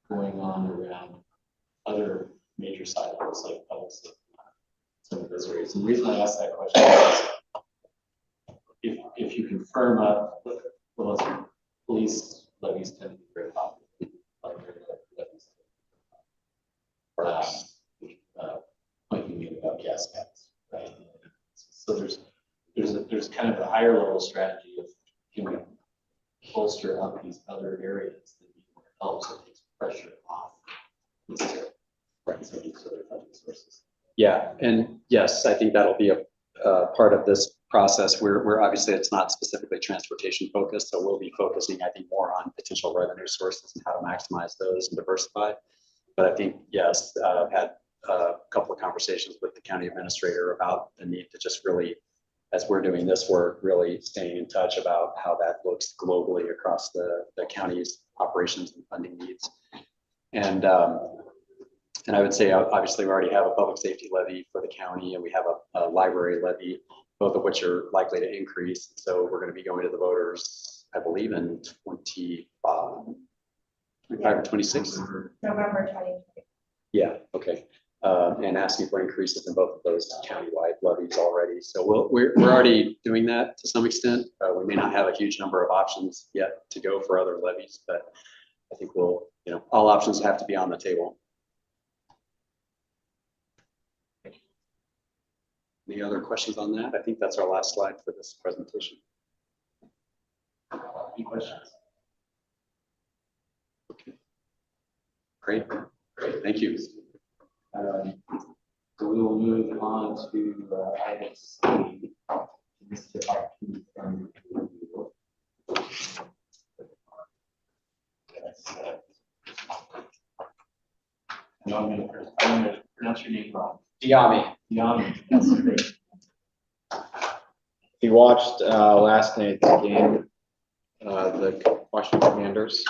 going on around other major silos like public safety, some of those areas? And the reason I ask that question is if you can firm up, well, police levies tend to be very popular, like levies. Like you mean about gas tax, right? So there's kind of a higher level strategy of, can we bolster up these other areas that need more help, so it takes pressure off these other funding sources. Yeah, and yes, I think that'll be a part of this process. We're obviously, it's not specifically transportation focused, so we'll be focusing, I think, more on potential revenue sources and how to maximize those and diversify. But I think, yes, I've had a couple of conversations with the county administrator about the need to just really, as we're doing this work, really staying in touch about how that looks globally across the county's operations and funding needs. And I would say, obviously, we already have a public safety levy for the county, and we have a library levy, both of which are likely to increase. So we're going to be going to the voters, I believe, in 25 or 26. November 2020. Yeah, okay. And asking for increases in both of those countywide levies already. So we're already doing that to some extent. We may not have a huge number of options yet to go for other levies, but I think we'll, all options have to be on the table. Any other questions on that? I think that's our last slide for this presentation. Any questions? Okay. Great. Thank you. So we will move on to item C. I'm going to pronounce your name wrong. Diami. Diami. That's great. If you watched last night's game, the Washington Commanders,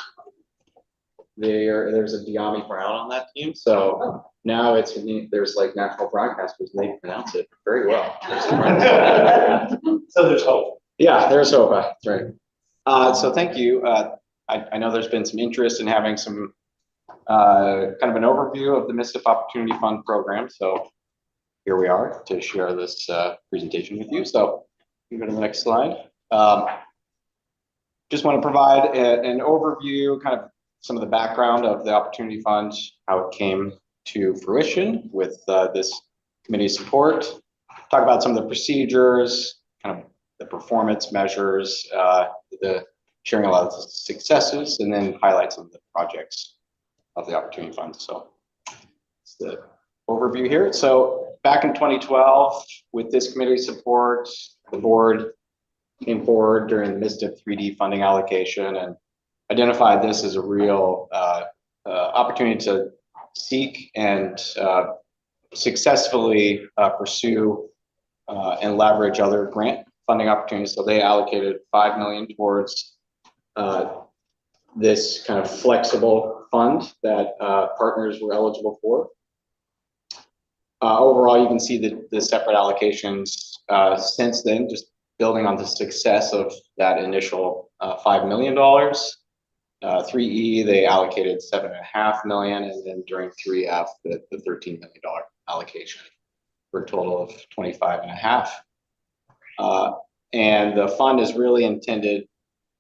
there's a Diami Brown on that team, so now there's like national broadcasters and they pronounce it very well. So there's hope. Yeah, there's hope. That's right. So thank you. I know there's been some interest in having some kind of an overview of the MISTIP Opportunity Fund program. So here we are to share this presentation with you. So you can go to the next slide. Just want to provide an overview, kind of some of the background of the Opportunity Fund, how it came to fruition with this committee's support. Talk about some of the procedures, kind of the performance measures, the sharing a lot of the successes, and then highlight some of the projects of the Opportunity Fund. So it's the overview here. So back in 2012, with this committee's support, the board came forward during the MISTIP 3D funding allocation and identified this as a real opportunity to seek and successfully pursue and leverage other grant funding opportunities. So they allocated $5 million towards this kind of flexible fund that partners were eligible for. Overall, you can see the separate allocations since then, just building on the success of that initial $5 million. 3E, they allocated $7.5 million, and then during 3F, the $13 million allocation for a total of $25.5 million. And the fund is really intended,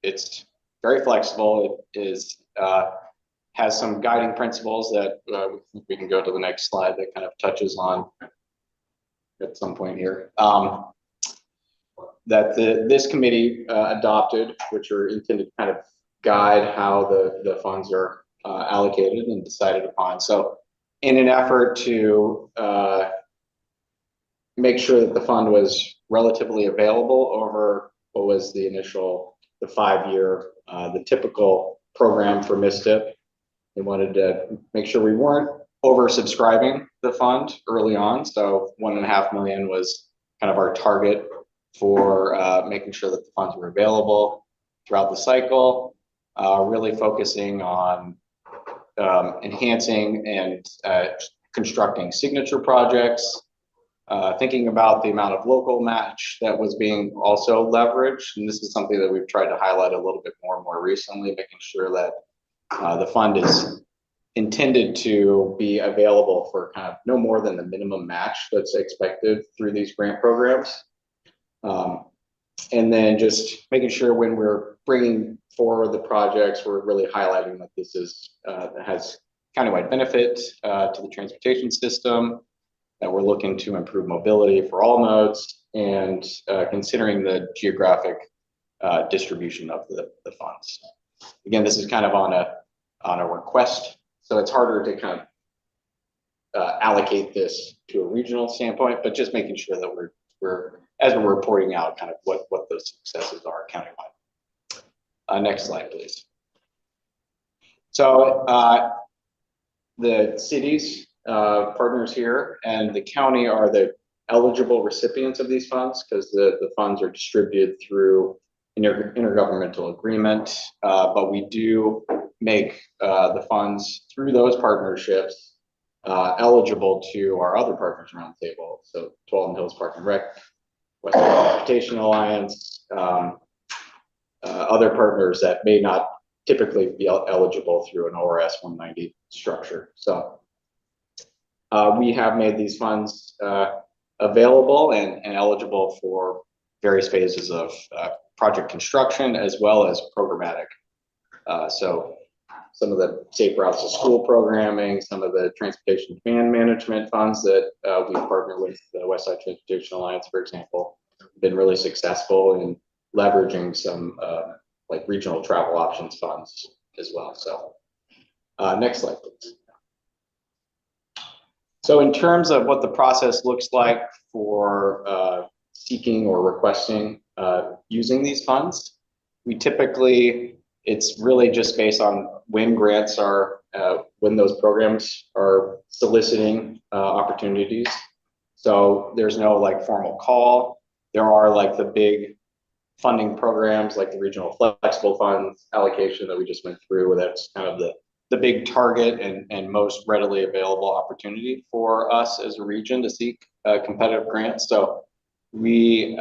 it's very flexible. It is has some guiding principles that we can go to the next slide that kind of touches on at some point here. That this committee adopted, which are intended to kind of guide how the funds are allocated and decided upon. So in an effort to make sure that the fund was relatively available over what was the 5-year, the typical program for MISTIP, they wanted to make sure we weren't oversubscribing the fund early on. So $1.5 million was kind of our target for making sure that the funds were available throughout the cycle, really focusing on enhancing and constructing signature projects, thinking about the amount of local match that was being also leveraged. And this is something that we've tried to highlight a little bit more recently, making sure that the fund is intended to be available for kind of no more than the minimum match that's expected through these grant programs. And then just making sure when we're bringing forward the projects, we're really highlighting that this is has countywide benefit to the transportation system, that we're looking to improve mobility for all modes, and considering the geographic distribution of the funds. Again, this is kind of on a request, so it's harder to kind of allocate this to a regional standpoint, but just making sure that we're as we're reporting out kind of what those successes are countywide. Next slide, please. So the cities, partners here, and the county are the eligible recipients of these funds because the funds are distributed through intergovernmental agreement, but we do make the funds through those partnerships eligible to our other partners around the table. So 12 Hills Park and Rec, Western Transportation Alliance, other partners that may not typically be eligible through an ORS 190 structure. So we have made these funds available and eligible for various phases of project construction as well as programmatic. So some of the safe routes to school programming, some of the transportation demand management funds that we partner with the Westside Transportation Alliance, for example, been really successful in leveraging some like regional travel options funds as well. So next slide, please. So in terms of what the process looks like for seeking or requesting using these funds, we typically, it's really just based on when grants are, when those programs are soliciting opportunities. So there's no like formal call. There are like the big funding programs like the regional flexible funds allocation that we just went through. That's kind of the big target and most readily available opportunity for us as a region to seek competitive grants. So we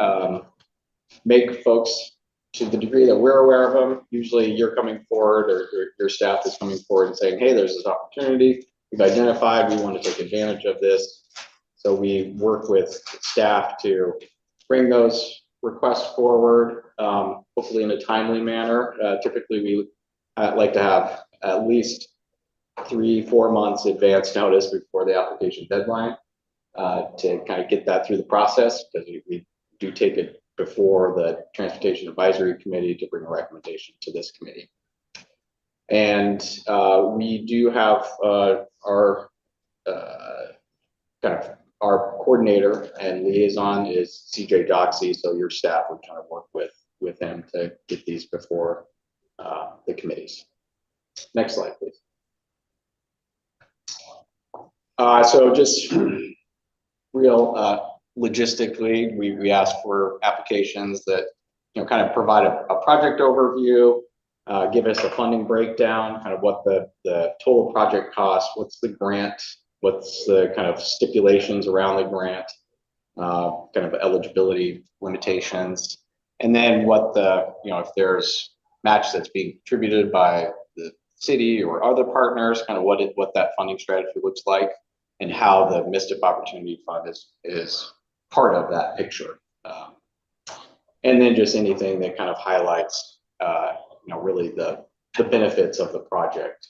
make folks, to the degree that we're aware of them, usually you're coming forward or your staff is coming forward and saying, hey, there's this opportunity we've identified, we want to take advantage of this. So we work with staff to bring those requests forward, hopefully in a timely manner. Typically we like to have at least 3-4 months advance notice before the application deadline to kind of get that through the process, because we do take it before the Transportation Advisory Committee to bring a recommendation to this committee. And we do have our kind of our coordinator and liaison is CJ Doxey, so your staff would kind of work with him to get these before the committees. Next slide, please. So just real logistically, we ask for applications that kind of provide a project overview, give us a funding breakdown, kind of what the total project cost, what's the grant, what's the kind of stipulations around the grant, kind of eligibility limitations, and then what the, if there's match that's being contributed by the city or other partners, kind of what that funding strategy looks like, and how the MISTIP Opportunity Fund is part of that picture. And then just anything that kind of highlights, really the benefits of the project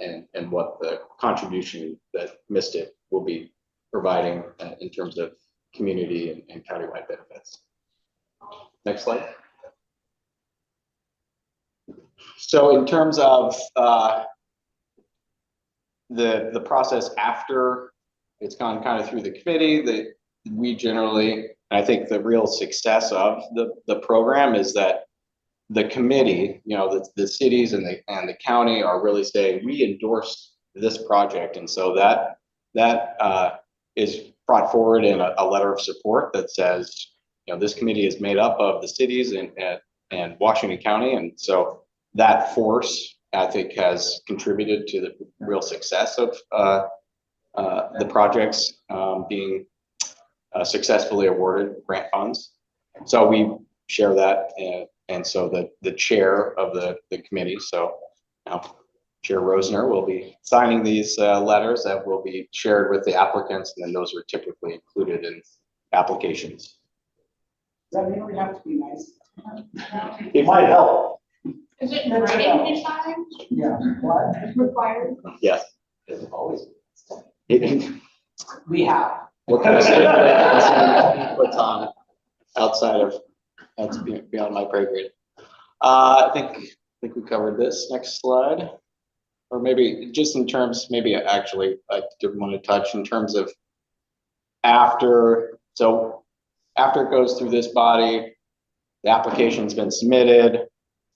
and what the contribution that MISTIP will be providing in terms of community and countywide benefits. Next slide. So in terms of the process after it's gone kind of through the committee, that we generally, I think the real success of the program is that the committee, the cities and the county are really saying we endorse this project, and so that is brought forward in a letter of support that says, this committee is made up of the cities and Washington County, and so that force, I think, has contributed to the real success of the projects being successfully awarded grant funds. So we share that, and so the chair of the committee, so now Chair Rosner, will be signing these letters that will be shared with the applicants, and then those are typically included in applications. Does that mean we have to be nice? It might help. Is it in writing this time? Yeah. What? Required? Yes. It's always. We have. What kind of statement puts on outside of, that's beyond my pay grade. I think we covered this. Next slide. Or maybe just in terms, maybe actually I did want to touch in terms of after it goes through this body, the application's been submitted,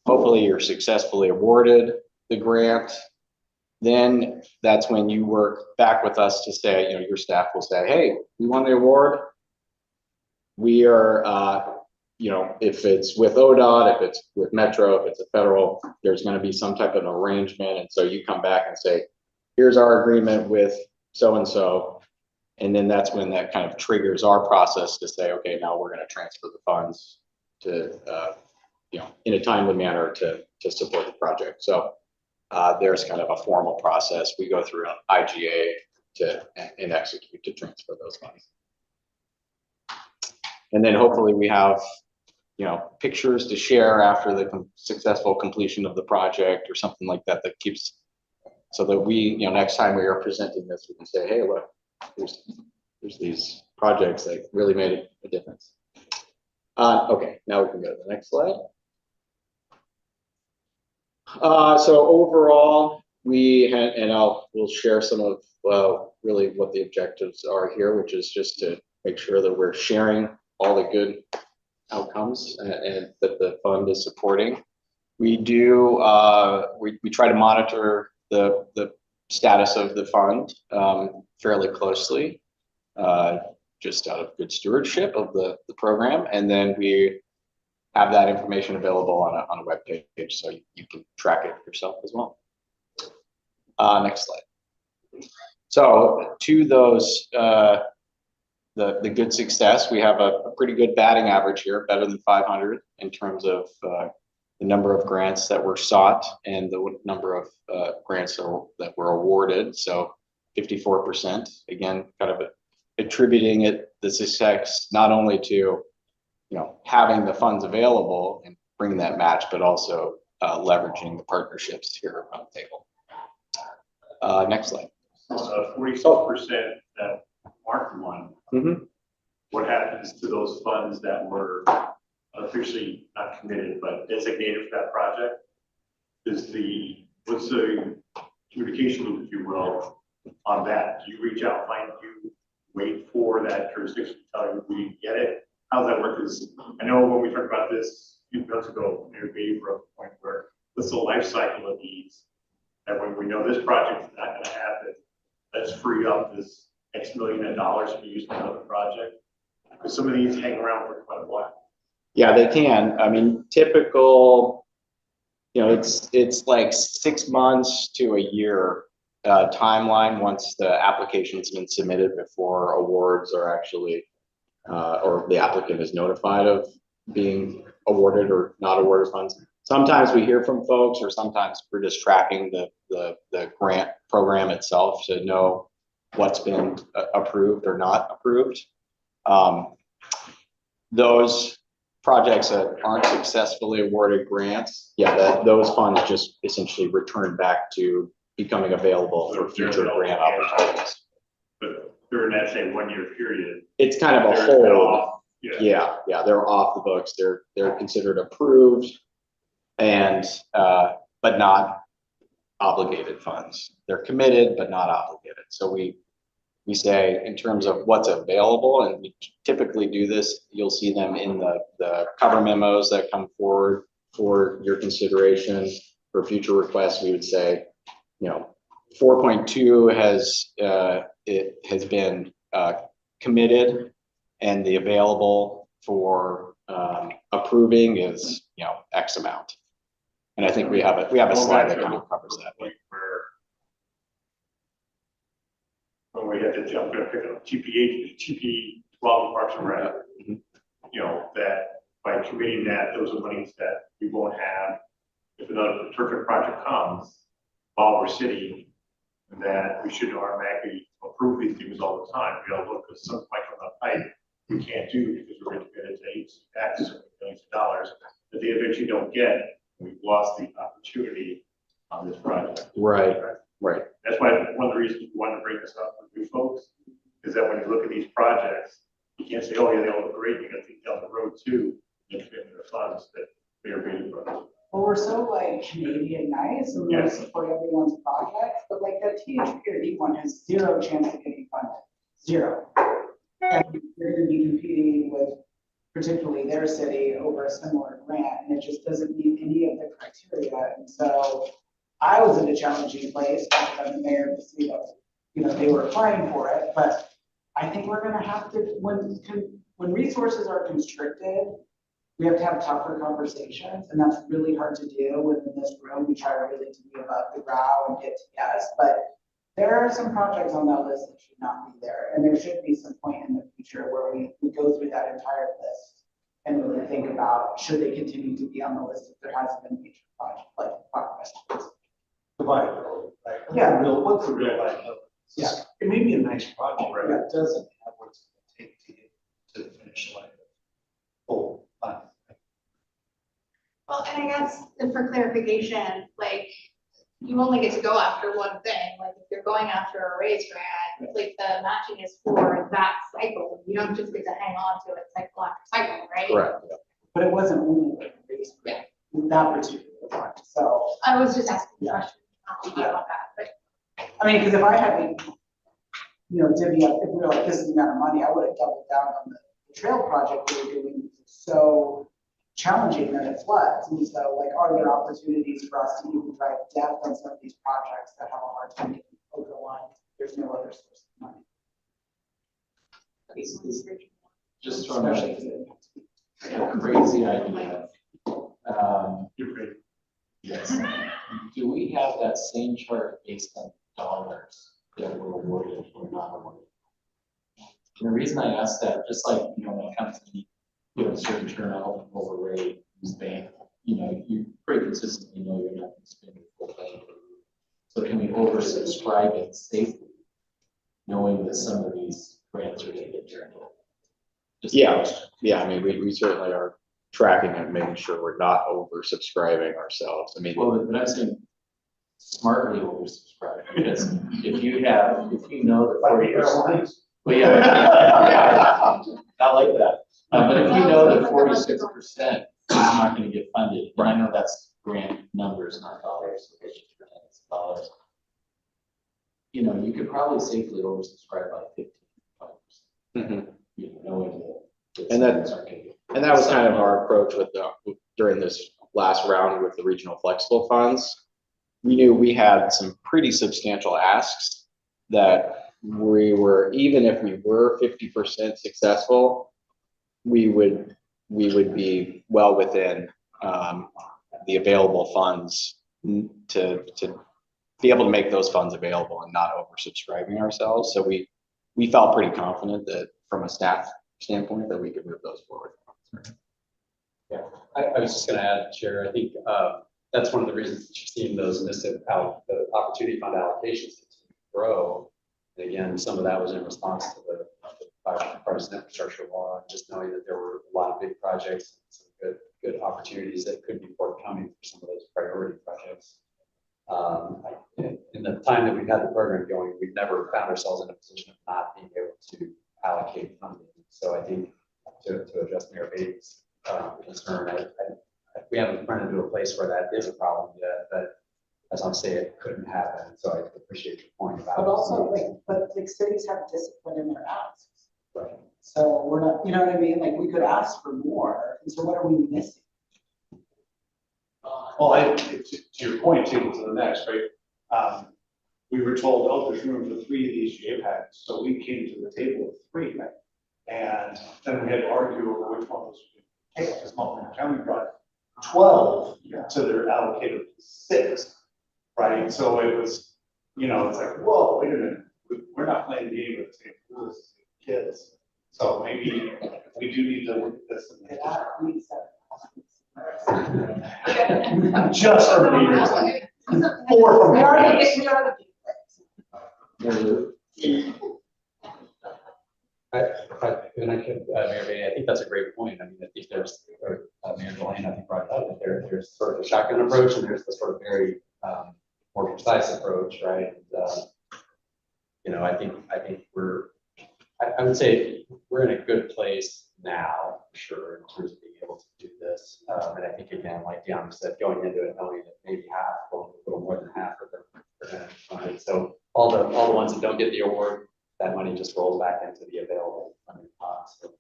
hopefully you're successfully awarded the grant. Then that's when you work back with us to say, your staff will say, hey, we won the award. We are you know, if it's with ODOT, if it's with Metro, if it's a federal, there's going to be some type of an arrangement. And so you come back and say, here's our agreement with so-and-so. And then that's when that kind of triggers our process to say, okay, now we're going to transfer the funds to, you know, in a timely manner to support the project. So there's kind of a formal process. We go through an IGA and execute to transfer those funds. And then hopefully we have, you know, pictures to share after the successful completion of the project or something like that, that keeps, so that we, you know, next time we are presenting this, we can say, hey, look, there's these projects that really made a difference. Okay, now we can go to the next slide. So overall, we had, and we'll share some of really what the objectives are here, which is just to make sure that we're sharing all the good outcomes and that the fund is supporting. We do, we try to monitor the status of the fund fairly closely, just out of good stewardship of the program. And then we have that information available on a web page, so you can track it yourself as well. Next slide. So to those, the good success, we have a pretty good batting average here, better than 500 in terms of the number of grants that were sought and the number of grants that were awarded. So 54%, again, kind of attributing the success not only to, you know, having the funds available and bringing that match, but also leveraging the partnerships here on the table. Next slide. 46% that Mark won. Mm-hmm. What happens to those funds that were officially not committed but designated for that project? What's the communication loop, if you will, on that? Do you reach out, wait for that jurisdiction to tell you we get it? How does that work? Because I know when we talked about this a few months ago, Mayor Beatty brought up the point where what's the life cycle of these? And when we know this project is not going to happen, let's free up this X million of dollars to be used on another project. Because some of these hang around for quite a while. Yeah, they can. I mean, typical, you know, it's like 6 months to a year timeline once the application's been submitted before awards are actually, or the applicant is notified of being awarded or not awarded funds. Sometimes we hear from folks, or sometimes we're just tracking the grant program itself to know what's been approved or not approved. Those projects that aren't successfully awarded grants, yeah, those funds just essentially return back to becoming available for future grant opportunities. But during that same 1 year period, it's kind of a hold. Yeah, they're off the books. They're considered approved, and but not obligated funds. They're committed but not obligated. So we say in terms of what's available, and we typically do this, you'll see them in the cover memos that come forward for your consideration for future requests. We would say, you know, 4.2 has been committed, and the available for approving is, you know, X amount. And I think we have a slide that kind of covers that. When we had to jump in and pick up TP 12 Parks and Rec, you know, that by committing that, those are monies that we won't have if another terrific project comes, while we're sitting, that we should automatically approve these things all the time. We gotta look, because something might come up pipe we can't do because we're going to get into taxes of millions of dollars that they eventually don't get. We've lost the opportunity on this project. Right. That's why one of the reasons we wanted to bring this up with you folks is that when you look at these projects, you can't say, oh yeah, they all look great. You got to think down the road too, and fit in the funds that they are being run. Well, we're so like Canadian nice and we support everyone's projects, but like that THPRD one has zero chance of getting funded. Zero. And you're going to be competing with particularly their city over a similar grant, and it just doesn't meet any of the criteria. And so I was in a challenging place as the mayor to see that, you know, they were applying for it, but I think we're going to have to, when resources are constricted, we have to have tougher conversations, and that's really hard to do within this room. We try really to be above the brow and get to yes, but there are some projects on that list that should not be there, and there should be some point in the future where we go through that entire list and really think about, should they continue to be on the list if there hasn't been major project, like progress. The viability, right? Yeah. What's the real viability? Yeah. It may be a nice project, but it doesn't have what it's gonna take to get to the finish line. Full fun. Well, and I guess, and for clarification, like, you only get to go after one thing, like, if you're going after a raise grant, like, the matching is for that cycle, you don't just get to hang on to it cycle after cycle, right? Correct. But it wasn't only like a race grant, that particular one, so. I was just asking the question about that, but. I mean, because if I had to, divvy up, if we were like, this is the amount of money, I would have doubled down on the trail project we were doing. So challenging that it floods. And so like, are there opportunities for us to even drive depth on some of these projects that have a hard time getting over the line? There's no other source of money. Just from a crazy idea. You're great. Yes. Do we have that same chart based on dollars that were awarded or not awarded? And the reason I ask that, just like, when it comes to, certain turnover rate, bank, you pretty consistently know you're not going to spend your full budget. So can we oversubscribe it safely, knowing that some of these grants are going to get turned over? I mean, we certainly are tracking and making sure we're not oversubscribing ourselves. I mean, well, but I'm saying smartly oversubscribe, because if you know that 40%, well, yeah, not like that. But if you know that 46% is not going to get funded, and I know that's grant numbers, not dollars, so it's just percentages of dollars. You could probably safely oversubscribe by 15%. Knowing that. And that was kind of our approach during this last round with the regional flexible funds. We knew we had some pretty substantial asks that we were, even if we were 50% successful, we would be well within the available funds to be able to make those funds available and not oversubscribing ourselves. So we felt pretty confident that from a staff standpoint that we could move those forward. Yeah, I was just going to add, Chair, I think that's one of the reasons that you're seeing those the opportunity fund allocations grow. And again, some of that was in response to the bipartisan infrastructure law, just knowing that there were a lot of big projects, some good opportunities that could be forthcoming for some of those priority projects. In the time that we've had the program going, we've never found ourselves in a position of not being able to allocate funding. So I think to address Mayor Bates' concern, we haven't run into a place where that is a problem yet, but as I'm saying, it couldn't happen. So I appreciate your point about. But also, but cities have discipline in their asks. Right. So we're not, you know what I mean? Like, we could ask for more. And so what are we missing? Well, to your point, too, to the next, right? We were told, oh, there's room for 3 of these JPEGs. So we came to the table with 3, right? And then we had to argue over which one was take, because Multnomah County brought 12 to their allocated 6, right? So it was, it's like, whoa, wait a minute, we're not playing the game with the same rules as the kids. So maybe we do need to look at this. Just for meters. 4 from We are the big players. Mayor Bay, I think that's a great point. I mean, I think there's, Mayor Delane, I think brought it up, that there's sort of a shotgun approach and there's the sort of very more precise approach, right? And, I think I would say we're in a good place now, for sure, in terms of being able to do this. And I think, again, like Deanna said, going into it, knowing that maybe half, well, a little more than half of them are going to fund. So all the ones that don't get the award, that money just rolls back into the available funding pot. So,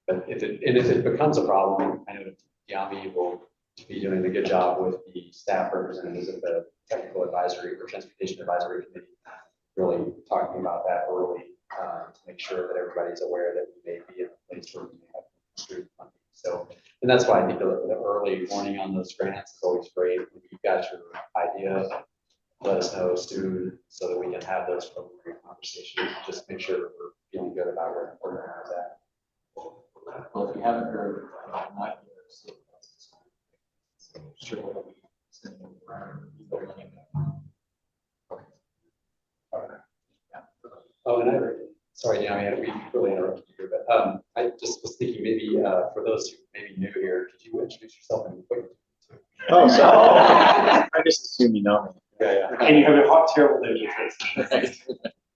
but if it becomes a problem, I know Yami will be doing a good job with the staff representatives of the technical advisory or transportation advisory committee, really talking about that early to make sure that everybody's aware that we may be in a place where we may have street funding So, and that's why I think the early warning on those grants is always great. When you've got your idea, let us know soon so that we can have those preliminary conversations. Just make sure we're feeling good about where we're at that. Well, if you haven't heard, I'm not here. So sure what we send them around. Oh, and sorry, yeah, we really interrupted you here, but I just was thinking maybe for those who may be new here, could you introduce yourself and quick? Oh, sorry. I just assume you know me. Yeah. And you have a hot, terrible name to face.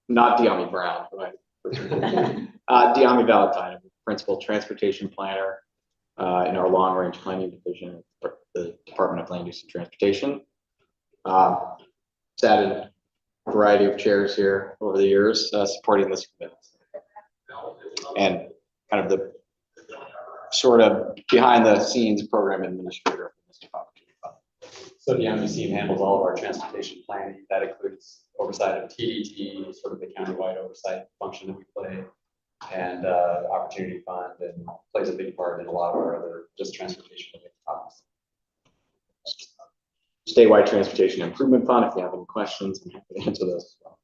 Not Deami Brown, but Deami Valentine, I'm the principal transportation planner in our long range planning division at the Department of Land Use and Transportation. Sat in a variety of chairs here over the years, supporting this commitment. And kind of the sort of behind the scenes program administrator. So the MUC handles all of our transportation planning. That includes oversight of TDT, sort of the countywide oversight function that we play, and opportunity fund, and plays a big part in a lot of our other just transportation related topics. Statewide Transportation Improvement Fund, if you have any questions, I'm happy to answer those as well.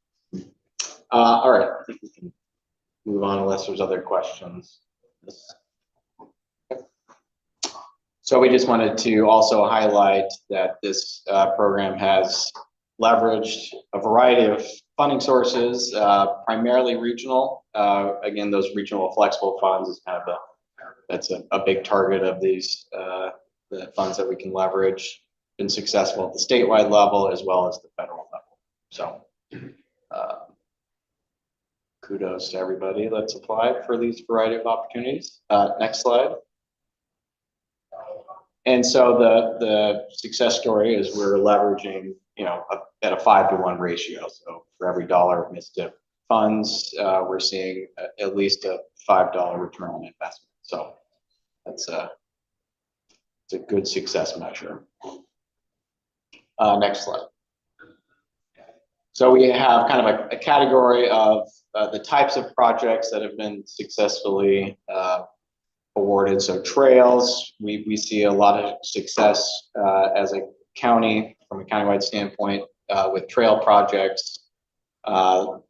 All right, I think we can move on unless there's other questions. So we just wanted to also highlight that this program has leveraged a variety of funding sources, primarily regional. Again, those regional flexible funds is kind of that's a big target of these the funds that we can leverage. Been successful at the statewide level as well as the federal level. So kudos to everybody that's applied for these variety of opportunities. Next slide. And so the success story is we're leveraging, at a 5-to-1 ratio. So for every dollar of MISTIP funds, we're seeing at least a $5 return on investment. So that's it's a good success measure. Next slide. So we have kind of a category of the types of projects that have been successfully awarded. So trails, we see a lot of success as a county from a countywide standpoint with trail projects, followed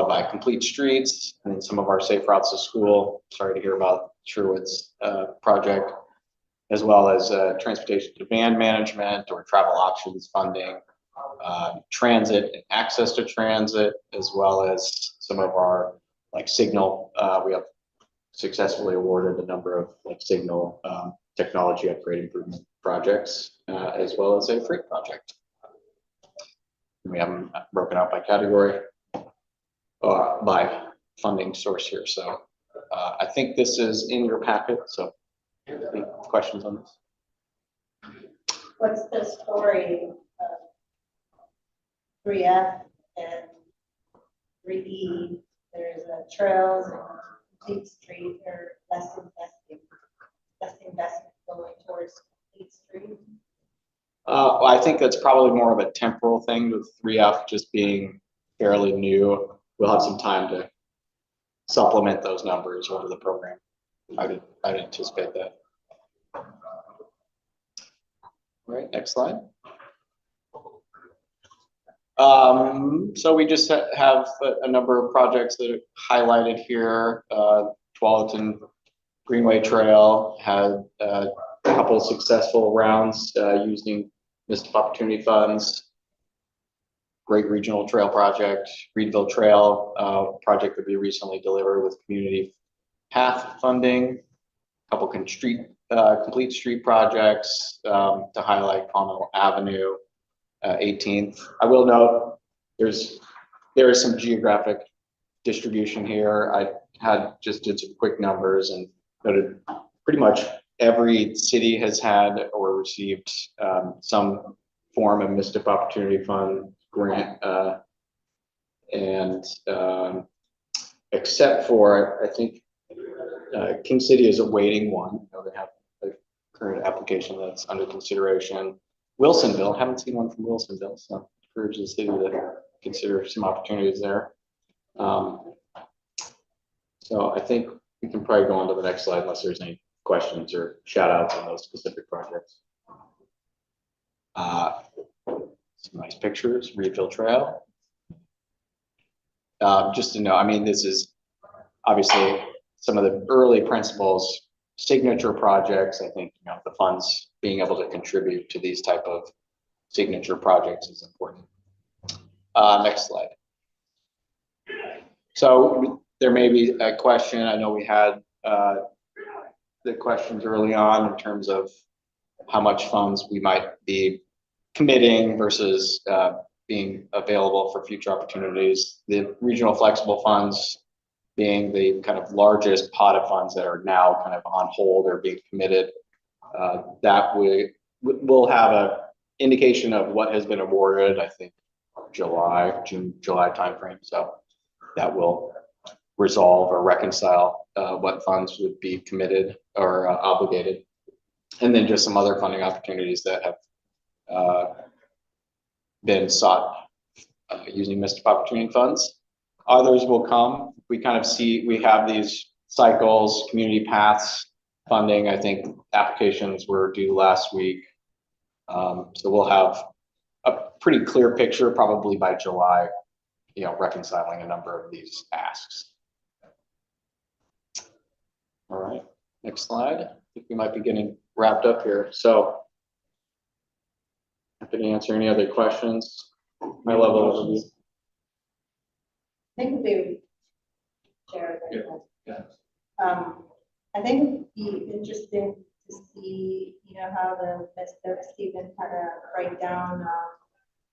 by complete streets and some of our safe routes to school. Sorry to hear about Sherwood's project, as well as transportation demand management or travel options funding, transit and access to transit, as well as some of our signal. We have successfully awarded a number of signal technology upgrade improvement projects, as well as a freight project. We have them broken out by category, by funding source here. So I think this is in your packet. So any questions on this? What's the story of 3F and 3E? There's trails and complete street, or less investment going towards complete street. I think that's probably more of a temporal thing with 3F just being fairly new. We'll have some time to supplement those numbers over the program. I'd anticipate that. All right, next slide. So we just have a number of projects that are highlighted here. Tualatin Greenway Trail had a couple of successful rounds using MISTIP opportunity funds. Great regional trail project. Reedville Trail project that we recently delivered with community path funding. A couple complete street projects to highlight Palmetto Avenue, 18th. I will note there is some geographic distribution here. I just did some quick numbers and noted pretty much every city has had or received some form of MISTIP Opportunity Fund grant, and except for, I think, King City is awaiting one. They have a current application that's under consideration. Wilsonville, haven't seen one from Wilsonville, so encourage the city to consider some opportunities there. So I think we can probably go on to the next slide unless there's any questions or shout outs on those specific projects. Some nice pictures, Reedfield Trail. Just to know, I mean, this is obviously some of the early principles, signature projects. I think, you know, the funds being able to contribute to these type of signature projects is important. Next slide. So there may be a question. I know we had the questions early on in terms of how much funds we might be committing versus being available for future opportunities. The regional flexible funds being the kind of largest pot of funds that are now kind of on hold or being committed. That we'll have a indication of what has been awarded, I think June, July timeframe. So that will resolve or reconcile what funds would be committed or obligated. And then just some other funding opportunities that have been sought using MISTIP opportunity funds. Others will come. We kind of see, we have these cycles, community paths funding. I think applications were due last week. So we'll have a pretty clear picture probably by July, you know, reconciling a number of these asks. All right, next slide. I think we might be getting wrapped up here. So happy to answer any other questions. My level overview. I think they share I think it'd be interesting to see, you know, how Mr. Stephen kind of break down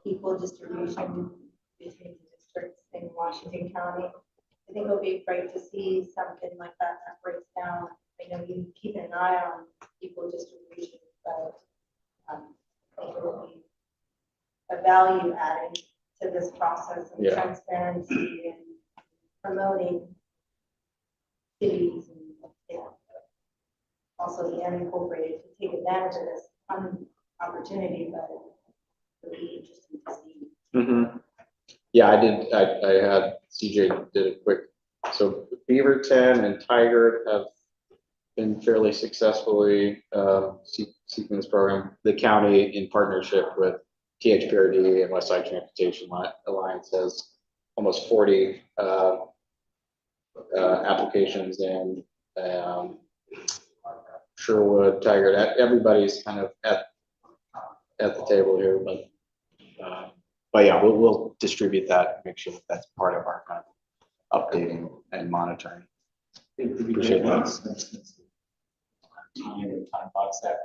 equal distribution between the districts in Washington County. I think it'll be great to see something like that breaks down. I know you keep an eye on equal distribution, but I think it will be a value adding to this process of transparency and promoting cities and also the unincorporated to take advantage of this opportunity, but it'll be interesting to see. Yeah, I had CJ did a quick, so Beaverton and Tigard have been fairly successfully seeking this program. The county, in partnership with THPRD and Westside Transportation Alliance, has almost 40 applications in. Sherwood, Tigard, everybody's kind of at the table here, but yeah, we'll distribute that, make sure that that's part of our kind of updating and monitoring. Appreciate that. Time box that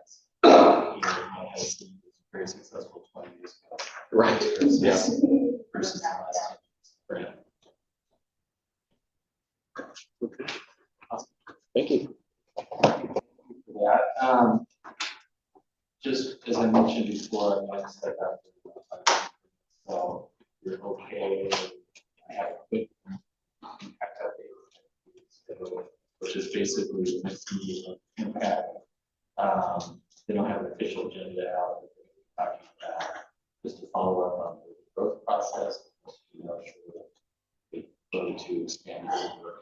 has been very successful 20 years ago. Right. Versus the last 10 years. Okay. Awesome. Thank you. Yeah. Just as I mentioned before, I'm going to step out. So you're okay. I have a quick impact update, which is basically the next meeting of impact. They don't have an official agenda out. Talking about just to follow up on the growth process. You know, going to expand the work.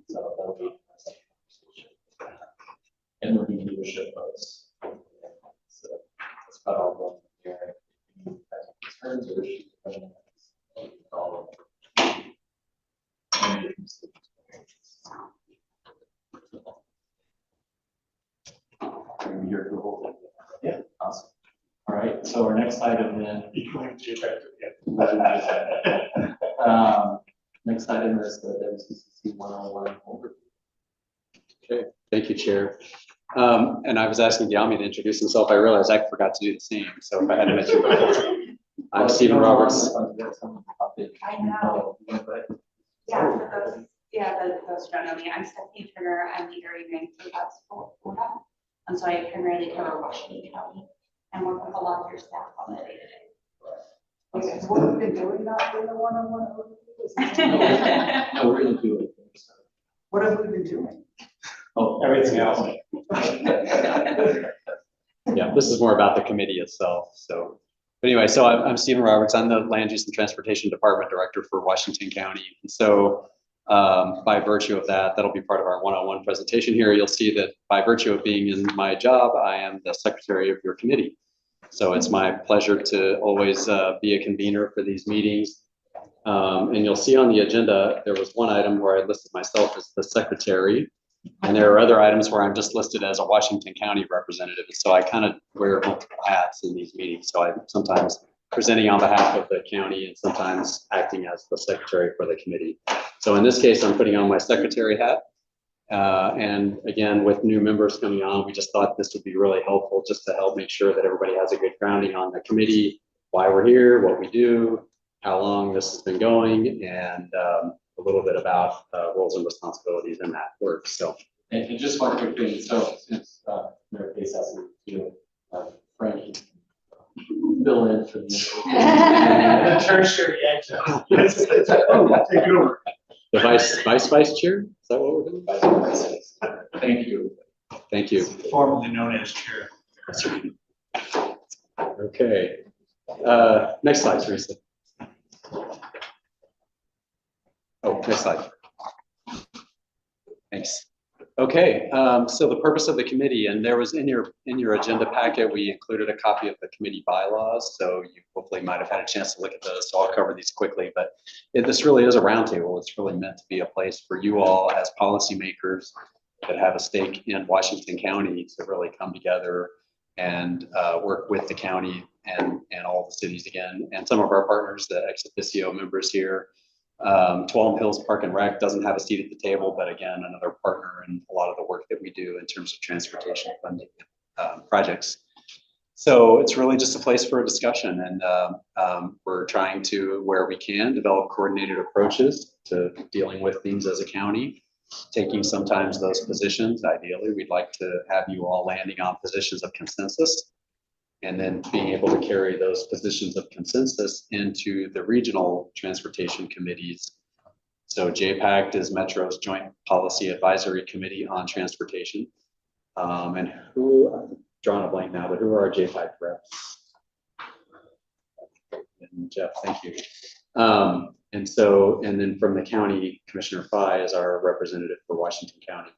So that'll be and there'll be leadership votes. So that's about all of them here. Concerns or issues. All of them. You're the whole thing. Yeah, awesome. All right, so our next item then. Next item is the WCCC 101 overview. Okay, thank you, Chair. And I was asking Yami to introduce himself. I realized I forgot to do the same. So if I had to mention before, I'm Stephen Roberts. I know. Yeah, for those who don't know me, I'm Stephanie Turner. I'm the area manager at Florida. And so I primarily cover Washington County and work with a lot of your staff on the day-to-day. Okay, what have we been doing now in the one-on-one overview? No, we're going to do it. What have we been doing? Oh, everything else. Yeah, this is more about the committee itself. So But anyway, so I'm Stephen Roberts. I'm the Land Use and Transportation Department Director for Washington County. And so by virtue of that, that'll be part of our one-on-one presentation here. You'll see that by virtue of being in my job, I am the secretary of your committee. So it's my pleasure to always be a convener for these meetings. And you'll see on the agenda, there was one item where I listed myself as the secretary. And there are other items where I'm just listed as a Washington County representative. And so I kind of wear multiple hats in these meetings. So I'm sometimes presenting on behalf of the county and sometimes acting as the secretary for the committee. So in this case, I'm putting on my secretary hat. And again, with new members coming on, we just thought this would be really helpful just to help make sure that everybody has a good grounding on the committee, why we're here, what we do, how long this has been going, and a little bit about roles and responsibilities in that work. So, and just one quick thing. So since Mayor Case has to Frank fill in for the tertiary edge. Oh, take it over. The vice chair? Is that what we're doing? Vice. Thank you. Thank you. Formerly known as chair. Okay. Next slide, Teresa. Oh, next slide. Thanks. Okay, so the purpose of the committee, and there was in your agenda packet, we included a copy of the committee bylaws, so you hopefully might have had a chance to look at those, so I'll cover these quickly, but this really is a roundtable. It's really meant to be a place for you all as policymakers that have a stake in Washington County to really come together and work with the county and all the cities again, and some of our partners, the ex officio members here. Tuolumne Hills Park and Rec doesn't have a seat at the table, but again, another partner in a lot of the work that we do in terms of transportation funding projects. So it's really just a place for a discussion, and we're trying to, where we can, develop coordinated approaches to dealing with things as a county, taking sometimes those positions. Ideally, we'd like to have you all landing on positions of consensus, and then being able to carry those positions of consensus into the regional transportation committees. So JPACT is Metro's Joint Policy Advisory Committee on Transportation. And who, I'm drawing a blank now, but who are our JPACT reps? And Jeff, thank you. And then from the county, Commissioner Fye is our representative for Washington County.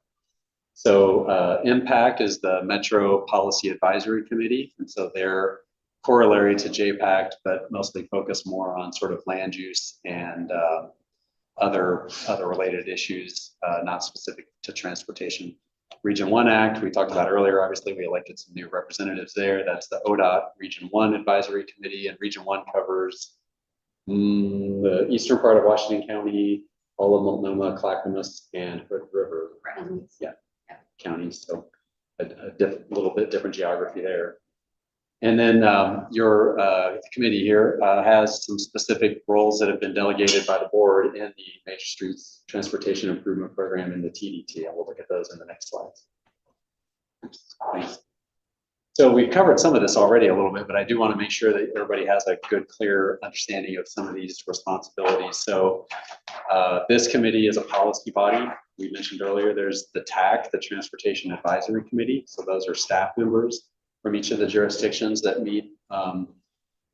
So MPAC is the Metro Policy Advisory Committee, and so they're corollary to JPACT, but mostly focus more on sort of land use and other related issues, not specific to transportation. Region 1 Act, we talked about earlier, obviously we elected some new representatives there. That's the ODOT Region 1 Advisory Committee, and Region 1 covers the eastern part of Washington County, all of Multnomah, Clackamas, and Hood River. Yeah. Counties, so a little bit different geography there. And then your committee here has some specific roles that have been delegated by the board in the Major Streets Transportation Improvement Program in the TDT, and we'll look at those in the next slides. Thanks. So we've covered some of this already a little bit, but I do want to make sure that everybody has a good, clear understanding of some of these responsibilities. So this committee is a policy body. We mentioned earlier, there's the TAC, the Transportation Advisory Committee. So those are staff members from each of the jurisdictions that meet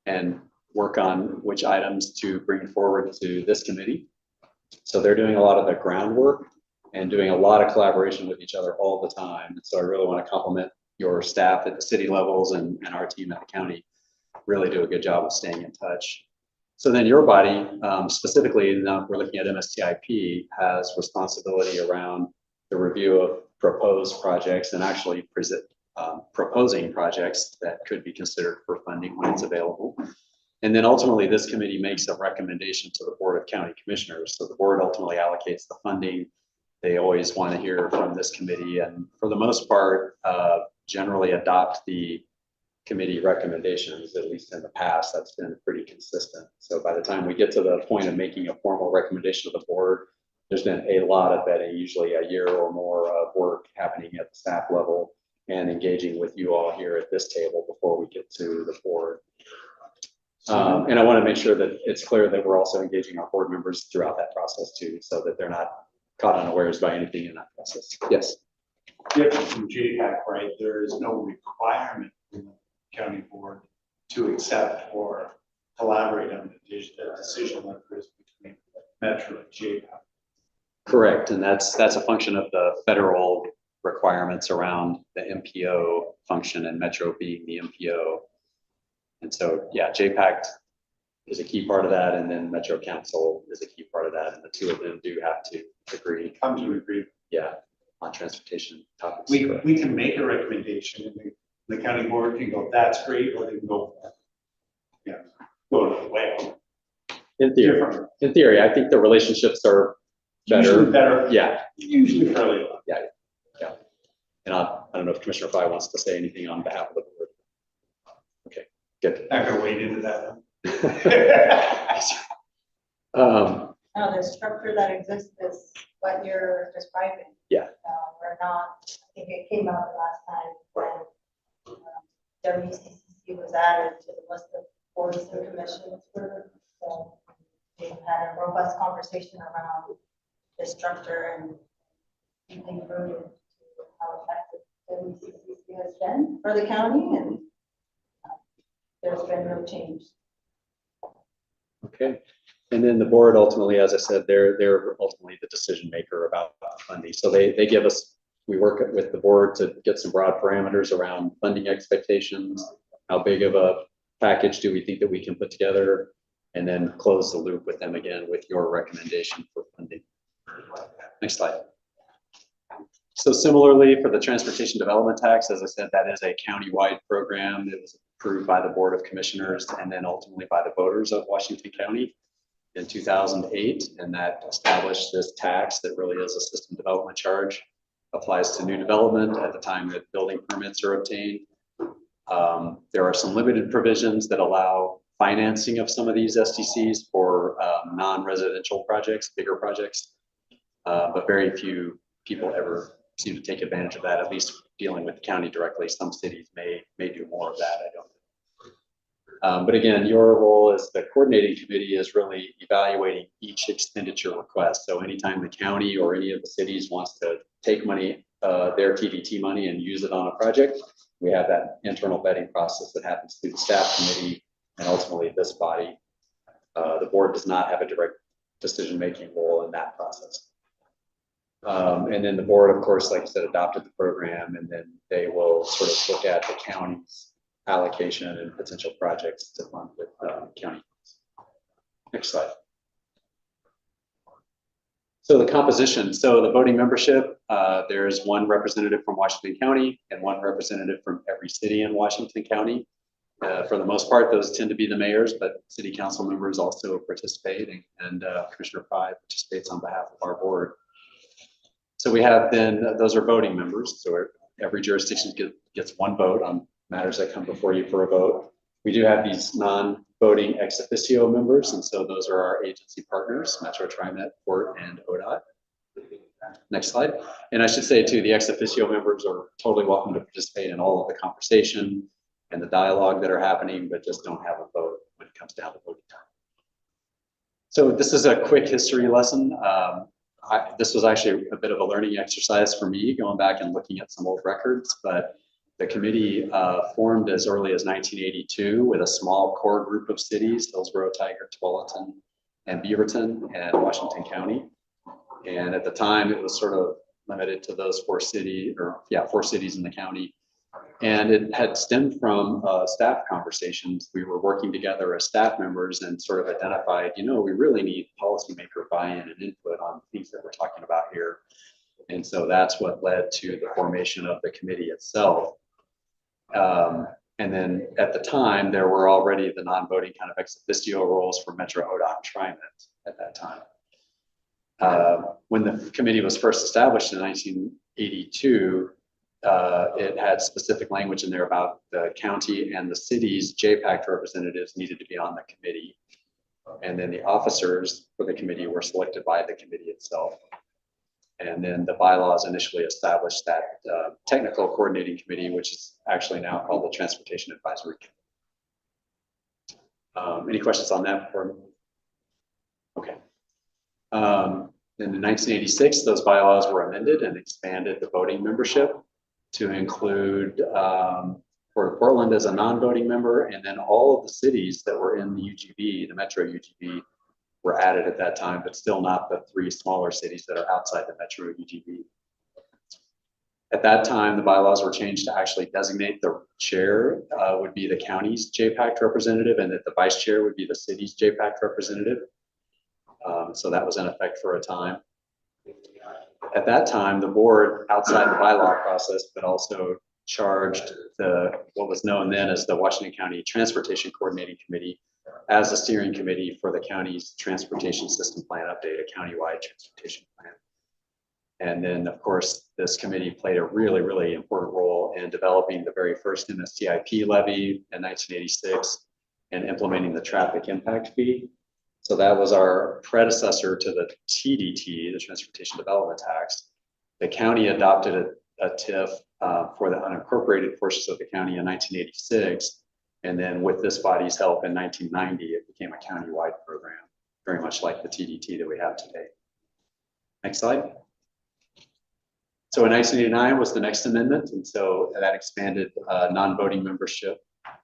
and work on which items to bring forward to this committee. So they're doing a lot of the groundwork and doing a lot of collaboration with each other all the time. And so I really want to compliment your staff at the city levels and our team at the county really do a good job of staying in touch. So then your body, specifically, now we're looking at MSTIP, has responsibility around the review of proposed projects and actually proposing projects that could be considered for funding when it's available. And then ultimately, this committee makes a recommendation to the Board of County Commissioners. So the board ultimately allocates the funding. They always want to hear from this committee, and for the most part, generally adopt the committee recommendations. At least in the past, that's been pretty consistent. So by the time we get to the point of making a formal recommendation to the board, there's been a lot of vetting, usually a year or more of work happening at the staff level and engaging with you all here at this table before we get to the board. And I want to make sure that it's clear that we're also engaging our board members throughout that process too, so that they're not caught unawares by anything in that process. Yes. Different from JPAC, right? There is no requirement from the county board to accept or collaborate on the decision makers between Metro and JPAC. Correct, and that's a function of the federal requirements around the MPO function and Metro being the MPO. And so, yeah, JPAC is a key part of that, and then Metro Council is a key part of that, and the two of them do have to agree. Come to agree. Yeah, on transportation topics. We can make a recommendation, and the county board can go, that's great, or they can go, yeah, go to the way. In theory, I think the relationships are better. Usually better. Yeah. Usually fairly well. Yeah, yeah. And I don't know if Commissioner Fry wants to say anything on behalf of the board. Okay, good. Not gonna wade into that one. No, the structure that exists is what you're describing. Yeah. We're not, I think it came out last time when WCCC was added to the list of boards and commissions. So we've had a robust conversation around the structure and being rooted to how effective WCCC has been for the county, and there's been no change. Okay, and then the board ultimately, as I said, they're ultimately the decision maker about funding. So they give us, we work with the board to get some broad parameters around funding expectations. How big of a package do we think that we can put together? And then close the loop with them again with your recommendation for funding. Next slide. So similarly for the transportation development tax, as I said, that is a county-wide program. It was approved by the Board of Commissioners and then ultimately by the voters of Washington County in 2008. And that established this tax that really is a system development charge, applies to new development at the time that building permits are obtained. There are some limited provisions that allow financing of some of these SDCs for non-residential projects, bigger projects, but very few people ever seem to take advantage of that, at least dealing with the county directly. Some cities may do more of that, I don't know. But again, your role as the coordinating committee is really evaluating each expenditure request. So anytime the county or any of the cities wants to take money, their TDT money, and use it on a project, we have that internal vetting process that happens through the staff committee and ultimately this body. The board does not have a direct decision-making role in that process. And then the board, of course, like I said, adopted the program, and then they will sort of look at the county's allocation and potential projects to fund with county funds. Next slide. So the composition, so the voting membership, there's one representative from Washington County and one representative from every city in Washington County. For the most part, those tend to be the mayors, but city council members also participate, and Commissioner Fry participates on behalf of our board. So we have then, those are voting members. So every jurisdiction gets one vote on matters that come before you for a vote. We do have these non-voting ex officio members, and so those are our agency partners, Metro, TriMet, Port, and ODOT. Next slide. And I should say too, the ex officio members are totally welcome to participate in all of the conversation and the dialogue that are happening, but just don't have a vote when it comes down to voting time. So this is a quick history lesson. This was actually a bit of a learning exercise for me, going back and looking at some old records, but the committee formed as early as 1982 with a small core group of cities, Hillsboro, Tigard, Tualatin, and Beaverton, and Washington County. And at the time, it was sort of limited to those four cities in the county. And it had stemmed from staff conversations. We were working together as staff members and sort of identified, you know, we really need policymaker buy-in and input on things that we're talking about here. And so that's what led to the formation of the committee itself. And then at the time, there were already the non-voting kind of ex officio roles for Metro, ODOT, and TriMet at that time. When the committee was first established in 1982, it had specific language in there about the county and the city's JPAC representatives needed to be on the committee. And then the officers for the committee were selected by the committee itself. And then the bylaws initially established that technical coordinating committee, which is actually now called the Transportation Advisory Committee. Any questions on that before? Okay. Then in 1986, those bylaws were amended and expanded the voting membership to include Port of Portland as a non-voting member, and then all of the cities that were in the UGB, the Metro UGB, were added at that time, but still not the 3 smaller cities that are outside the Metro UGB. At that time, the bylaws were changed to actually designate the chair would be the county's JPACT representative, and that the vice chair would be the city's JPACT representative. So that was in effect for a time. At that time, the board, outside the bylaw process, but also charged what was known then as the Washington County Transportation Coordinating Committee as a steering committee for the county's transportation system plan update, a countywide transportation plan. And then, of course, this committee played a really, really important role in developing the very first MSTIP levy in 1986 and implementing the traffic impact fee. So that was our predecessor to the TDT, the Transportation Development Tax. The county adopted a TIF for the unincorporated portions of the county in 1986. And then with this body's help in 1990, it became a countywide program, very much like the TDT that we have today. Next slide. So in 1989 was the next amendment. And so that expanded non-voting membership.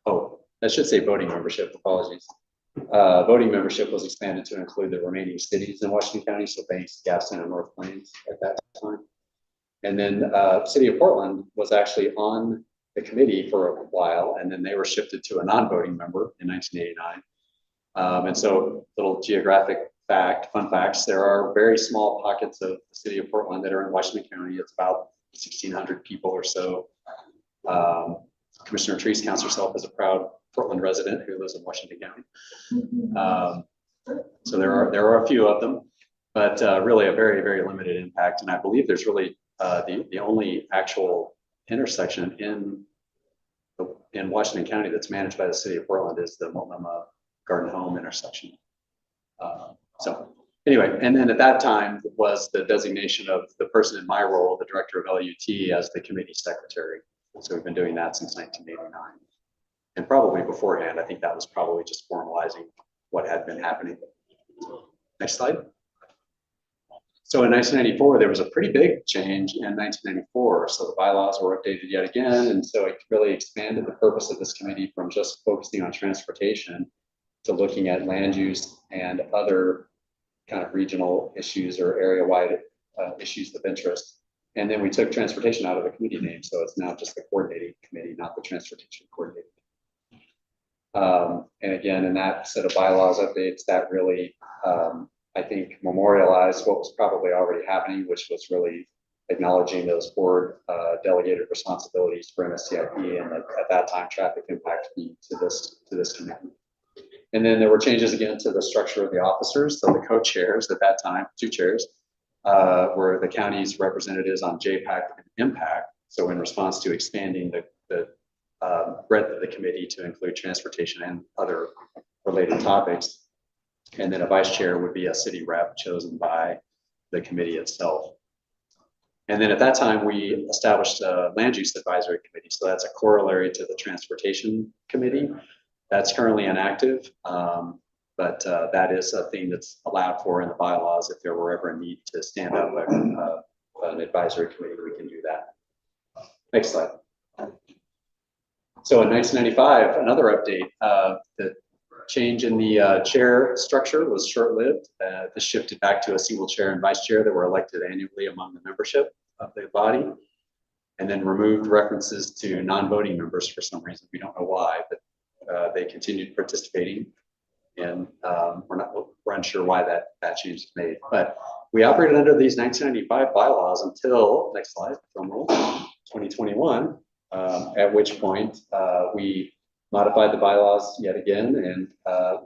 Oh, I should say voting membership, apologies. Voting membership was expanded to include the remaining cities in Washington County, so Banks, Gaston, and North Plains at that time. And then City of Portland was actually on the committee for a while, and then they were shifted to a non-voting member in 1989. And so, little geographic fun facts, there are very small pockets of the City of Portland that are in Washington County. It's about 1,600 people or so. Commissioner Treese counts herself as a proud Portland resident who lives in Washington County. So there are a few of them, but really a very, very limited impact. And I believe there's really the only actual intersection in Washington County that's managed by the City of Portland is the Multnomah Garden Home intersection. So anyway, and then at that time was the designation of the person in my role, the director of LUT, as the committee secretary. So we've been doing that since 1989. And probably beforehand, I think that was probably just formalizing what had been happening. Next slide. So in 1994, there was a pretty big change in 1994. So the bylaws were updated yet again. And so it really expanded the purpose of this committee from just focusing on transportation to looking at land use and other kind of regional issues or area-wide issues of interest. And then we took transportation out of the committee name. So it's now just the coordinating committee, not the transportation coordinating. And again, in that set of bylaws updates, that really, I think, memorialized what was probably already happening, which was really acknowledging those board delegated responsibilities for MSTIP and at that time traffic impact fee to this committee. And then there were changes again to the structure of the officers. So the co-chairs at that time, 2 chairs, were the county's representatives on JPAC and impact. So in response to expanding the breadth of the committee to include transportation and other related topics. And then a vice chair would be a city rep chosen by the committee itself. And then at that time, we established a land use advisory committee. So that's a corollary to the transportation committee. That's currently inactive, but that is a thing that's allowed for in the bylaws. If there were ever a need to stand up an advisory committee, we can do that. Next slide. So in 1995, another update, the change in the chair structure was short-lived. This shifted back to a single chair and vice chair that were elected annually among the membership of the body, and then removed references to non-voting members for some reason. We don't know why, but they continued participating, and we're unsure why that change was made. But we operated under these 1995 bylaws until, next slide, drum roll, 2021. At which point we modified the bylaws yet again and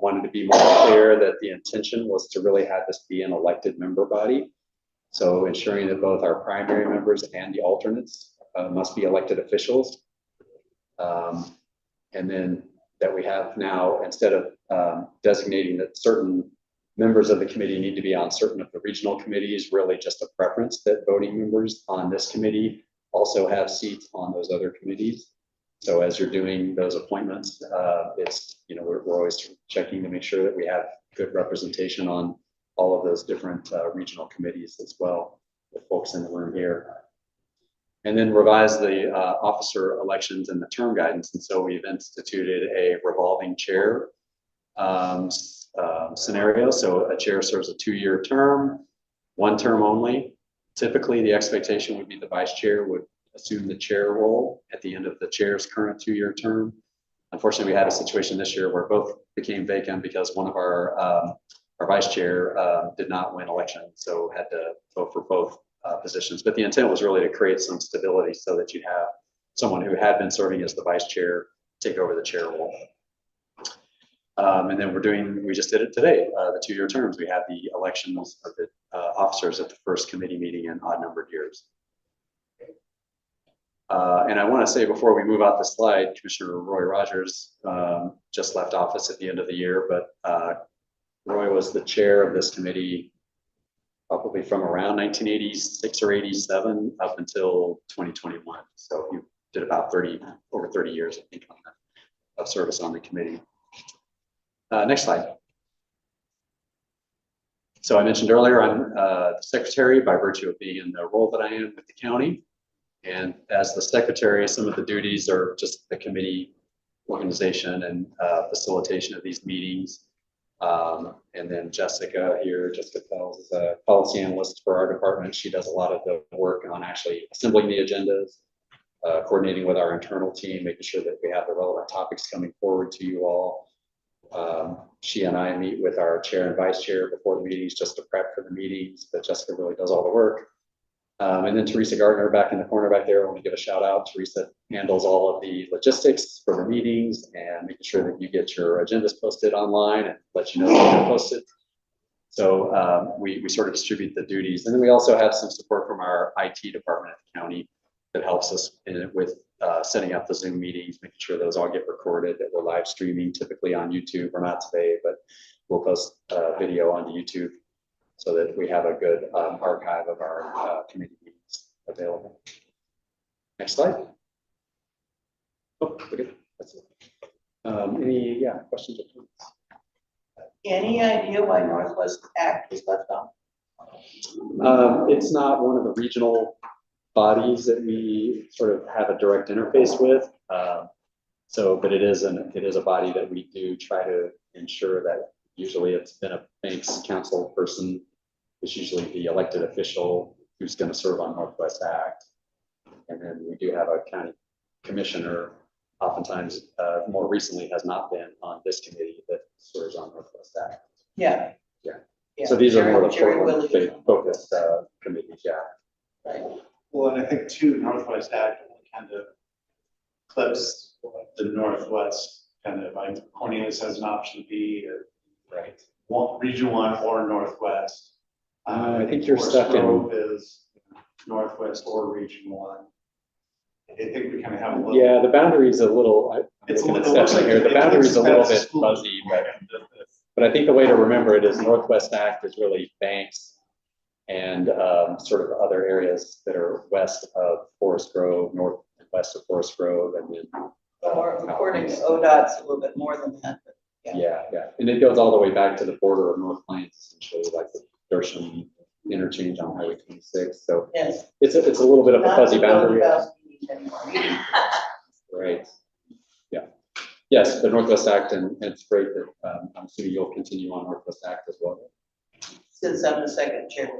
wanted to be more clear that the intention was to really have this be an elected member body. So ensuring that both our primary members and the alternates must be elected officials. And then that we have now, instead of designating that certain members of the committee need to be on certain of the regional committees, really just a preference that voting members on this committee also have seats on those other committees. So as you're doing those appointments, it's, we're always checking to make sure that we have good representation on all of those different regional committees as well, with folks in the room here. and then revise the officer elections and the term guidance. And so we've instituted a revolving chair scenario. So a chair serves a 2-year term, 1 term only. Typically, the expectation would be the vice chair would assume the chair role at the end of the chair's current 2-year term. Unfortunately, we had a situation this year where both became vacant because one of our vice chair did not win election, so had to vote for both positions. But the intent was really to create some stability so that you have someone who had been serving as the vice chair take over the chair role. And then we just did it today, the 2-year terms. We had the elections of the officers at the first committee meeting in odd numbered years. And I want to say before we move out the slide, Commissioner Roy Rogers just left office at the end of the year, but Roy was the chair of this committee probably from around 1986 or 87 up until 2021. So he did about over 30 years, I think, of service on the committee. Next slide. So I mentioned earlier, I'm the secretary by virtue of being in the role that I am with the county. And as the secretary, some of the duties are just the committee organization and facilitation of these meetings. And then Jessica here, Jessica Pels, is a policy analyst for our department. She does a lot of the work on actually assembling the agendas, coordinating with our internal team, making sure that we have the relevant topics coming forward to you all. She and I meet with our chair and vice chair before the meetings just to prep for the meetings, but Jessica really does all the work. And then Teresa Gardner back in the corner back there, I want to give a shout out. Teresa handles all of the logistics for the meetings and making sure that you get your agendas posted online and let you know when they're posted. So we sort of distribute the duties. And then we also have some support from our IT department at the county that helps us with setting up the Zoom meetings, making sure those all get recorded, that we're live streaming typically on YouTube. We're not today, but we'll post video onto YouTube so that we have a good archive of our committee meetings available. Next slide. Oh, okay, that's it. Any questions or comments? Any idea why Northwest Act was left off? It's not one of the regional bodies that we sort of have a direct interface with. But it is a body that we do try to ensure that usually it's been a bank's council person. It's usually the elected official who's going to serve on Northwest Act. And then we do have a county commissioner, oftentimes more recently has not been on this committee that serves on Northwest Act. Yeah. Yeah. So these are more the focused committees, yeah. Right. Well, and I think too, Northwest Act kind of clips the Northwest, kind of like Cornelius has an option B, or Region 1 or Northwest. I think you're Forest stuck Grove in. is Northwest or Region 1. I think we kind of have a little. Yeah, the boundary's a little. It's a I'm little. gonna step in here. The boundary's a little bit fuzzy, but I think the way to remember it is Northwest Act is really banks and sort of other areas that are west of Forest Grove, north and west of Forest Grove, and then. Or according to ODOT's a little bit more than that. But yeah, and it goes all the way back to the border of North Plains, essentially, like the Dersham interchange on Highway 26. So yes, it's a little bit of a fuzzy boundary. Right. Yeah. Yes, the Northwest Act, and it's great that I'm assuming you'll continue on Northwest Act as well. Since I'm the second chair.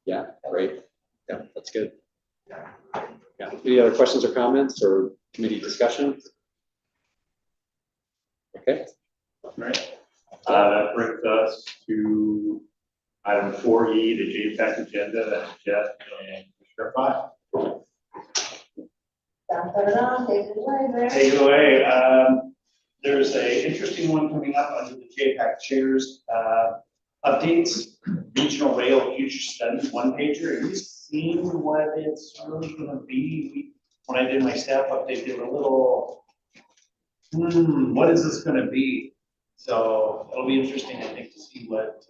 Yeah, great. Yeah, that's good. Yeah. Any other questions or comments or committee discussions? Okay. All right. That brings us to item 4E, the JPAC agenda. That's Jeff and Commissioner 5. Take it away. There's a interesting one coming up under the JPAC chairs. Updates, regional rail future study, one pager. Have you seen what it's really going to be? When I did my staff update, they were a little, what is this going to be? So it'll be interesting, I think, to see what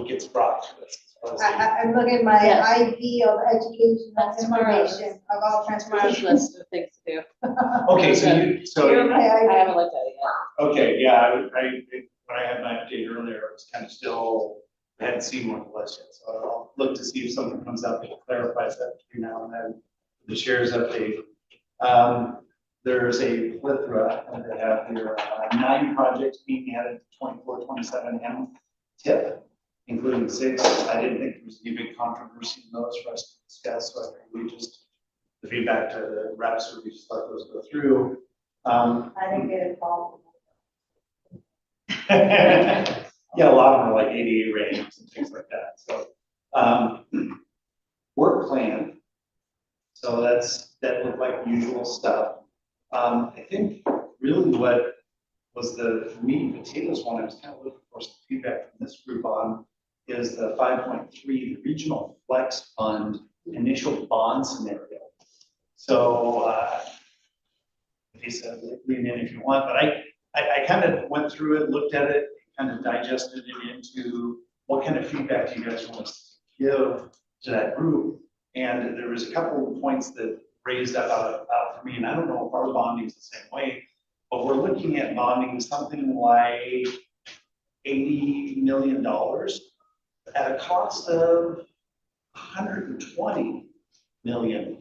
gets brought to us. I'm looking at my IV of education, that's information of all transportation. List of things to do. Okay, so I haven't looked at it yet. okay, yeah, when I had my update earlier, it was kind of still I hadn't seen one of those yet, so I'll look to see if something comes up that clarifies that between now and then. The chair's update. There's a plethora, and they have here 9 projects being added to 24-27M tip, including 6. I didn't think there was any big controversy in those for us to discuss, so I think we just, the feedback to the reps, we just let those go through. I didn't get involved. Yeah, a lot of them are like 88 ratings and things like that. So work plan. So that looked like usual stuff. I think really what was the meat and potatoes one I was kind of looking for some feedback from this group on is the 5.3, the regional flex fund initial bond scenario. So if he said lean in if you want, but I kind of went through it, looked at it, kind of digested it into what kind of feedback do you guys want to give to that group. And there was a couple of points that raised out for me, and I don't know if our bonding is the same way, but we're looking at bonding something like $80 million at a cost of $120 million.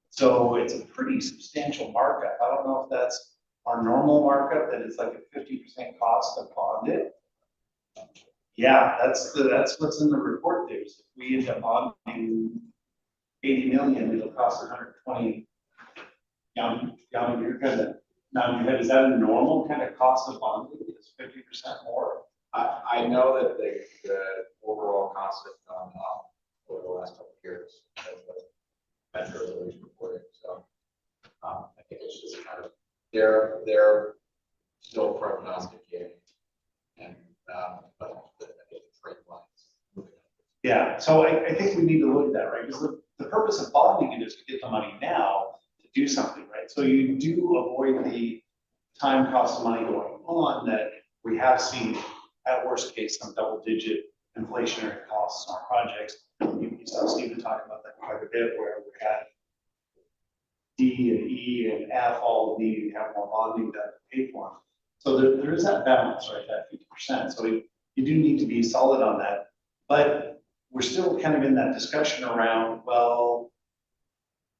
So it's a pretty substantial markup. I don't know if that's our normal markup, that it's like a 50% cost to bond it. Yeah, that's what's in the report there. So if we end up bonding 80 million, it'll cost 120. You're kind of now your head. Is that a normal kind of cost of bonding? It's 50% more. I know that the overall cost has gone up over the last couple of years as the metro release reporting. So I think it's just kind of they're still prognosticating, and but I think the trend lines. Yeah, so I think we need to look at that, right? Because the purpose of bonding it is to get the money now to do something, right? So you do avoid the time cost of money going on that we have seen at worst case some double-digit inflationary costs on projects. You saw Stephen talk about that quite a bit, where we had D and E and F all needing to have more bonding to pay for them. So there is that balance, right? That 50%. So you do need to be solid on that, but we're still kind of in that discussion around, well,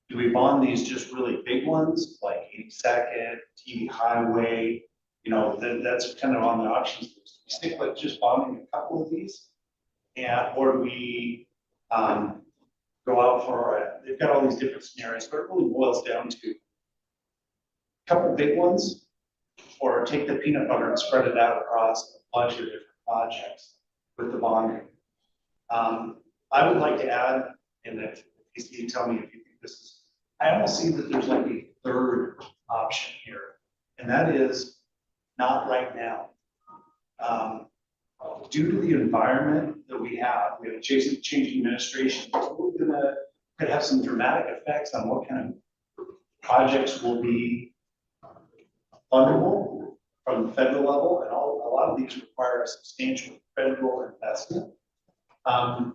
do we bond these just really big ones like 82nd, TV Highway? You know, that's kind of on the options list. We stick with just bonding a couple of these, or do we go out for they've got all these different scenarios, but it really boils down to a couple big ones, or take the peanut butter and spread it out across a bunch of different projects with the bonding. I would like to add, and if you tell me if you think this is, I almost see that there's like a third option here, and that is not right now. Due to the environment that we have a changing administration, we're could have some dramatic effects on what kind of projects will be fundable from the federal level, and a lot of these require a substantial federal investment. I'm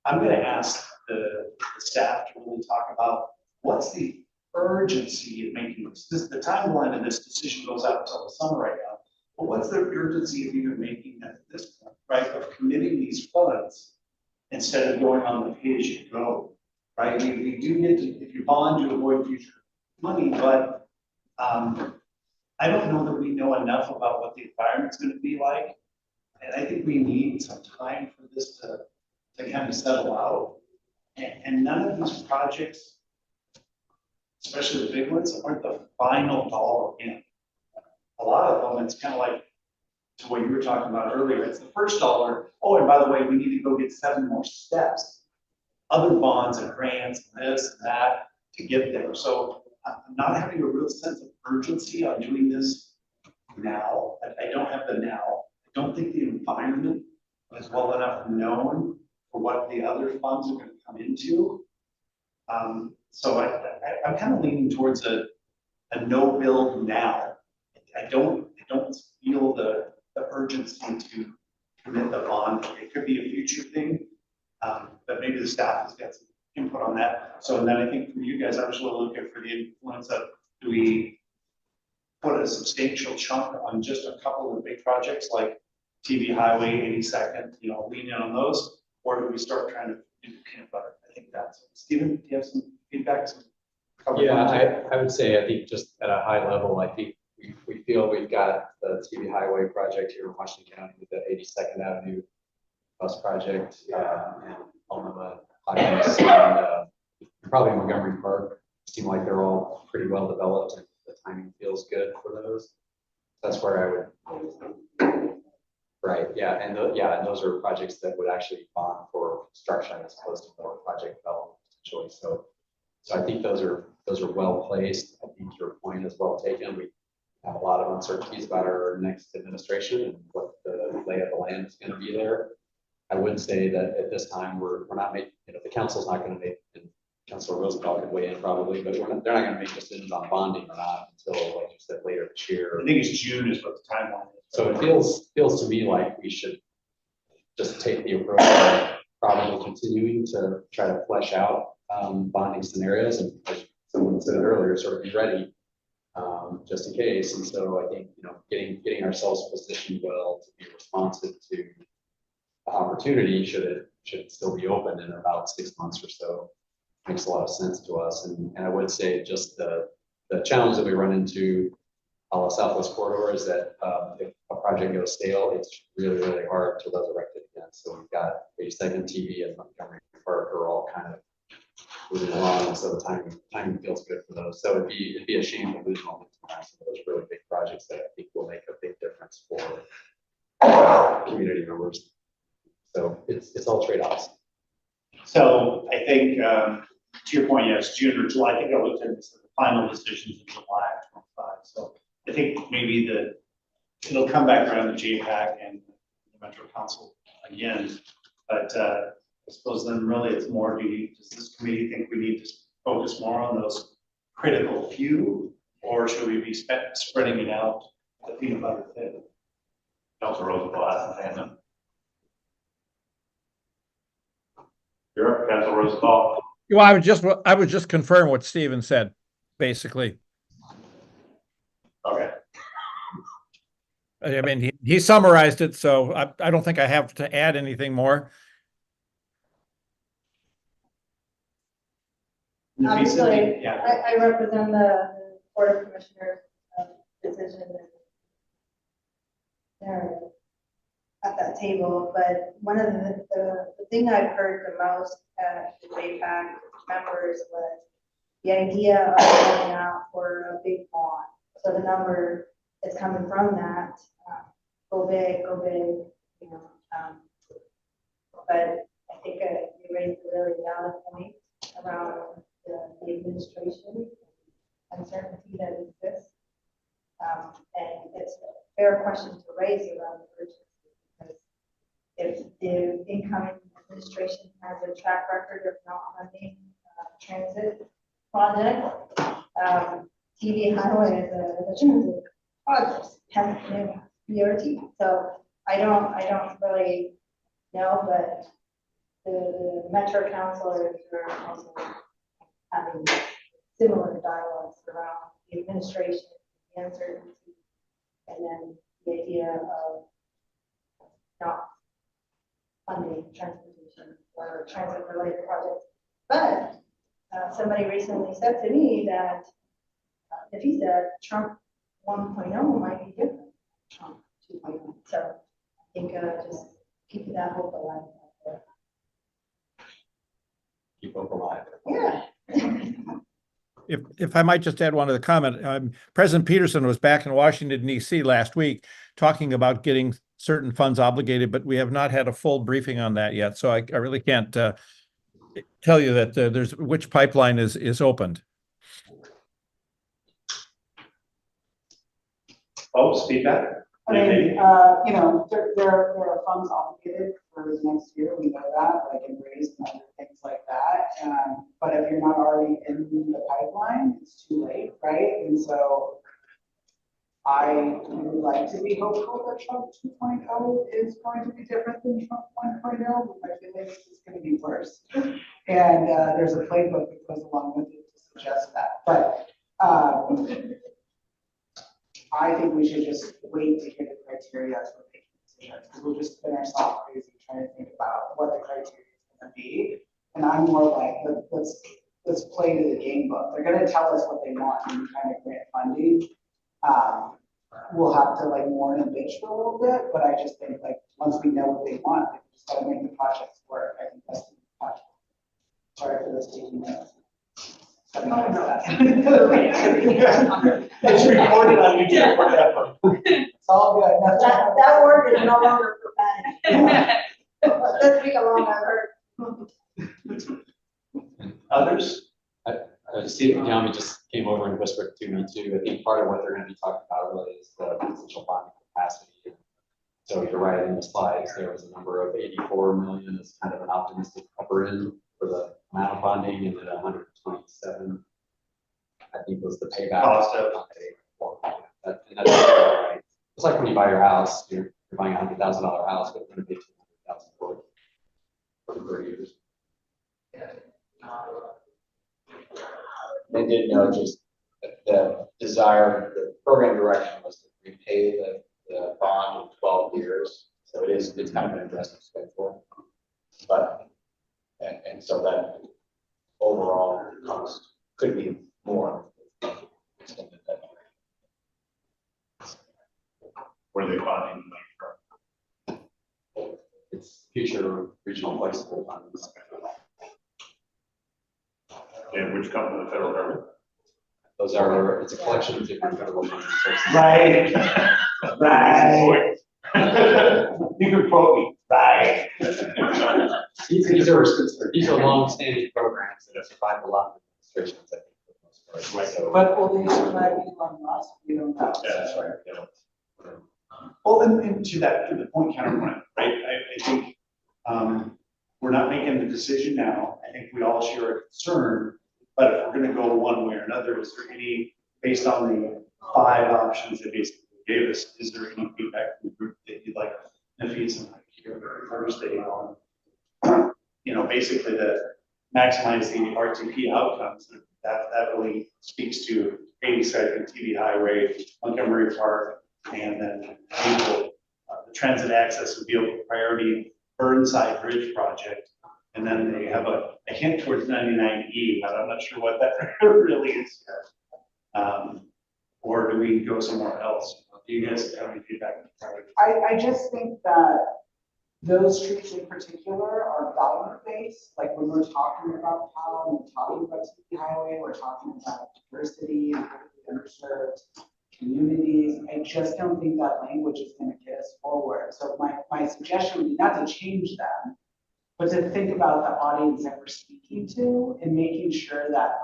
going to ask the staff to really talk about what's the urgency in making this. The timeline of this decision goes out until the summer right now. But what's the urgency of even making that at this point, right? Of committing these funds instead of going on the pay as you go, right? We do need to, if you bond, to avoid future money, but I don't know that we know enough about what the environment's going to be like. And I think we need some time for this to kind of settle out. And none of these projects, especially the big ones, aren't the final dollar in. A lot of them, it's kind of like to what you were talking about earlier. It's the first dollar. Oh, and by the way, we need to go get 7 more steps, other bonds and grants, and this and that to get there. So I'm not having a real sense of urgency on doing this now. I don't have the now. I don't think the environment is well enough known for what the other funds are going to come into. So I'm kind of leaning towards a no build now. I don't feel the urgency to commit the bond. It could be a future thing, but maybe the staff has got some input on that. So, and then I think for you guys, I was really looking for the influence of, do we put a substantial chunk on just a couple of big projects like TV Highway, 82nd, lean in on those? Or do we start trying to do peanut butter? I think that's, Stephen, do you have some feedback? Yeah, I would say, I think just at a high level, I think we feel we've got the TV Highway project here in Washington County with the 82nd Avenue bus project, and Alma, Highways, and probably Montgomery Park. Seem like they're all pretty well developed and the timing feels good for those. That's where I would. Right, yeah, and those are projects that would actually bond for construction as opposed to more project development potentially. So I think those are well placed. I think your point is well taken. We have a lot of uncertainties about our next administration and what the lay of the land is going to be there. I would say that at this time we're not making, the council's not going to make, and Councilor Rosenthal could weigh in probably, but they're not going to make decisions on bonding or not until, like you said, later this year. I think it's June is what the timeline is. So it feels to me like we should just take the approach of probably continuing to try to flesh out bonding scenarios, and as someone said earlier, sort of be ready just in case. And so I think getting ourselves positioned well to be responsive to the opportunity should it still be open in about 6 months or so makes a lot of sense to us. And I would say just the challenge that we run into on the Southwest corridor is that if a project goes stale, it's really, really hard to resurrect it again. So we've got 82nd TV and Montgomery Park are all kind of moving along, and so the timing feels good for those. So it'd be a shame to lose momentum on some of those really big projects that I think will make a big difference for community members. So it's all trade-offs. So I think to your point, yes, June or July. I think I looked at the final decisions in July of 25. So I think maybe it'll come back around to JPAC and the Metro Council again, but I suppose then really it's more, does this committee think we need to focus more on those critical few, or should we be spreading it out the peanut butter thin? Councilor Rosenthal has a hand. You're up, Councilor Rosenthal. Well, I would just confirm what Stephen said, basically. Okay. I mean, he summarized it, so I don't think I have to add anything more. Obviously, yeah. I represent the Board of Commissioners decision there at that table, but one of the thing I've heard the most at the JPAC members was the idea of going out for a big bond. So the number that's coming from that, go big, but I think you raised a really valid point around the administration uncertainty that exists. And it's a fair question to raise around the urgency, because if the incoming administration has a track record of not funding transit project, TV Highway is a transit project, hasn't been BRT. So I don't really know, but the Metro councilors are also having similar dialogues around the administration, the uncertainty, and then the idea of not funding transportation or transit related projects. But somebody recently said to me that if he said Trump 1.0 might be different than Trump 2.0. So I think just keep that hope alive out there. Keep hope alive. Yeah. If I might just add one other comment, President Peterson was back in Washington, D.C. last week talking about getting certain funds obligated, but we have not had a full briefing on that yet. So I really can't tell you that there's which pipeline is opened. Oh, feedback. I mean, there are funds obligated for next year. We know that, like in raise and other things like that. But if you're not already in the pipeline, it's too late, right? And so I would like to be hopeful that Trump 2.0 is going to be different than Trump 1.0, but I feel like it's going to be worse. And there's a playbook that goes along with it to suggest that. But I think we should just wait to hear the criteria as we're making decisions. let's play to the game book. They're gonna tell us what they want in kind of grant funding. We'll have to like mourn and bitch for a little bit, but I just think like, once we know what they want, we just gotta make the projects work. I think that's the project. Sorry for this taking minutes. It's recorded on YouTube forever. It's all good. That word is no longer profanity. Let's be along our Others? Steve Young just came over and whispered to me too. I think part of what they're going to be talking about really is the potential bonding capacity. So you're right, in the slides, there was a number of 84 million as kind of an optimistic upper end for the amount of bonding, and then 127, I think, was the payback. Cost of. And that's right. It's like when you buy your house, you're buying a $100,000 house, but you're going to pay $200,000 for it for 30 years. They did know just the desire, the program direction was to repay the bond in 12 years. So it's kind of an aggressive schedule. But, and so that overall cost could be more. Where they finding money from? It's future regional flexible funds. And which come from the federal government? Those are, it's a collection of different federal funds. Right. Right. You can quote me. Right. These are long-standing programs that have survived a lot of administrations, I think, for the most part. So, But will they survive Elon Musk? We don't know. Yeah, that's right. Yeah. Well, and to the point, counterpoint, right? I think we're not making the decision now. I think we all share a concern, but if we're going to go one way or another, is there any, based on the 5 options they basically gave us, is there any feedback from the group that you'd like Nafis and I hear Thursday on? Basically the maximize the RTP outcomes. That really speaks to 82nd TV Highway, Montgomery Park, and then the transit access would be a priority Burnside Bridge project. And then they have a hint towards 99E, but I'm not sure what that really is yet. Or do we go somewhere else? Do you guys have any feedback? I just think that those streets in particular are value-based. Like when we're talking about town, we're talking about TV Highway, we're talking about diversity and underserved communities. I just don't think that language is going to get us forward. So my suggestion would be not to change them, but to think about the audience that we're speaking to and making sure that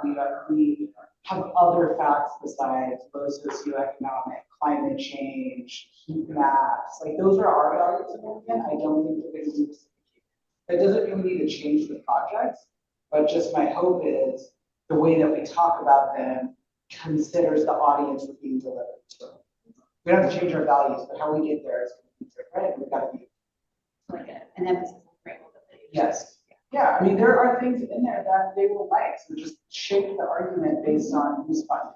we have other facts besides low socioeconomic, climate change, heat maps. Like those are our values in Oregon. I don't think they're going to be reciprocated. That doesn't really need to change the projects, but just my hope is the way that we talk about them considers the audience we're being delivered to. We don't have to change our values, but how we get there is going to be different. We've got to be Like an emphasis on framework. yes. Yeah, I mean, there are things in there that they will like, so just shape the argument based on who's funding.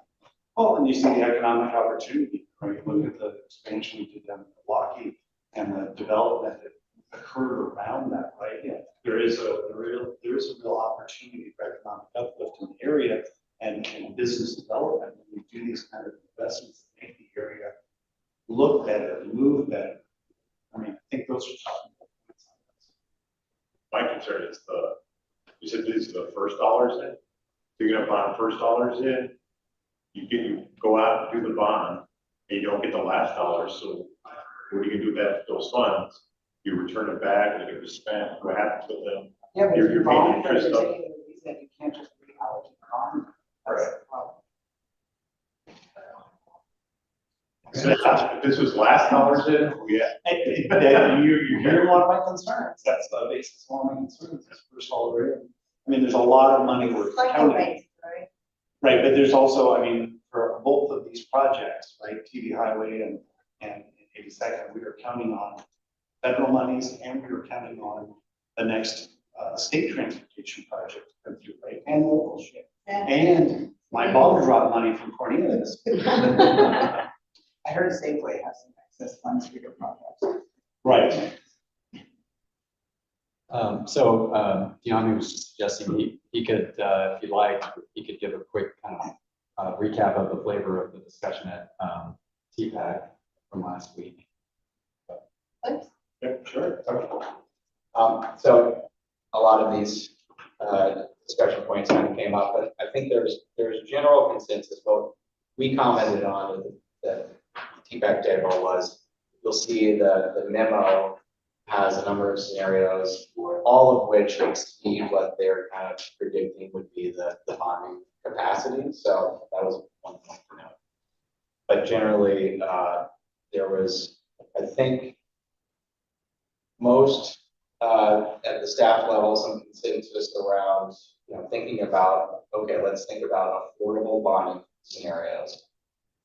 Well, and you see the economic opportunity, right? You look at the expansion we did down in Milwaukee and the development that occurred around that, right? Yeah, there is a real opportunity for economic uplift in the area and business development. When we do these kind of investments that make the area look better, move better. I mean, I think those are talking about points on this. My concern is you said these are the first dollars in. You're gonna bond first dollars in. You go out and do the bond, and you don't get the last dollars. So what are you gonna do with those funds? You return it back, and it was spent. What happens with them? Yeah, but You're if you paying bond for a interest up. particular reason, you can't just reallocate the bond. That's the problem. So if this was last dollars in, You're hearing one of my concerns. That's the basis of one of my concerns. Is first of all, I mean, there's a lot of money we're counting. right? Right, but there's also, I mean, for both of these projects, right, TV Highway and 82nd, we are counting on federal monies and we are counting on the next state transportation project to come through, right? And local shit. And my ball drop money from Cornelius. I heard Safeway has some excess funds for your projects. Right. Deani was just suggesting he could, if you'd like, he could give a quick kind of recap of the flavor of the discussion at TPAC from last week. Yeah, sure. Okay. So a lot of these discussion points kind of came up, but I think there's general consensus. What we commented on at the TPAC table was, you'll see the memo has a number of scenarios, all of which exceed what they're kind of predicting would be the bonding capacity. So that was one point to note. But generally, there was, I think, most at the staff level, some consensus around, thinking about, okay, let's think about affordable bonding scenarios.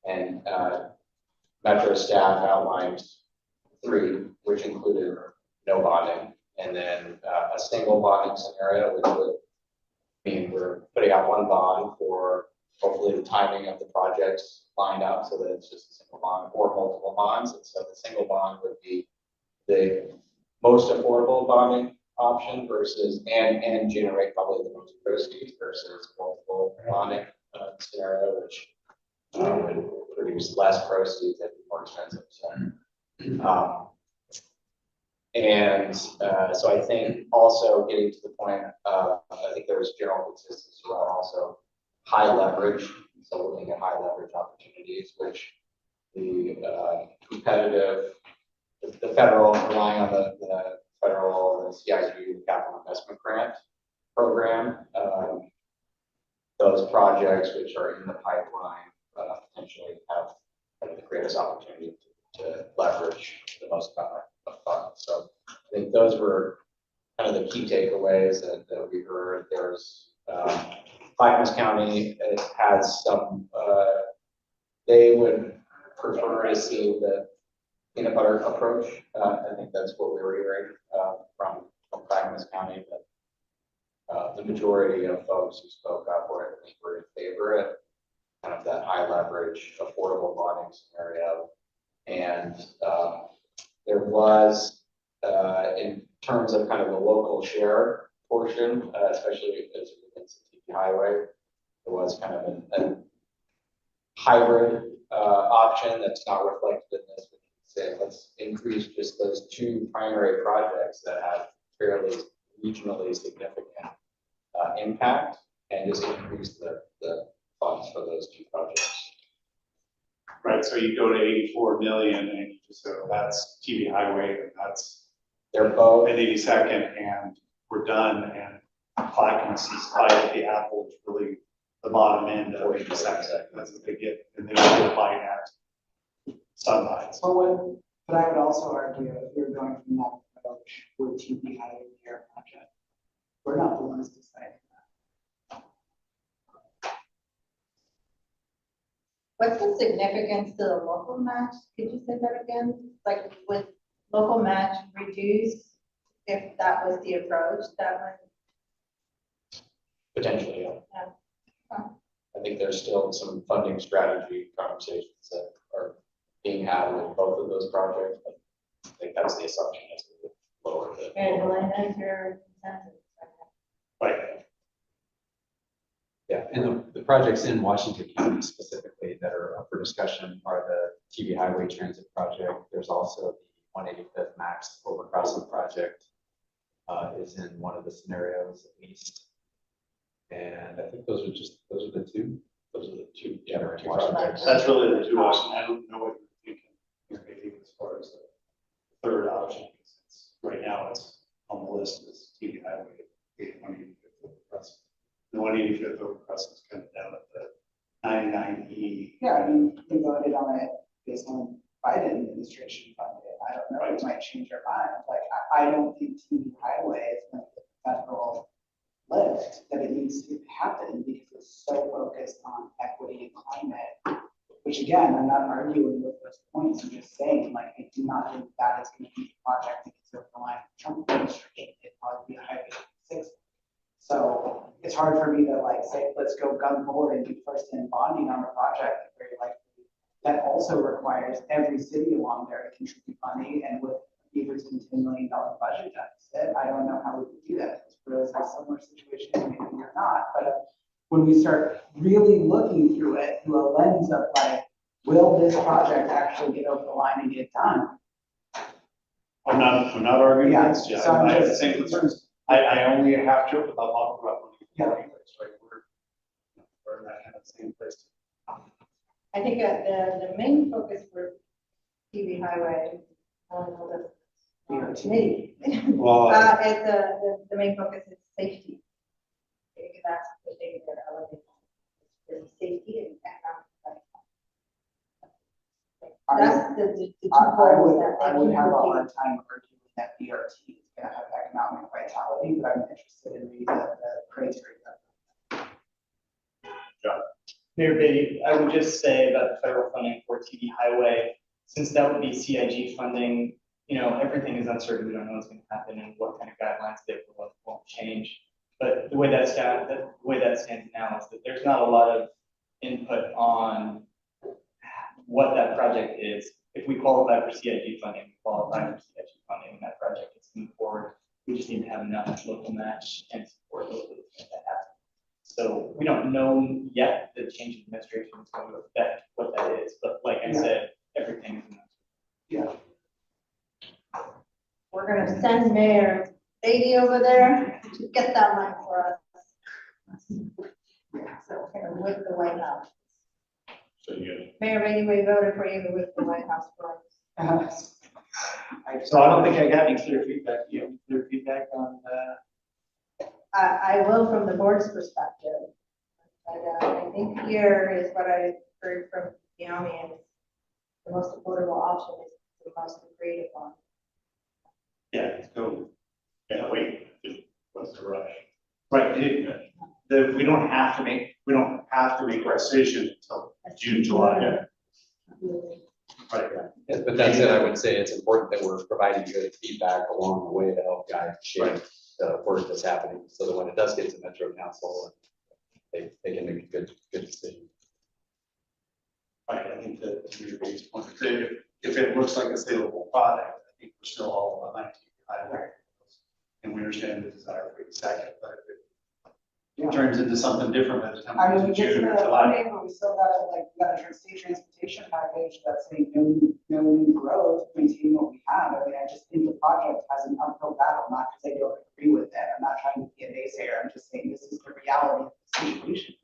And Metro staff outlined 3, which included no bonding, and then a single bonding scenario, which would mean we're putting out 1 bond for hopefully the timing of the projects lined up so that it's just a single bond or multiple bonds. And so the single bond would be the most affordable bonding option versus, and generate probably the most proceeds versus multiple bonding scenario, which would produce less proceeds and be more expensive. So, so I think also getting to the point, I think there was general consensus around also high leverage. So looking at high leverage opportunities, which the competitive, the federal, relying on the federal, the CIU capital investment grant program, those projects which are in the pipeline potentially have the greatest opportunity to leverage the most amount of funds. So I think those were kind of the key takeaways that we heard. There's Clackamas County has some, they would prefer to see the peanut butter approach. I think that's what we were hearing from Clackamas County, but the majority of folks who spoke up were in favor of kind of that high leverage, affordable bonding scenario. And there was, in terms of kind of the local share portion, especially as it relates to TP Highway, there was kind of a hybrid option that's not reflected in this. We can say, let's increase just those 2 primary projects that have fairly regionally significant impact, and just increase the funds for those 2 projects. Right, so you go to 84 million and you just go, that's TV Highway, and that's, they're both at 82nd, and we're done. And Clackamas is right at the apple, is really the bottom end of 82nd. That's what they get, and then they're buying at Sunrise. But I would also argue, if you're going from that approach with TV Highway Care project, we're not the ones deciding that. What's the significance to the local match? Could you say that again? Like, would local match reduce if that was the approach that would? potentially. Yeah. I think there's still some funding strategy conversations that are being had with both of those projects, but I think that's the assumption as we lower the. And Helena, your consensus. Right. Yeah, and the projects in Washington County specifically that are up for discussion are the TV Highway Transit Project. There's also the 185th Max Overcrossing Project is in one of the scenarios at least. And I think those are the two. Those are the 2 general projects. That's really the 2 options. I don't know what you're thinking as far as the 3rd option. Right now it's on the list as TV Highway 185th Overcrossing. The 185th Overcrossing is kind of down at the 99E. Yeah, I mean, we voted on it based on Biden administration funded. I don't know, it might change your mind. Like, I don't think TV Highway is going to get the federal lift that it needs to happen because it's so focused on equity and climate. Which again, I'm not arguing with those points. I'm just saying, like, I do not think that is going to be the project that gets over the line for Trump administration. It'd probably be a Highway 6. So it's hard for me to like say, let's go gun forward and do first in bonding on the project. Very likely that also requires every city along there to contribute money, and with Beaverton $10 million budget deficit. I don't know how we could do that. We're in a similar situation, maybe you're not, but when we start really looking through it through a lens of like, will this project actually get over the line and get done? I'm not arguing Yeah, against you. so I'm I have the just- same concerns. I only have to without talking about money. Yeah. Right, we're in that kind of same place. I think the main focus for TV highway, I don't know the committee. Well, The main focus is safety. Because that's the thing that elevates is safety and economic development. That's the two goals that I would they have a keep hard time arguing that BRT is gonna have economic vitality, but I'm interested in reading the criteria. Mayor Beatty, I would just say that federal funding for TV highway, since that would be CIG funding, everything is uncertain. We don't know what's going to happen and what kind of guidelines they won't change. But the way that stands now is that there's not a lot of input on what that project is. If we qualify for CIG funding, we qualify for CIG funding, and that project is moving forward. We just need to have enough local match and support locally to make that happen. So we don't know yet the change in administration is going to affect what that is, but like I said, everything is. Yeah. We're gonna send Mayor Beatty over there to get that money for us. So, with the White House. So you Mayor Beatty, we voted for you with the White House for us. So I don't think I got any clear feedback. You have any clear feedback on I will from the board's perspective. But I think here is what I heard from the audience. The most affordable option is the most creative one. Yeah, let's go. can't wait. What's the rush? Right, we don't have to make a decision until June, July. Yeah. Right. But that said, I would say it's important that we're providing good feedback along the way to help guide shape the work that's happening, so that when it does get to Metro Council, they can make a good decision. Right, I think that to your base point, if it looks like a saleable product, I think we're still all aligned to highway. And we understand the desire for the second, but if it turns into something different by the time I we mean, get to we get to June or the July. funding, but we still gotta, like, we gotta state transportation package that's saying no new growth, maintain what we have. I mean, I just think the project has an uphill battle, not because I don't agree with it. I'm not trying to be a naysayer. I'm just saying this is the reality of the situation.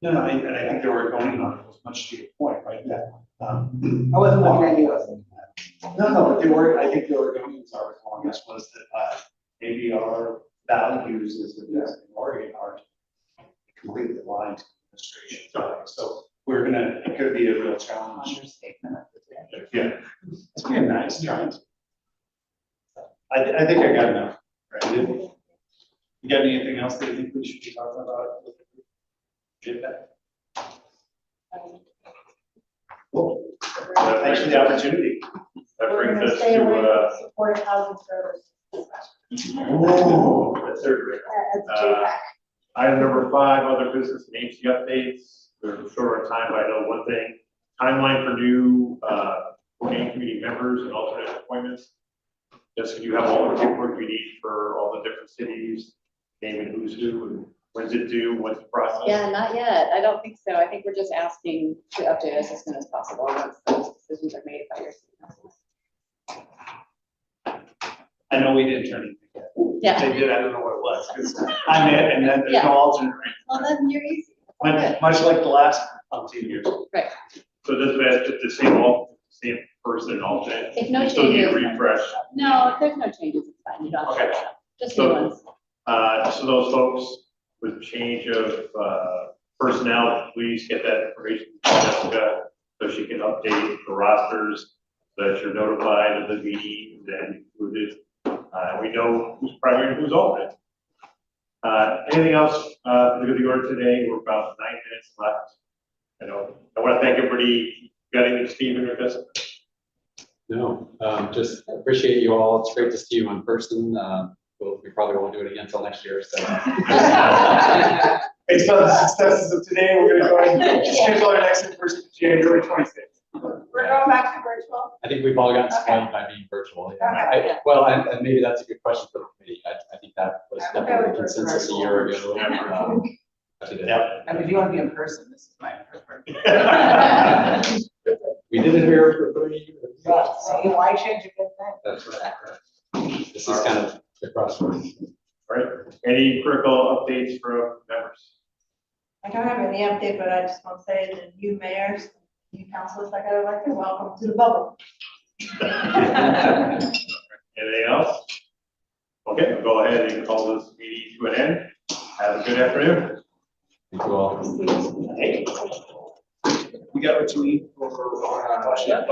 No, and I think they were going on it was much to your point, right? Yeah. I wasn't looking at you. No, but I think the Oregonians article on this was that maybe our values as a in Oregon are completely aligned to administration. So it could be a real challenge. Understatement. Yeah, it's being nice, challenge. I think I got enough, right? You got anything else that you think we should be talking about? Well, thanks for the opportunity. That We're brings gonna us stay away to, from supportive housing services. the third rate. As JPAC. Item number 5, other business and agency updates. We're short on time, but I know one thing. Timeline for new coordinating committee members and alternate appointments. Jessica, do you have all the paperwork we need for all the different cities, naming who's who, and when's it due, what's the process? Yeah, not yet. I don't think so. I think we're just asking to update us as soon as possible once those decisions are made by your city council. I know we didn't turn anything yet. Yeah. They did, I don't know what it was, because I'm in, and then there's no alternate. Well, then you're easy. Much like the last 15 years. Right. So does that just the same person and alternate? If no You still need a changes. refresh. No, if there's no changes, it's fine. You don't have to. Okay. Just So- new ones. So those folks with change of personnel, please get that information to Jessica so she can update the rosters, so that you're notified of the meeting and included. We know who's primary and who's alternate. Anything else for the order today? We're about 9 minutes left. I want to thank everybody. Got anything, Stephen, or Jessica? No, just appreciate you all. It's great to see you in person. We probably won't do it again until next year, so. Based on the successes of today, we're going to go ahead and schedule our next in-person January 26th. We're going back to virtual. I think we've all gotten spoiled by being virtual. Well, and maybe that's a good question for the committee. I think that was definitely the consensus a year ago. Yeah. And if you want to be in person, this is my preferred. We did it here for 30 years. Yeah, so why change a good thing? That's right. This is kind of the crossroads. All right, any critical updates from members? I don't have any update, but I just want to say the new mayors, new councilors I got elected, welcome to the bubble. Anything else? Okay, we'll go ahead and call this meeting to an end. Have a good afternoon. Thank you all. Hey. We got what you need for Washington.